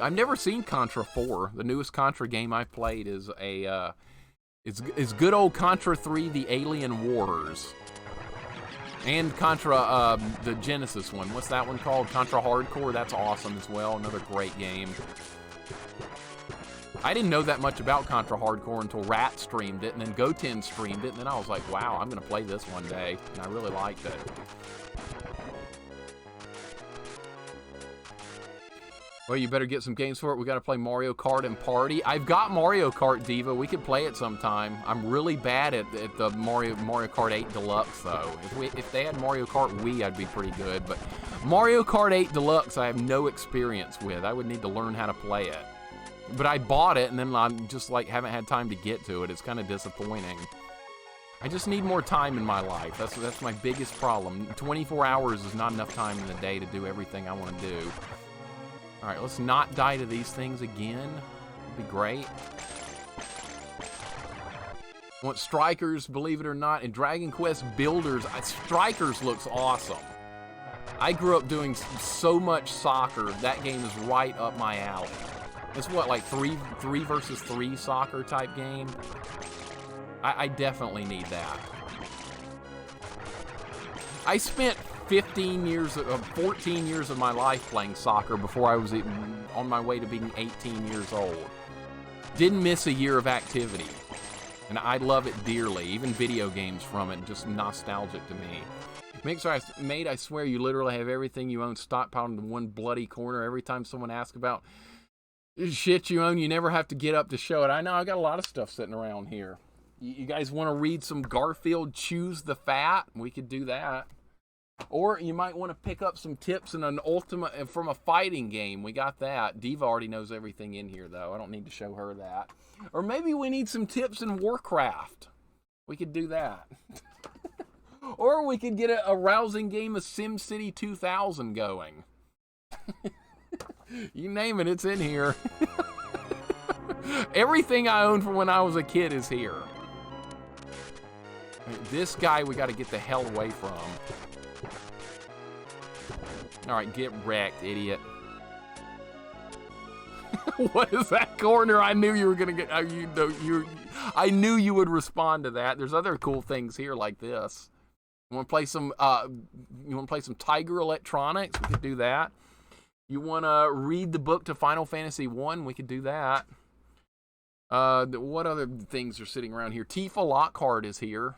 I've never seen Contra 4. The newest Contra game I've played is is good old Contra 3: The Alien Wars. And Contra, the Genesis one. What's that one called? Contra Hardcore. That's awesome as well. Another great game. I didn't know that much about Contra Hardcore until Rat streamed it, and then Goten streamed it, and then I was like, wow, I'm going to play this one day, and I really liked it. Well, you better get some games for it. We got to play Mario Kart and Party. I've got Mario Kart, Diva. We could play it sometime. I'm really bad at the Mario Kart 8 Deluxe, though. If they had Mario Kart Wii, I'd be pretty good, but Mario Kart 8 Deluxe, I have no experience with. I would need to learn how to play it. But I bought it, and then I just, like, haven't had time to get to it. It's kind of disappointing. I just need more time in my life. That's my biggest problem. 24 hours is not enough time in the day to do everything I want to do. All right, let's not die to these things again. That'd be great. I want Strikers, believe it or not, and Dragon Quest Builders. Strikers looks awesome. I grew up doing so much soccer. That game is right up my alley. It's what, like three versus 3 soccer type game? I definitely need that. I spent 14 years of my life playing soccer before I was on my way to being 18 years old. Didn't miss a year of activity. And I love it dearly. Even video games from it, just nostalgic to me. Mate, I swear you literally have everything you own stockpiled into one bloody corner. Every time someone asks about shit you own, you never have to get up to show it. I know, I got a lot of stuff sitting around here. You guys want to read some Garfield Choose the Fat? We could do that. Or you might want to pick up some tips in an ultimate from a fighting game. We got that. Diva already knows everything in here, though. I don't need to show her that. Or maybe we need some tips in Warcraft. We could do that. Or we could get a rousing game of SimCity 2000 going. You name it, it's in here. Everything I owned from when I was a kid is here. This guy we got to get the hell away from. All right, get wrecked, idiot. What is that corner? I knew you were gonna get. I knew you would respond to that. There's other cool things here like this. You want to play some? You want to play some Tiger Electronics? We could do that. You want to read the book to Final Fantasy 1? We could do that. What other things are sitting around here? Tifa Lockhart is here.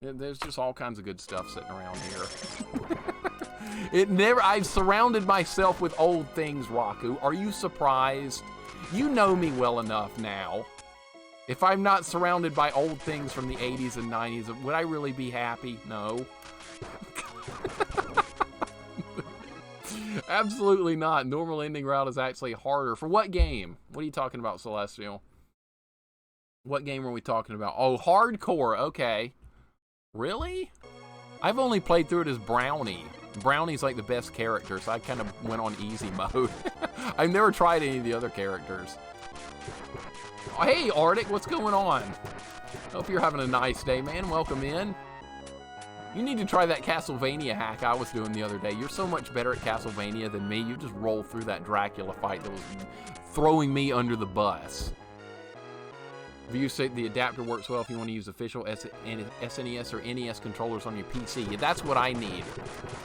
There's just all kinds of good stuff sitting around here. I've surrounded myself with old things, Raku. Are you surprised? You know me well enough now. If I'm not surrounded by old things from the 80s and 90s, would I really be happy? No. Absolutely not. Normal ending route is actually harder. For what game? What are you talking about, Celestial? What game are we talking about? Oh, hardcore. Okay. Really? I've only played through it as Brownie. Brownie's like the best character, so I kind of went on easy mode. I've never tried any of the other characters. Oh, hey, Arctic, what's going on? Hope you're having a nice day, man. Welcome in. You need to try that Castlevania hack I was doing the other day. You're so much better at Castlevania than me. You just rolled through that Dracula fight that was throwing me under the bus. You say the adapter works well if you want to use official SNES or NES controllers on your PC. Yeah, that's what I need.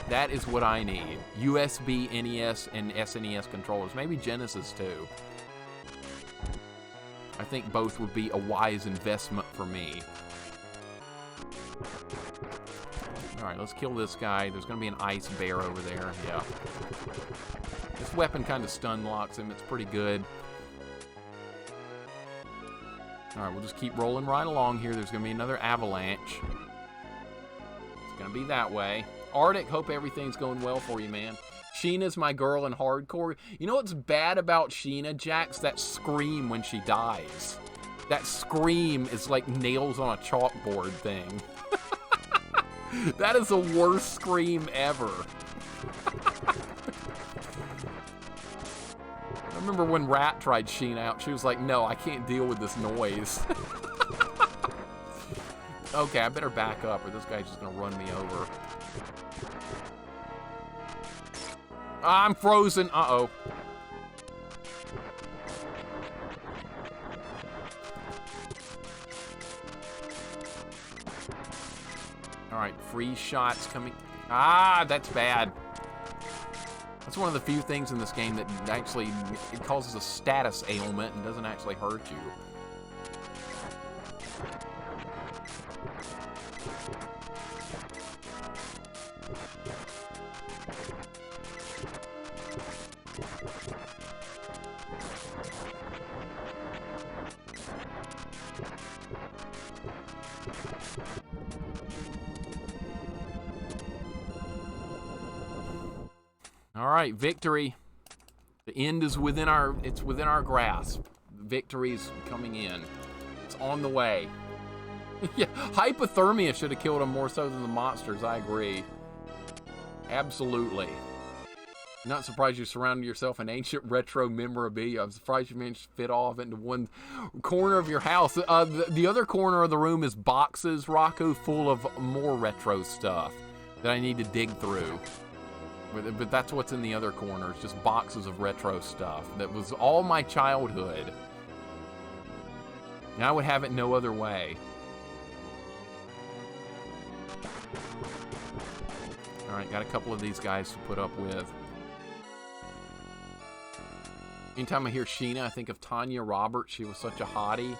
That is what I need. USB, NES, and SNES controllers. Maybe Genesis too. I think both would be a wise investment for me. Alright, let's kill this guy. There's going to be an ice bear over there. Yeah. This weapon kind of stun locks him. It's pretty good. Alright, we'll just keep rolling right along here. There's going to be another avalanche. It's going to be that way. Arctic, hope everything's going well for you, man. Sheena's my girl in hardcore. You know what's bad about Sheena, Jax? That scream when she dies. That scream is like nails on a chalkboard thing. That is the worst scream ever. I remember when Rat tried Sheena out, she was like, no, I can't deal with this noise. Okay, I better back up or this guy's just gonna run me over. I'm frozen, uh-oh. Alright, free shots coming. Ah, that's bad. That's one of the few things in this game that actually, it causes a status ailment and doesn't actually hurt you. All right, victory. The end is within our, it's within our grasp. Victory's coming in. It's on the way. Yeah, hypothermia should have killed him more so than the monsters, I agree. Absolutely. Not surprised you surrounded yourself in ancient retro memorabilia. I'm surprised you managed to fit all of it into one corner of your house. The other corner of the room is boxes, Raku, full of more retro stuff that I need to dig through. But that's what's in the other corner. It's just boxes of retro stuff. That was all my childhood. And I would have it no other way. Alright, got a couple of these guys to put up with. Anytime I hear Sheena, I think of Tanya Roberts. She was such a hottie.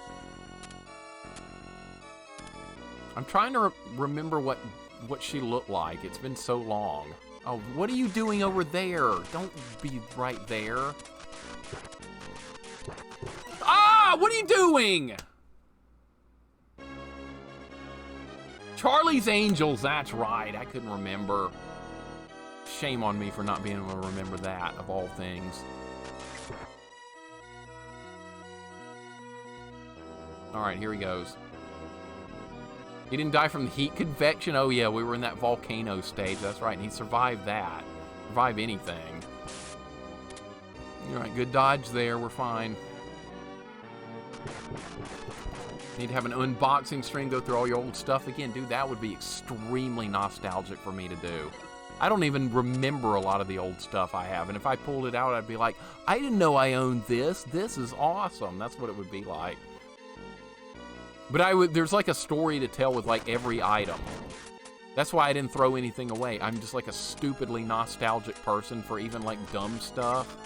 I'm trying to remember what what she looked like. It's been so long. Oh, what are you doing over there? Don't be right there. Ah, what are you doing? Charlie's Angels, that's right. I couldn't remember. Shame on me for not being able to remember that, of all things. All right, here he goes. He didn't die from the heat convection? Oh yeah, we were in that volcano stage, that's right, and he survived that. Survive anything. All right, good dodge there, we're fine. Need to have an unboxing stream, go through all your old stuff again. Dude, that would be extremely nostalgic for me to do. I don't even remember a lot of the old stuff I have, and if I pulled it out, I'd be like, I didn't know I owned this. This is awesome. That's what it would be like. But there's like a story to tell with like every item. That's why I didn't throw anything away. I'm just like a stupidly nostalgic person for even like dumb stuff.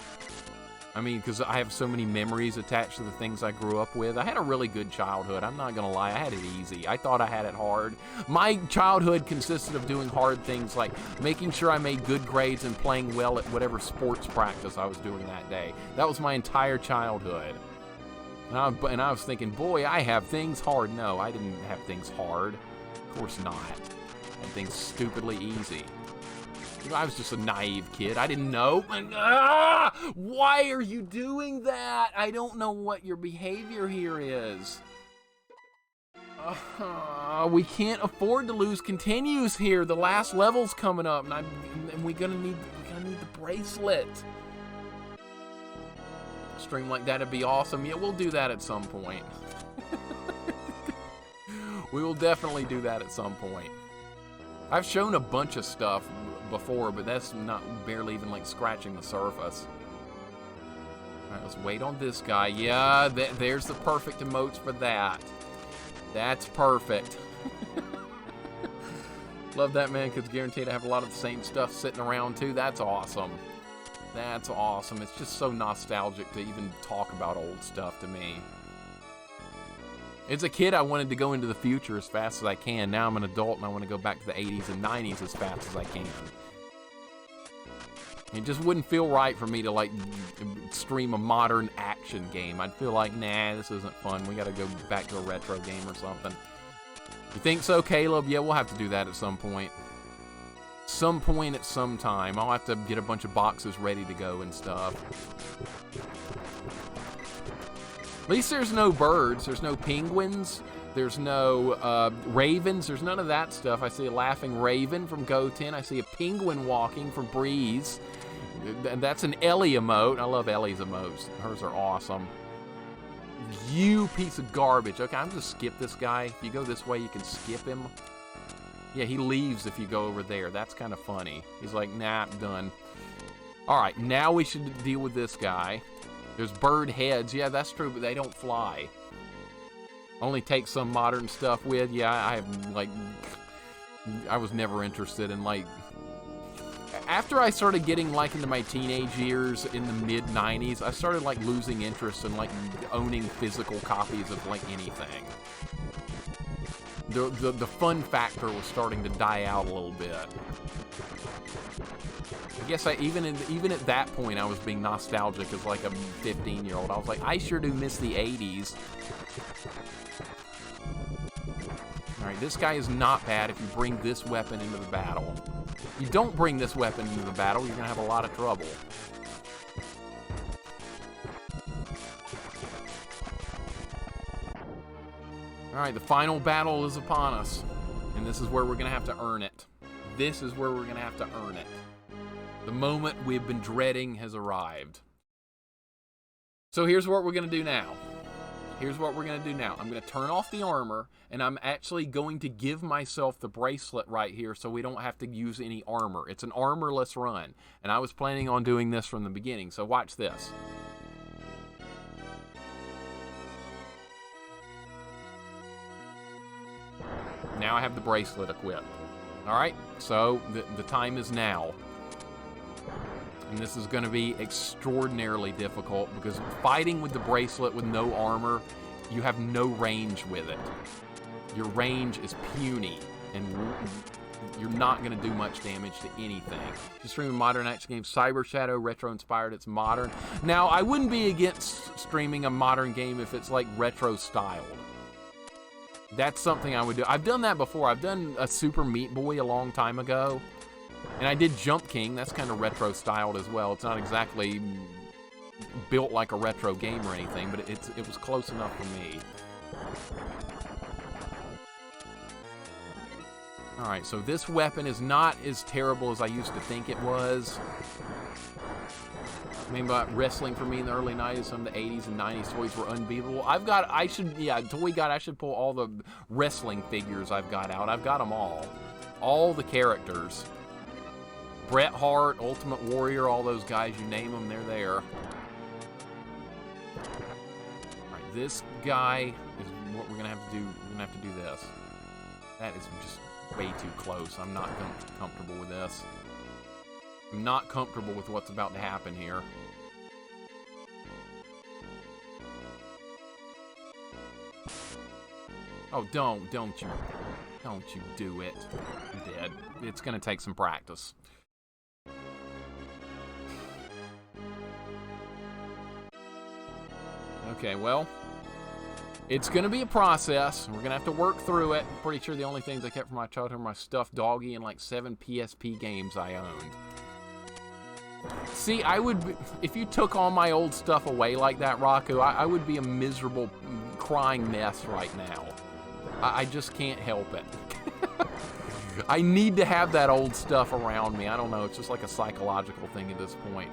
I mean, because I have so many memories attached to the things I grew up with. I had a really good childhood. I'm not going to lie. I had it easy. I thought I had it hard. My childhood consisted of doing hard things like making sure I made good grades and playing well at whatever sports practice I was doing that day. That was my entire childhood. And I was thinking, boy, I have things hard. No, I didn't have things hard. Of course not. I had things stupidly easy. I was just a naive kid. I didn't know. Why are you doing that? I don't know what your behavior here is. We can't afford to lose continues here. The last level's coming up, and we're gonna need the bracelet. A stream like that'd be awesome. Yeah, we'll do that at some point. We will definitely do that at some point. I've shown a bunch of stuff before, but that's not barely even like scratching the surface. All right, let's wait on this guy. Yeah, there's the perfect emotes for that. That's perfect. Love that, man, because guaranteed I have a lot of the same stuff sitting around too. That's awesome. That's awesome. It's just so nostalgic to even talk about old stuff to me. As a kid, I wanted to go into the future as fast as I can. Now I'm an adult and I want to go back to the 80s and 90s as fast as I can. It just wouldn't feel right for me to like stream a modern action game. I'd feel like, nah, this isn't fun. We gotta go back to a retro game or something. You think so, Caleb? Yeah, we'll have to do that at some point. Some point at some time. I'll have to get a bunch of boxes ready to go and stuff. At least there's no birds, there's no penguins, there's no ravens, there's none of that stuff. I see a laughing raven from Goten, I see a penguin walking from Breeze. That's an Ellie emote. I love Ellie's emotes. Hers are awesome. You piece of garbage. Okay, I'm just skip this guy. If you go this way, you can skip him. Yeah, he leaves if you go over there. That's kind of funny. He's like, nah, done. All right, now we should deal with this guy. There's bird heads. Yeah, that's true, but they don't fly. Only take some modern stuff with. Yeah, I was never interested in, like... After I started getting, like, into my teenage years in the mid-90s, I started, like, losing interest in, like, owning physical copies of, like, anything. The fun factor was starting to die out a little bit. I guess even at that point, I was being nostalgic as like a 15-year-old. I was like, I sure do miss the 80s. All right, this guy is not bad if you bring this weapon into the battle. If you don't bring this weapon into the battle, you're gonna have a lot of trouble. All right, the final battle is upon us, and this is where we're gonna have to earn it. This is where we're gonna have to earn it. The moment we've been dreading has arrived. So here's what we're going to do now. Here's what we're going to do now. I'm going to turn off the armor, and I'm actually going to give myself the bracelet right here so we don't have to use any armor. It's an armorless run, and I was planning on doing this from the beginning, so watch this. Now I have the bracelet equipped. All right, so the time is now. And this is going to be extraordinarily difficult because fighting with the bracelet with no armor, you have no range with it. Your range is puny. And you're not going to do much damage to anything. Just streaming modern action games, Cyber Shadow, retro inspired, it's modern. Now, I wouldn't be against streaming a modern game if it's like retro styled. That's something I would do. I've done that before. I've done a Super Meat Boy a long time ago. And I did Jump King. That's kind of retro styled as well. It's not exactly built like a retro game or anything, but it was close enough for me. Alright, so this weapon is not as terrible as I used to think it was. I mean, about wrestling for me in the early 90s, some of the 80s and 90s toys were unbeatable. I should pull all the wrestling figures I've got out. I've got them all. All the characters. Bret Hart, Ultimate Warrior, all those guys, you name them, they're there. Alright, this guy is what we're gonna have to do. We're gonna have to do this. That is just way too close. I'm not comfortable with this. I'm not comfortable with what's about to happen here. Oh, don't you do it. I'm dead. It's gonna take some practice. Okay, well, it's gonna be a process. We're gonna have to work through it. I'm pretty sure the only things I kept from my childhood were my stuffed doggy and like 7 PSP games I owned. See, if you took all my old stuff away like that, Raku, I would be a miserable, crying mess right now. I just can't help it. I need to have that old stuff around me. I don't know, it's just like a psychological thing at this point.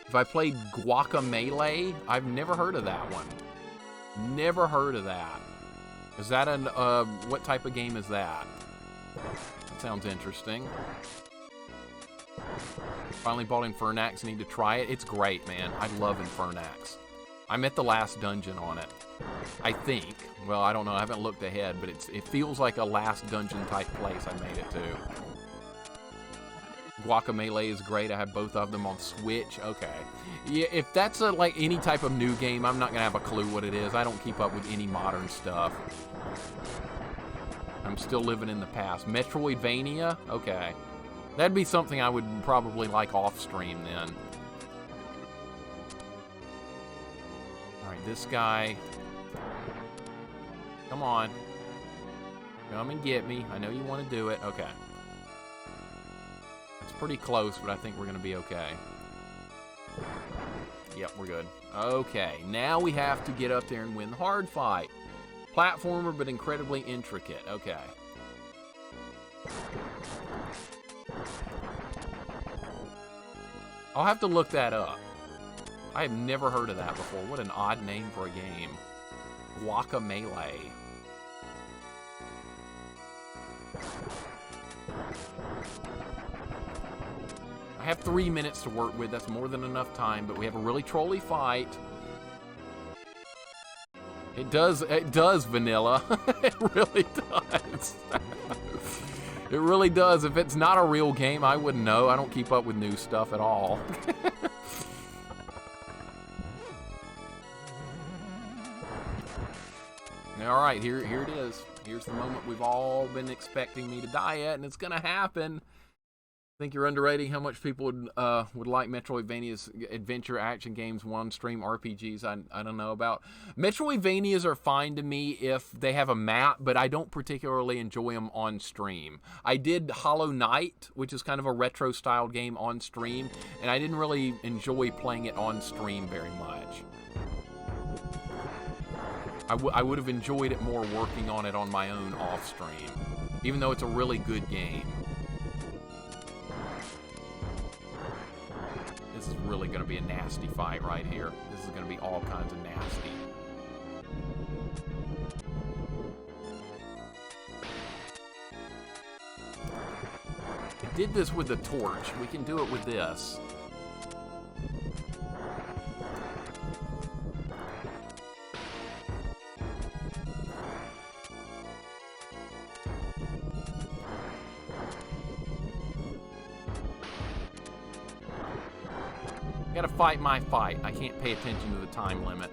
If I played Guacamelee, I've never heard of that one. Never heard of that. Is that what type of game is that? That sounds interesting. Finally bought Infernax, need to try it. It's great, man. I love Infernax. I'm at the last dungeon on it. I think. Well, I don't know. I haven't looked ahead, but it feels like a last dungeon type place I made it to. Guacamelee is great. I have both of them on Switch. Okay. Yeah, if that's like any type of new game, I'm not going to have a clue what it is. I don't keep up with any modern stuff. I'm still living in the past. Metroidvania? Okay. That'd be something I would probably like off-stream then. Alright, this guy. Come on. Come and get me. I know you want to do it. Okay. It's pretty close, but I think we're going to be okay. Yep, we're good. Okay, now we have to get up there and win the hard fight. Platformer, but incredibly intricate. Okay. I'll have to look that up. I have never heard of that before. What an odd name for a game. Guacamelee. I have 3 minutes to work with. That's more than enough time, but we have a really trolly fight. It does, vanilla. It really does. It really does. If it's not a real game, I wouldn't know. I don't keep up with new stuff at all. All right, here it is. Here's the moment we've all been expecting me to die at, and it's gonna happen. I think you're underrating how much people would like Metroidvania's adventure action games, one-stream RPGs. I don't know about. Metroidvanias are fine to me if they have a map, but I don't particularly enjoy them on stream. I did Hollow Knight, which is kind of a retro-styled game on stream, and I didn't really enjoy playing it on stream very much. I would have enjoyed it more working on it on my own off-stream, even though it's a really good game. This is really going to be a nasty fight right here. This is going to be all kinds of nasty. I did this with the torch. We can do it with this. I gotta fight my fight. I can't pay attention to the time limit.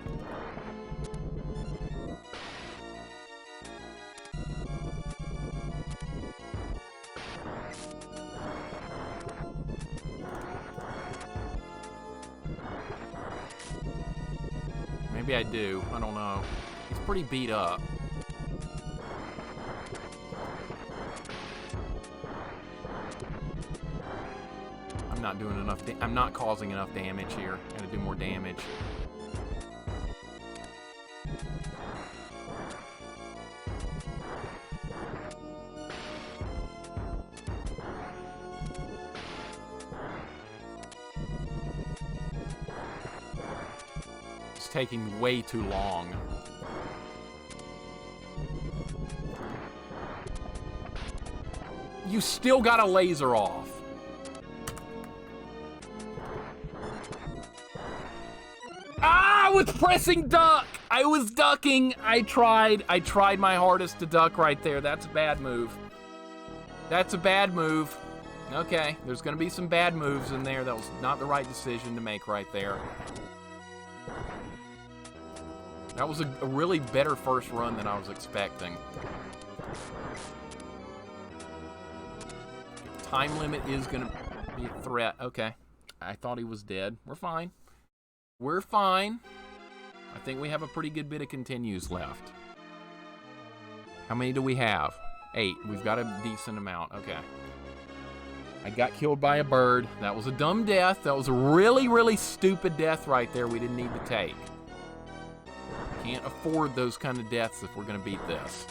Maybe I do. I don't know. He's pretty beat up. I'm not doing enough. I'm not causing enough damage here. Gotta do more damage. It's taking way too long. You still got a laser off. Ah, I was pressing duck. I was ducking. I tried my hardest to duck right there. That's a bad move. That's a bad move. Okay, there's gonna be some bad moves in there. That was not the right decision to make right there. That was a really better first run than I was expecting. Time limit is gonna be a threat. Okay, I thought he was dead. We're fine. We're fine. I think we have a pretty good bit of continues left. How many do we have? 8. We've got a decent amount. Okay. I got killed by a bird. That was a dumb death. That was a really, really stupid death right there we didn't need to take. Can't afford those kind of deaths if we're going to beat this.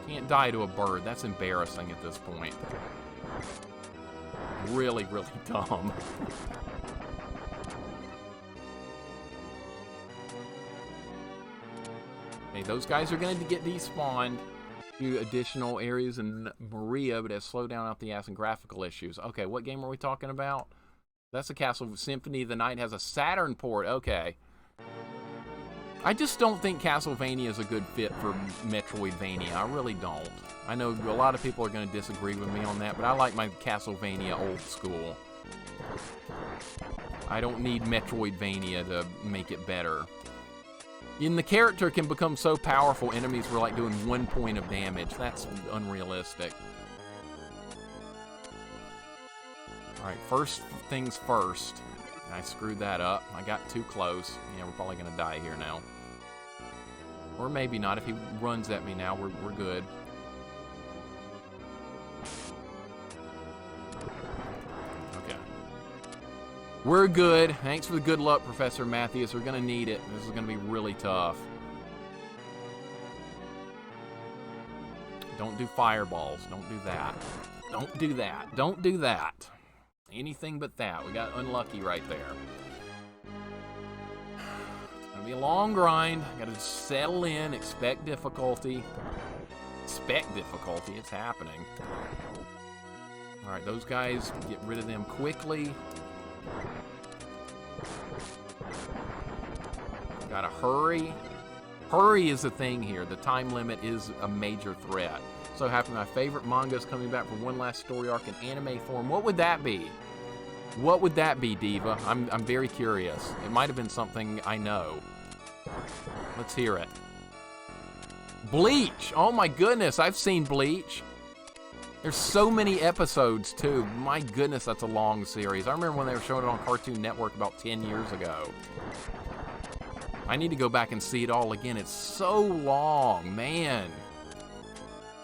Can't die to a bird. That's embarrassing at this point. Really, really dumb. Okay, those guys are going to get despawned. Few additional areas in Maria, but it has slowed down out the ass and graphical issues. Okay, what game are we talking about? That's the Castle Symphony of the Night. Has a Saturn port. Okay. I just don't think Castlevania is a good fit for Metroidvania. I really don't. I know a lot of people are going to disagree with me on that, but I like my Castlevania old school. I don't need Metroidvania to make it better. And the character can become so powerful, enemies were like doing 1 point of damage. That's unrealistic. Alright, first things first. I screwed that up. I got too close. Yeah, we're probably going to die here now. Or maybe not. If he runs at me now, we're good. Okay. We're good. Thanks for the good luck, Professor Matthews. We're going to need it. This is going to be really tough. Don't do fireballs. Don't do that. Don't do that. Don't do that. Anything but that. We got unlucky right there. It's gonna be a long grind. Gotta settle in, expect difficulty. Expect difficulty, it's happening. Alright, those guys, get rid of them quickly. Gotta hurry. Hurry is the thing here. The time limit is a major threat. So happy my favorite manga is coming back for one last story arc in anime form. What would that be? What would that be, Diva? I'm very curious. It might have been something I know. Let's hear it. Bleach! Oh my goodness, I've seen Bleach. There's so many episodes, too. My goodness, that's a long series. I remember when they were showing it on Cartoon Network about 10 years ago. I need to go back and see it all again. It's so long, man.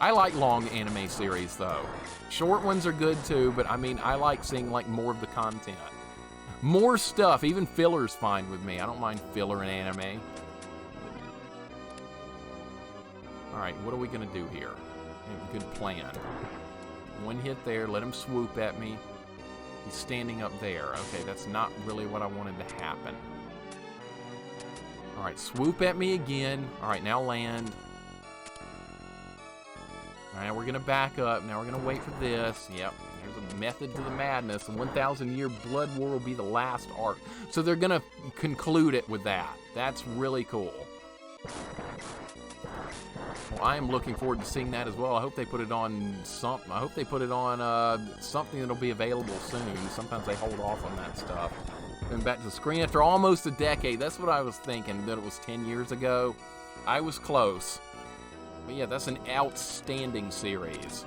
I like long anime series, though. Short ones are good, too, but I mean, I like seeing, like, more of the content. More stuff. Even filler's fine with me. I don't mind filler in anime. Alright, what are we gonna do here? Good plan. One hit there, let him swoop at me. He's standing up there. Okay, that's not really what I wanted to happen. Alright, swoop at me again. Alright, now land. Alright, now we're gonna back up. Now we're gonna wait for this. Yep, there's a method to the madness. The 1,000-year blood war will be the last arc. So they're gonna conclude it with that. That's really cool. Well, I am looking forward to seeing that as well. I hope they put it on something. I hope they put it on something that'll be available soon. Sometimes they hold off on that stuff. Going back to the screen after almost a decade. That's what I was thinking, that it was 10 years ago. I was close. But yeah, that's an outstanding series.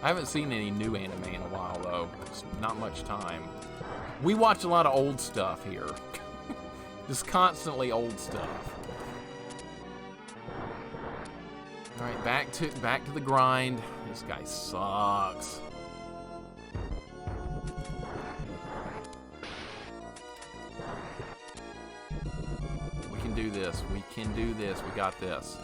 I haven't seen any new anime in a while, though. It's not much time. We watch a lot of old stuff here. Just constantly old stuff. All right, back to the grind. This guy sucks. We can do this. We can do this. We got this.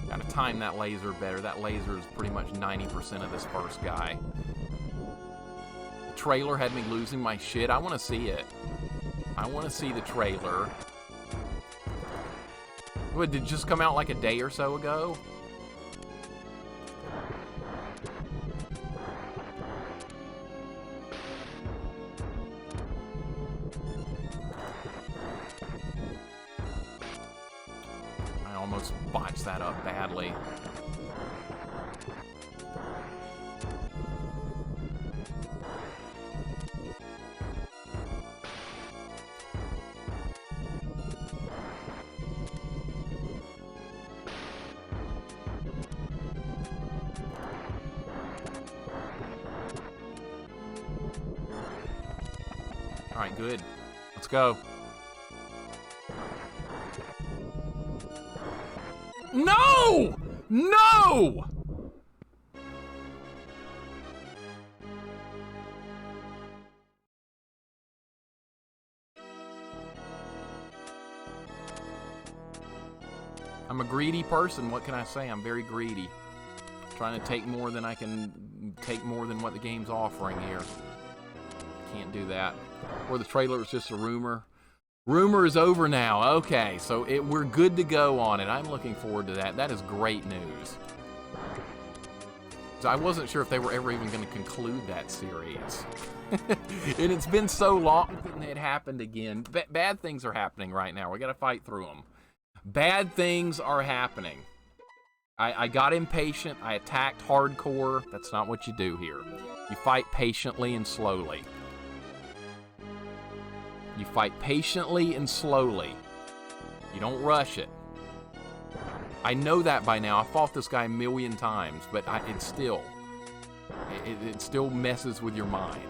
Gotta time that laser better. That laser is pretty much 90% of this first guy. The trailer had me losing my shit. I want to see it. I want to see the trailer. What, did it just come out like a day or so ago? I almost botched that up badly. All right, good. Let's go. No! No! I'm a greedy person. What can I say? I'm very greedy. Trying to take more than I can take, more than what the game's offering here. Can't do that. Or the trailer was just a rumor. Rumor is over now. Okay, so we're good to go on it. I'm looking forward to that. That is great news. So I wasn't sure if they were ever even going to conclude that series. And it's been so long and it happened again. Bad things are happening right now. We got to fight through them. Bad things are happening. I got impatient. I attacked hardcore. That's not what you do here. You fight patiently and slowly. You fight patiently and slowly. You don't rush it. I know that by now. I fought this guy a million times, but it still messes with your mind.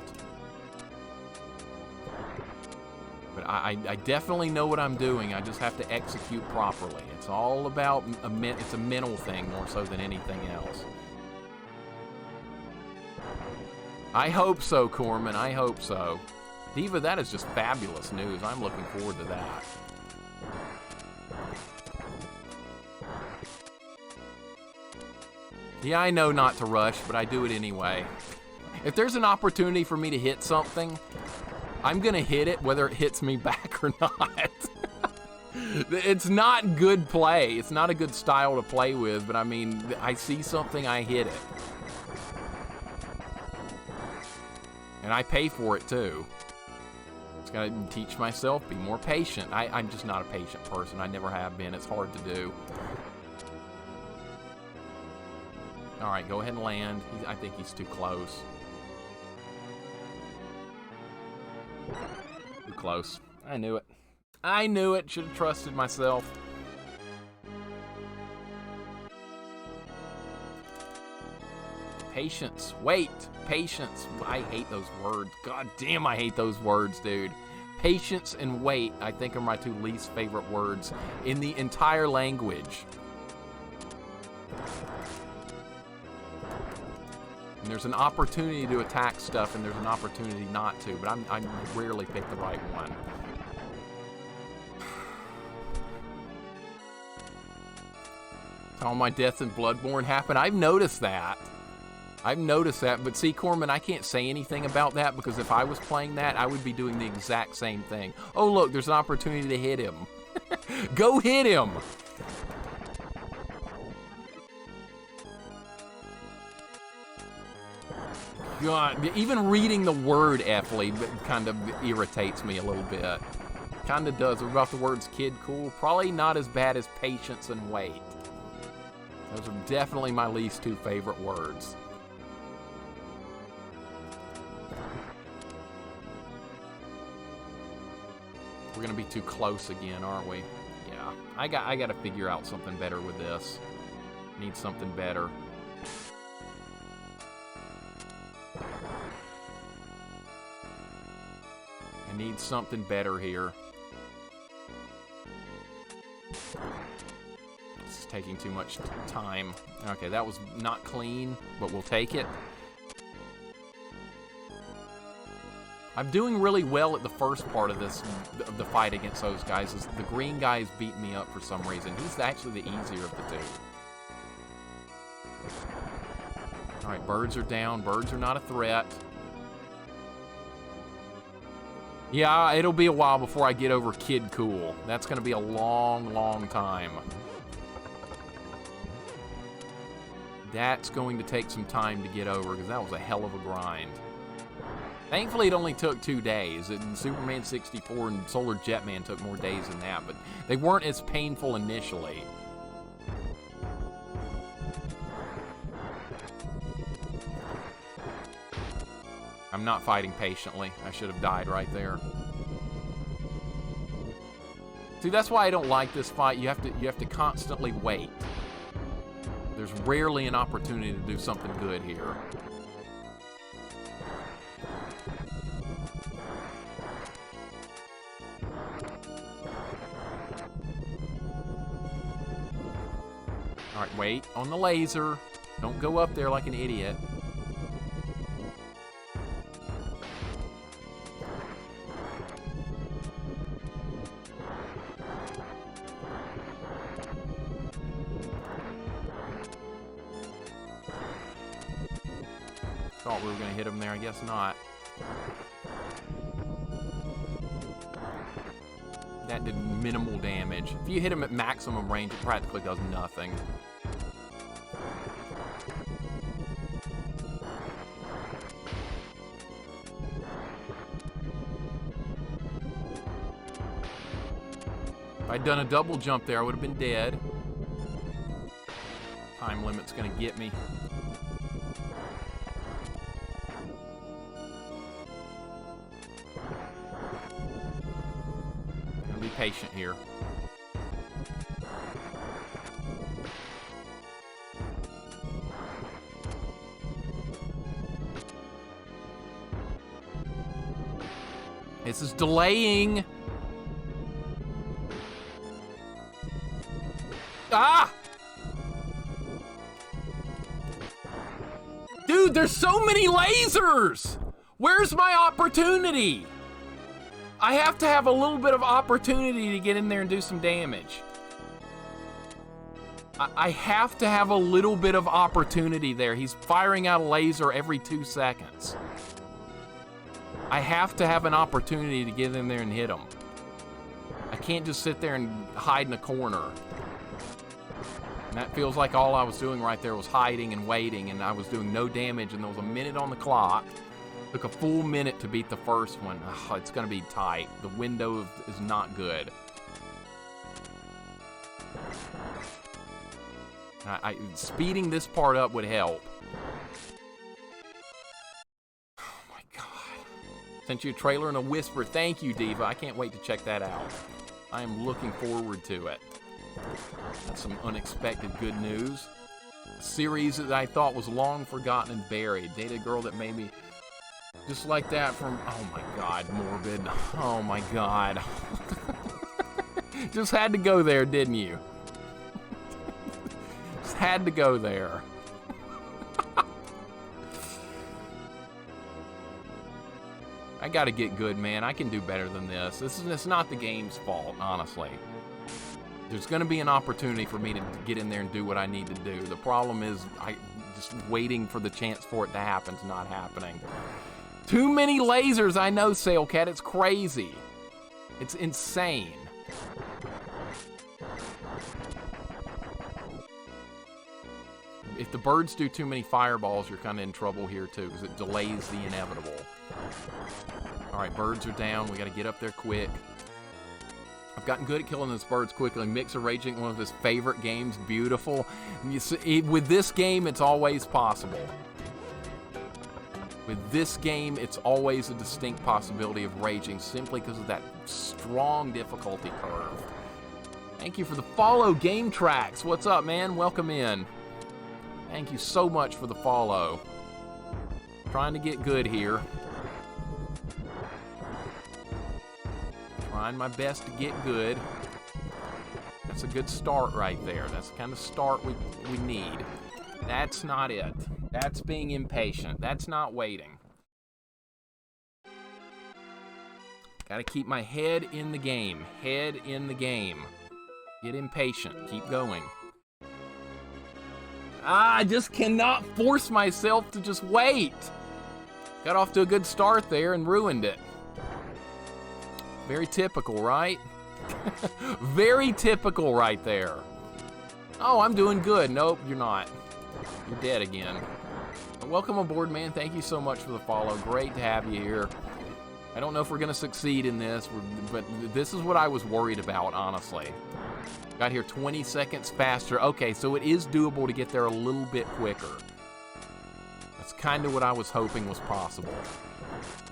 But I definitely know what I'm doing. I just have to execute properly. It's all about it's a mental thing more so than anything else. I hope so, Corman. I hope so. Diva, that is just fabulous news. I'm looking forward to that. Yeah, I know not to rush, but I do it anyway. If there's an opportunity for me to hit something, I'm gonna hit it whether it hits me back or not. It's not good play. It's not a good style to play with, but I mean, I see something, I hit it. And I pay for it too. Just gotta teach myself, be more patient. I'm just not a patient person. I never have been. It's hard to do. All right, go ahead and land. I think he's too close. Too close. I knew it. I knew it. Should have trusted myself. Patience. Wait. Patience. I hate those words. God damn, I hate those words, dude. Patience and wait, I think, are my two least favorite words in the entire language. And there's an opportunity to attack stuff, and there's an opportunity not to, but I rarely pick the right one. All my deaths in Bloodborne happen. I've noticed that. I've noticed that, but see, Corman, I can't say anything about that because if I was playing that, I would be doing the exact same thing. Oh, look, there's an opportunity to hit him. Go hit him! God, even reading the word Effley kind of irritates me a little bit. Kind of does. What about the words kid cool? Probably not as bad as patience and wait. Those are definitely my least two favorite words. We're gonna be too close again, aren't we? Yeah. I gotta figure out something better with this. Need something better. I need something better here. This is taking too much time. Okay, that was not clean, but we'll take it. I'm doing really well at the first part of this, of the fight against those guys. The green guy is beating me up for some reason. He's actually the easier of the two. All right, birds are down. Birds are not a threat. Yeah, it'll be a while before I get over Kid Cool. That's going to be a long, long time. That's going to take some time to get over because that was a hell of a grind. Thankfully, it only took 2 days. And Superman 64 and Solar Jetman took more days than that, but they weren't as painful initially. I'm not fighting patiently. I should have died right there. See, that's why I don't like this fight. You have to constantly wait. There's rarely an opportunity to do something good here. All right, wait on the laser. Don't go up there like an idiot. Thought we were going to hit him there, I guess not. That did minimal damage. If you hit him at maximum range, it practically does nothing. If I'd done a double jump there, I would have been dead. Time limit's going to get me. Be patient here. This is delaying. Ah! Dude, there's so many lasers! Where's my opportunity? I have to have a little bit of opportunity to get in there and do some damage. I have to have a little bit of opportunity there. He's firing out a laser every 2 seconds. I have to have an opportunity to get in there and hit him. I can't just sit there and hide in a corner. And that feels like all I was doing right there was hiding and waiting, and I was doing no damage, and there was a minute on the clock. Took a full minute to beat the first one. Oh, it's going to be tight. The window is not good. Speeding this part up would help. Oh my god. Sent you a trailer and a whisper. Thank you, Diva. I can't wait to check that out. I am looking forward to it. That's some unexpected good news. A series that I thought was long forgotten and buried. Dated a girl that made me... Just like that from, oh my god, morbid. Oh my god. Just had to go there, didn't you? Just had to go there. I gotta get good, man. I can do better than this. It's not the game's fault, honestly. There's gonna be an opportunity for me to get in there and do what I need to do. The problem is, just waiting for the chance for it to happen is not happening. Too many lasers, I know, Sailcat. It's crazy. It's insane. If the birds do too many fireballs, you're kind of in trouble here, too, because it delays the inevitable. All right, birds are down. We got to get up there quick. I've gotten good at killing those birds quickly. Mixer Raging, one of his favorite games. Beautiful. You see, with this game, it's always possible. With this game, it's always a distinct possibility of raging simply because of that strong difficulty curve. Thank you for the follow, Game Tracks. What's up, man? Welcome in. Thank you so much for the follow. Trying to get good here. Trying my best to get good. That's a good start right there. That's the kind of start we need. That's not it. That's being impatient. That's not waiting. Gotta keep my head in the game. Head in the game. Get impatient. Keep going. I just cannot force myself to just wait. Got off to a good start there and ruined it. Very typical, right? Very typical right there. Oh, I'm doing good. Nope, you're not. You're dead again. Welcome aboard, man. Thank you so much for the follow. Great to have you here. I don't know if we're going to succeed in this, but this is what I was worried about, honestly. Got here 20 seconds faster. Okay, so it is doable to get there a little bit quicker. That's kind of what I was hoping was possible.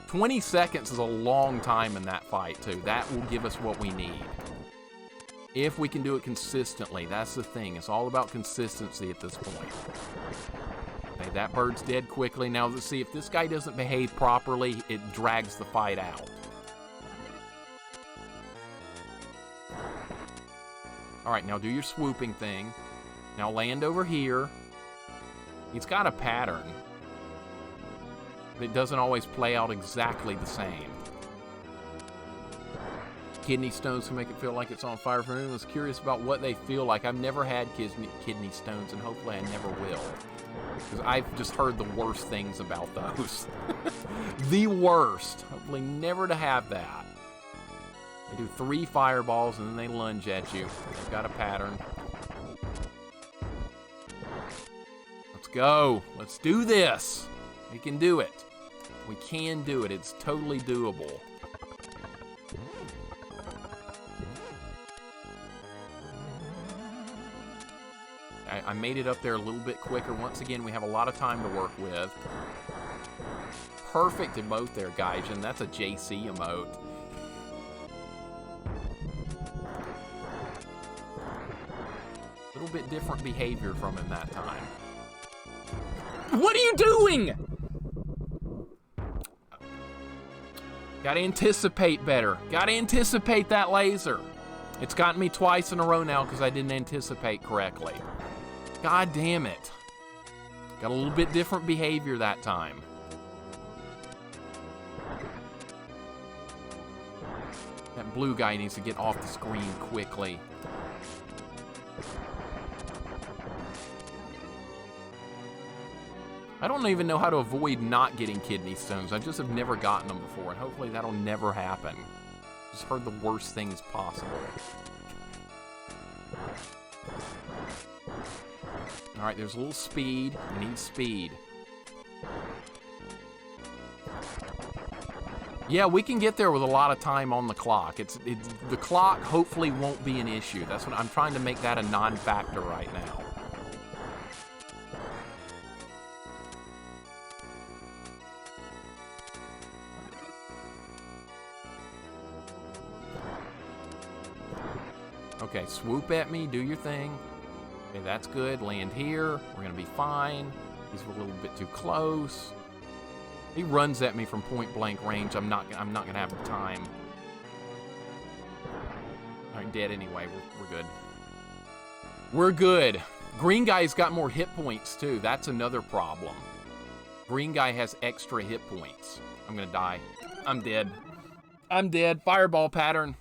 20 seconds is a long time in that fight, too. That will give us what we need. If we can do it consistently, that's the thing. It's all about consistency at this point. Okay, that bird's dead quickly. Now, let's see, if this guy doesn't behave properly, it drags the fight out. All right, now do your swooping thing. Now land over here. He's got a pattern. But it doesn't always play out exactly the same. Kidney stones can make it feel like it's on fire. For anyone who's curious about what they feel like, I've never had kidney stones, and hopefully I never will. Because I've just heard the worst things about those. The worst. Hopefully never to have that. They do 3 fireballs, and then they lunge at you. They've got a pattern. Let's go. Let's do this. We can do it. We can do it. It's totally doable. I made it up there a little bit quicker. Once again, we have a lot of time to work with. Perfect emote there, Gaijin. That's a JC emote. A little bit different behavior from him that time. What are you doing? Gotta anticipate better. Gotta anticipate that laser. It's gotten me twice in a row now because I didn't anticipate correctly. God damn it. Got a little bit different behavior that time. That blue guy needs to get off the screen quickly. I don't even know how to avoid not getting kidney stones. I just have never gotten them before, and hopefully that'll never happen. Just heard the worst things possible. Alright, there's a little speed. We need speed. Yeah, we can get there with a lot of time on the clock. The clock hopefully won't be an issue. That's what I'm trying to make that a non-factor right now. Okay, swoop at me, do your thing. Okay, that's good. Land here. We're gonna be fine. He's a little bit too close. He runs at me from point blank range. I'm not gonna have the time. All right, dead anyway. We're good. We're good. Green guy's got more hit points too. That's another problem. Green guy has extra hit points. I'm gonna die. I'm dead. I'm dead. Fireball pattern.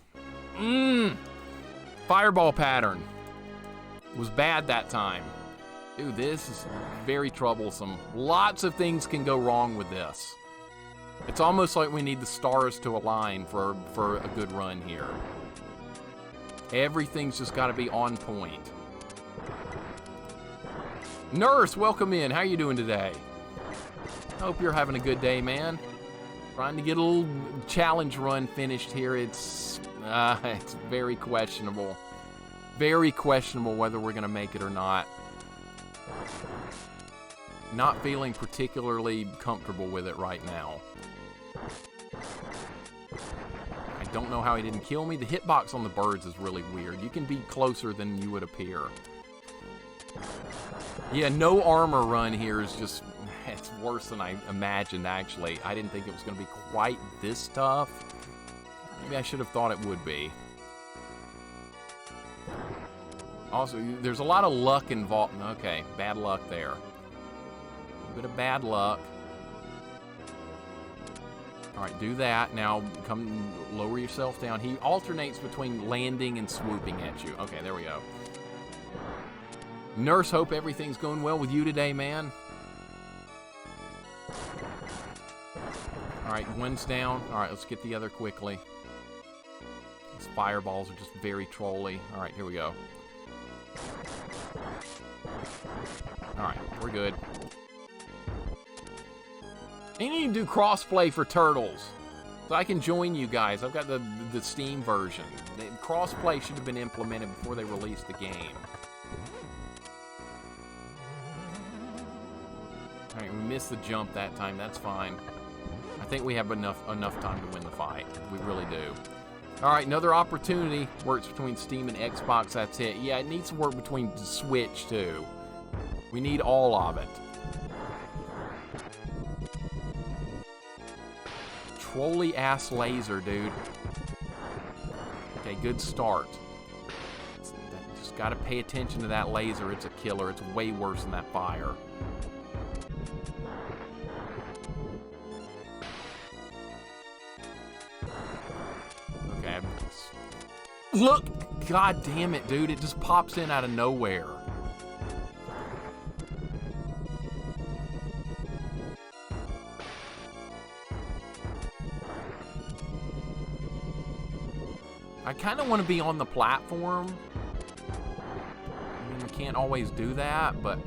Fireball pattern. Was bad that time. Dude, this is very troublesome. Lots of things can go wrong with this. It's almost like we need the stars to align for a good run here. Everything's just got to be on point. Nurse, welcome in. How you doing today? Hope you're having a good day, man. Trying to get a little challenge run finished here. It's very questionable. Very questionable whether we're going to make it or not. Not feeling particularly comfortable with it right now. I don't know how he didn't kill me. The hitbox on the birds is really weird. You can be closer than you would appear. Yeah, no armor run here is just... It's worse than I imagined, actually. I didn't think it was going to be quite this tough. Maybe I should have thought it would be. Also, there's a lot of luck involved. Okay, bad luck there. A bit of bad luck. Alright, do that. Now, come lower yourself down. He alternates between landing and swooping at you. Okay, there we go. Nurse, hope everything's going well with you today, man. Alright, one's down. Alright, let's get the other quickly. These fireballs are just very trolly. Alright, here we go. Alright, we're good. You need to do crossplay for Turtles. So I can join you guys. I've got the Steam version. The crossplay should have been implemented before they released the game. Alright, we missed the jump that time. That's fine. I think we have enough time to win the fight. We really do. Alright, another opportunity. Works between Steam and Xbox, that's it. Yeah, it needs to work between the Switch, too. We need all of it. Trolley-ass laser, dude. Okay, good start. Just gotta pay attention to that laser. It's a killer. It's way worse than that fire. Okay. Look! God damn it, dude. It just pops in out of nowhere. I kind of want to be on the platform. I mean, we can't always do that, but...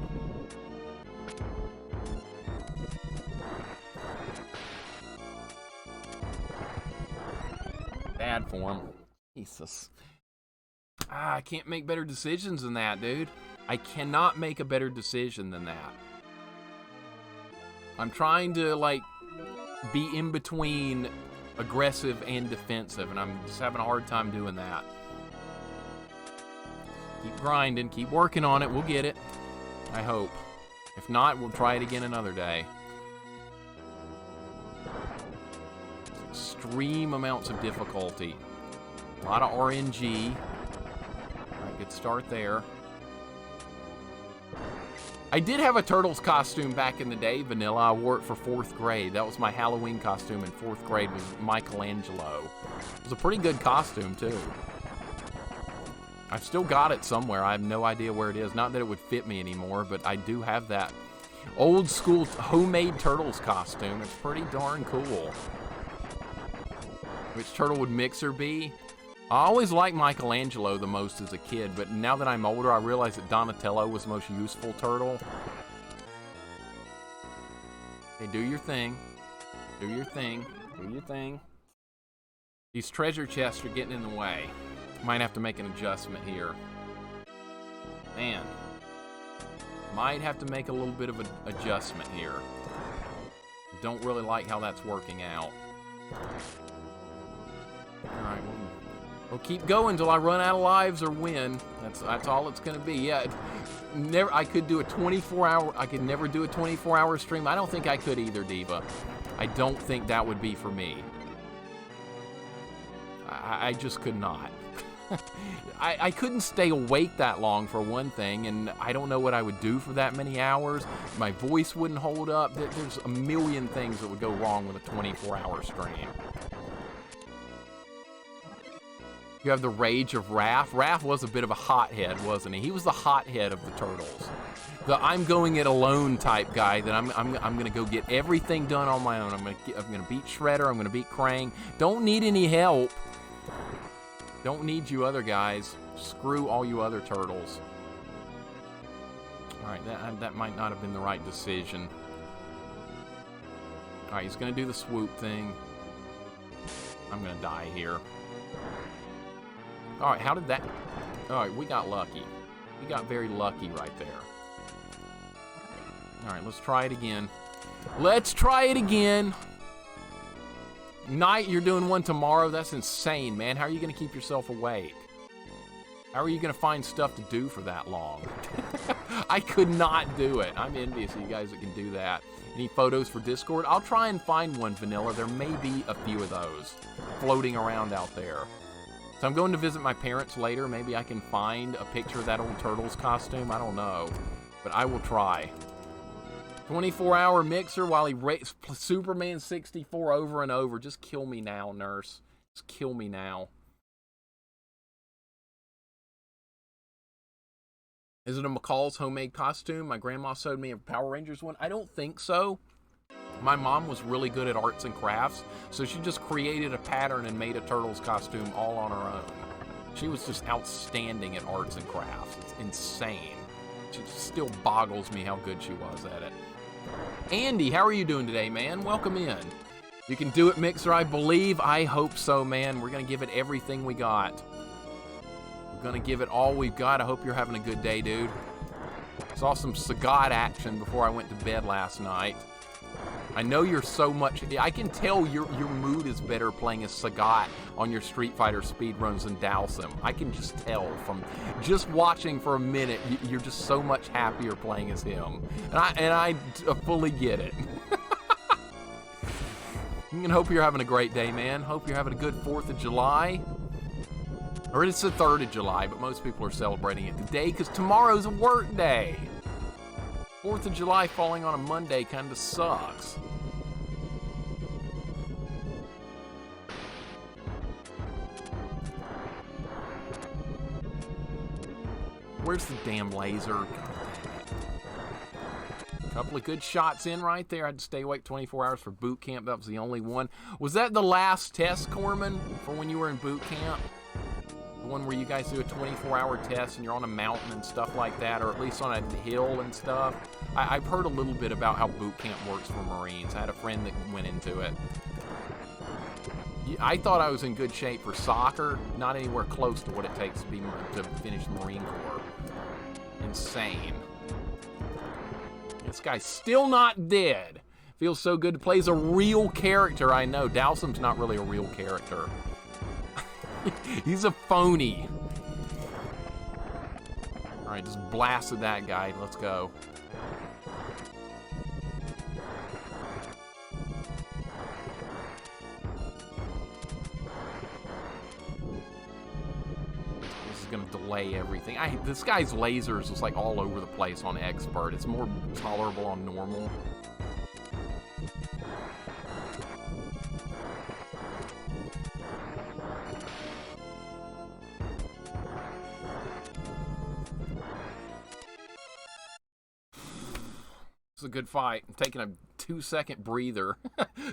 Bad form. Jesus. I can't make better decisions than that, dude. I cannot make a better decision than that. I'm trying to, like, be in between aggressive and defensive, and I'm just having a hard time doing that. Keep grinding, keep working on it, we'll get it. I hope. If not, we'll try it again another day. Extreme amounts of difficulty. A lot of RNG. Alright, good start there. I did have a Turtles costume back in the day, Vanilla. I wore it for 4th grade. That was my Halloween costume in 4th grade, was Michelangelo. It was a pretty good costume, too. I've still got it somewhere. I have no idea where it is. Not that it would fit me anymore, but I do have that old school homemade Turtles costume. It's pretty darn cool. Which turtle would Mixer be? I always liked Michelangelo the most as a kid, but now that I'm older, I realize that Donatello was the most useful turtle. Hey, do your thing. Do your thing. Do your thing. These treasure chests are getting in the way. Might have to make an adjustment here. Man. Might have to make a little bit of an adjustment here. Don't really like how that's working out. Alright, we'll keep going until I run out of lives or win. That's all it's gonna be. Yeah, I could do a 24-hour. I could never do a 24-hour stream. I don't think I could either, Diva. I don't think that would be for me. I just could not. I couldn't stay awake that long for one thing, and I don't know what I would do for that many hours. My voice wouldn't hold up. There's a million things that would go wrong with a 24-hour stream. You have the rage of Raph. Raph was a bit of a hothead, wasn't he? He was the hothead of the Turtles. The I'm going it alone type guy that I'm gonna go get everything done on my own. I'm gonna beat Shredder. I'm gonna beat Krang. Don't need any help. Don't need you other guys. Screw all you other turtles. All right, that might not have been the right decision. All right, he's gonna do the swoop thing. I'm gonna die here. All right, how did that... All right, we got lucky. We got very lucky right there. All right, let's try it again. Let's try it again. Night, you're doing one tomorrow? That's insane, man. How are you going to keep yourself awake? How are you going to find stuff to do for that long? I could not do it. I'm envious of you guys that can do that. Any photos for Discord? I'll try and find one, Vanilla. There may be a few of those floating around out there. So I'm going to visit my parents later. Maybe I can find a picture of that old Turtles costume. I don't know. But I will try. 24-hour mixer while he rates Superman 64 over and over. Just kill me now, nurse. Just kill me now. Is it a McCall's homemade costume? My grandma sewed me a Power Rangers one. I don't think so. My mom was really good at arts and crafts, so she just created a pattern and made a Turtles costume all on her own. She was just outstanding at arts and crafts. It's insane. It still boggles me how good she was at it. Andy, how are you doing today, man? Welcome in. You can do it, Mixer, I believe. I hope so, man. We're going to give it everything we got. We're going to give it all we've got. I hope you're having a good day, dude. Saw some Sagat action before I went to bed last night. I know you're so much... I can tell your mood is better playing as Sagat on your Street Fighter speedruns than Dowsum. I can just tell from just watching for a minute, you're just so much happier playing as him. And I fully get it. I hope you're having a great day, man. Hope you're having a good 4th of July. Or it's the 3rd of July, but most people are celebrating it today because tomorrow's a work day. 4th of July falling on a Monday kind of sucks. Where's the damn laser? Couple of good shots in right there. I had to stay awake 24 hours for boot camp. That was the only one. Was that the last test, Corman, for when you were in boot camp? The one where you guys do a 24-hour test and you're on a mountain and stuff like that, or at least on a hill and stuff? I've heard a little bit about how boot camp works for Marines. I had a friend that went into it. I thought I was in good shape for soccer, not anywhere close to what it takes to finish the Marine Corps. Insane. This guy's still not dead. Feels so good to play as a real character. I know, Dowsum's not really a real character. He's a phony. All right, just blasted that guy. Let's go. This is gonna delay everything. This guy's lasers is like all over the place on expert. It's more tolerable on normal. It's a good fight. I'm taking a 2-second breather.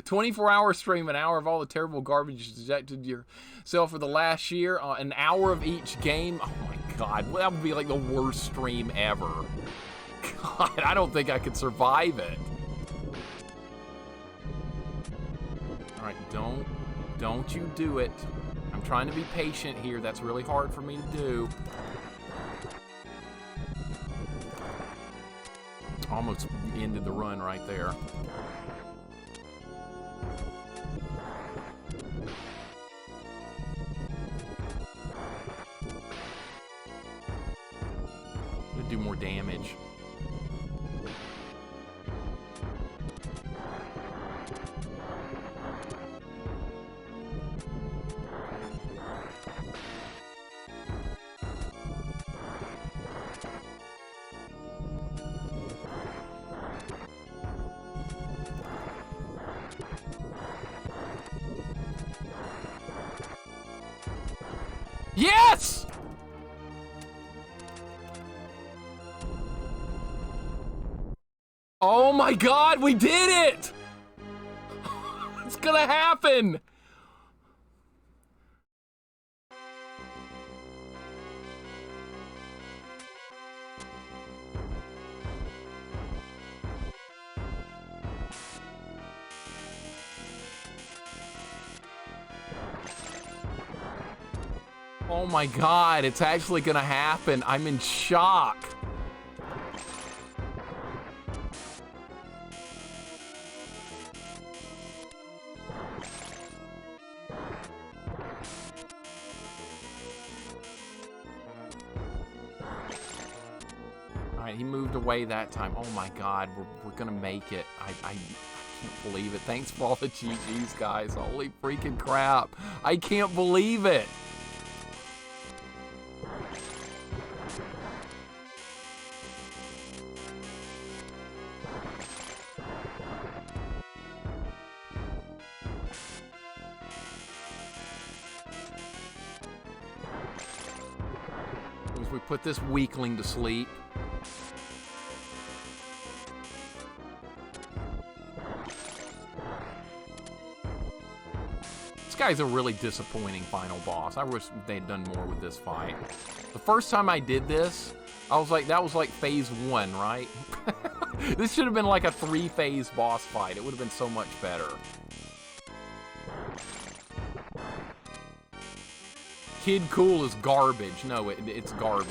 24-hour stream, an hour of all the terrible garbage you subjected yourself for the last year. An hour of each game. Oh my God, that would be like the worst stream ever. God, I don't think I could survive it. All right, don't you do it. I'm trying to be patient here. That's really hard for me to do. Almost ended the run right there. Gonna do more damage. Yes! Oh my God, we did it! It's gonna happen! Oh my God, it's actually gonna happen. I'm in shock. he moved away that time. Oh my God, we're gonna make it. I can't believe it. Thanks for all the GGs, guys. Holy freaking crap. I can't believe it. As we put this weakling to sleep. This guy's a really disappointing final boss. I wish they'd done more with this fight. The first time I did this, I was like, that was like phase 1, right? This should have been like a 3-phase boss fight. It would have been so much better. Kid Cool is garbage. No, it's garbage.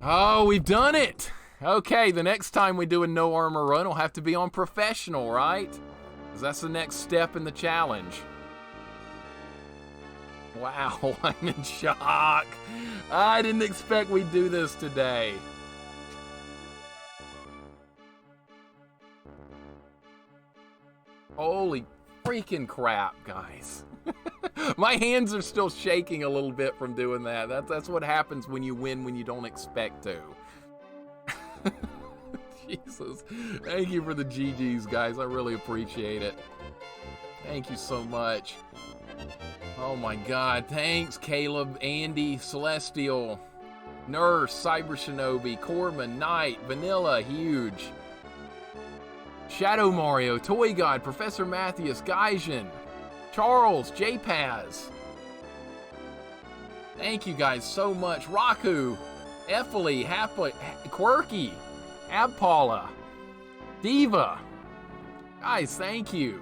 Oh, we've done it! Okay, the next time we do a no armor run, will have to be on professional, right? Because that's the next step in the challenge. Wow, I'm in shock. I didn't expect we'd do this today. Holy freaking crap, guys. My hands are still shaking a little bit from doing that. That's what happens when you win when you don't expect to. Jesus. Thank you for the GGs, guys. I really appreciate it. Thank you so much. Oh my God. Thanks, Caleb, Andy, Celestial, Nurse, Cyber Shinobi, Corbin, Knight, Vanilla, huge. Shadow Mario, Toy God, Professor Matthias, Gaijin, Charles, JPaz. Thank you guys so much. Raku, Ephley, Happy, Quirky, Abpaula, Diva. Guys, thank you.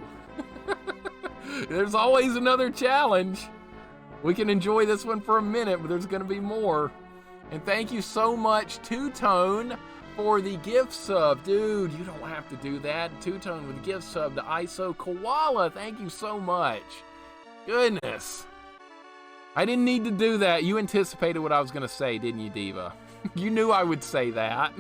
There's always another challenge. We can enjoy this one for a minute, but there's gonna be more. And thank you so much, Two-Tone, for the gift sub. Dude, you don't have to do that. Two-Tone with the gift sub to ISO Koala. Thank you so much. Goodness. I didn't need to do that. You anticipated what I was gonna say, didn't you, Diva? You knew I would say that.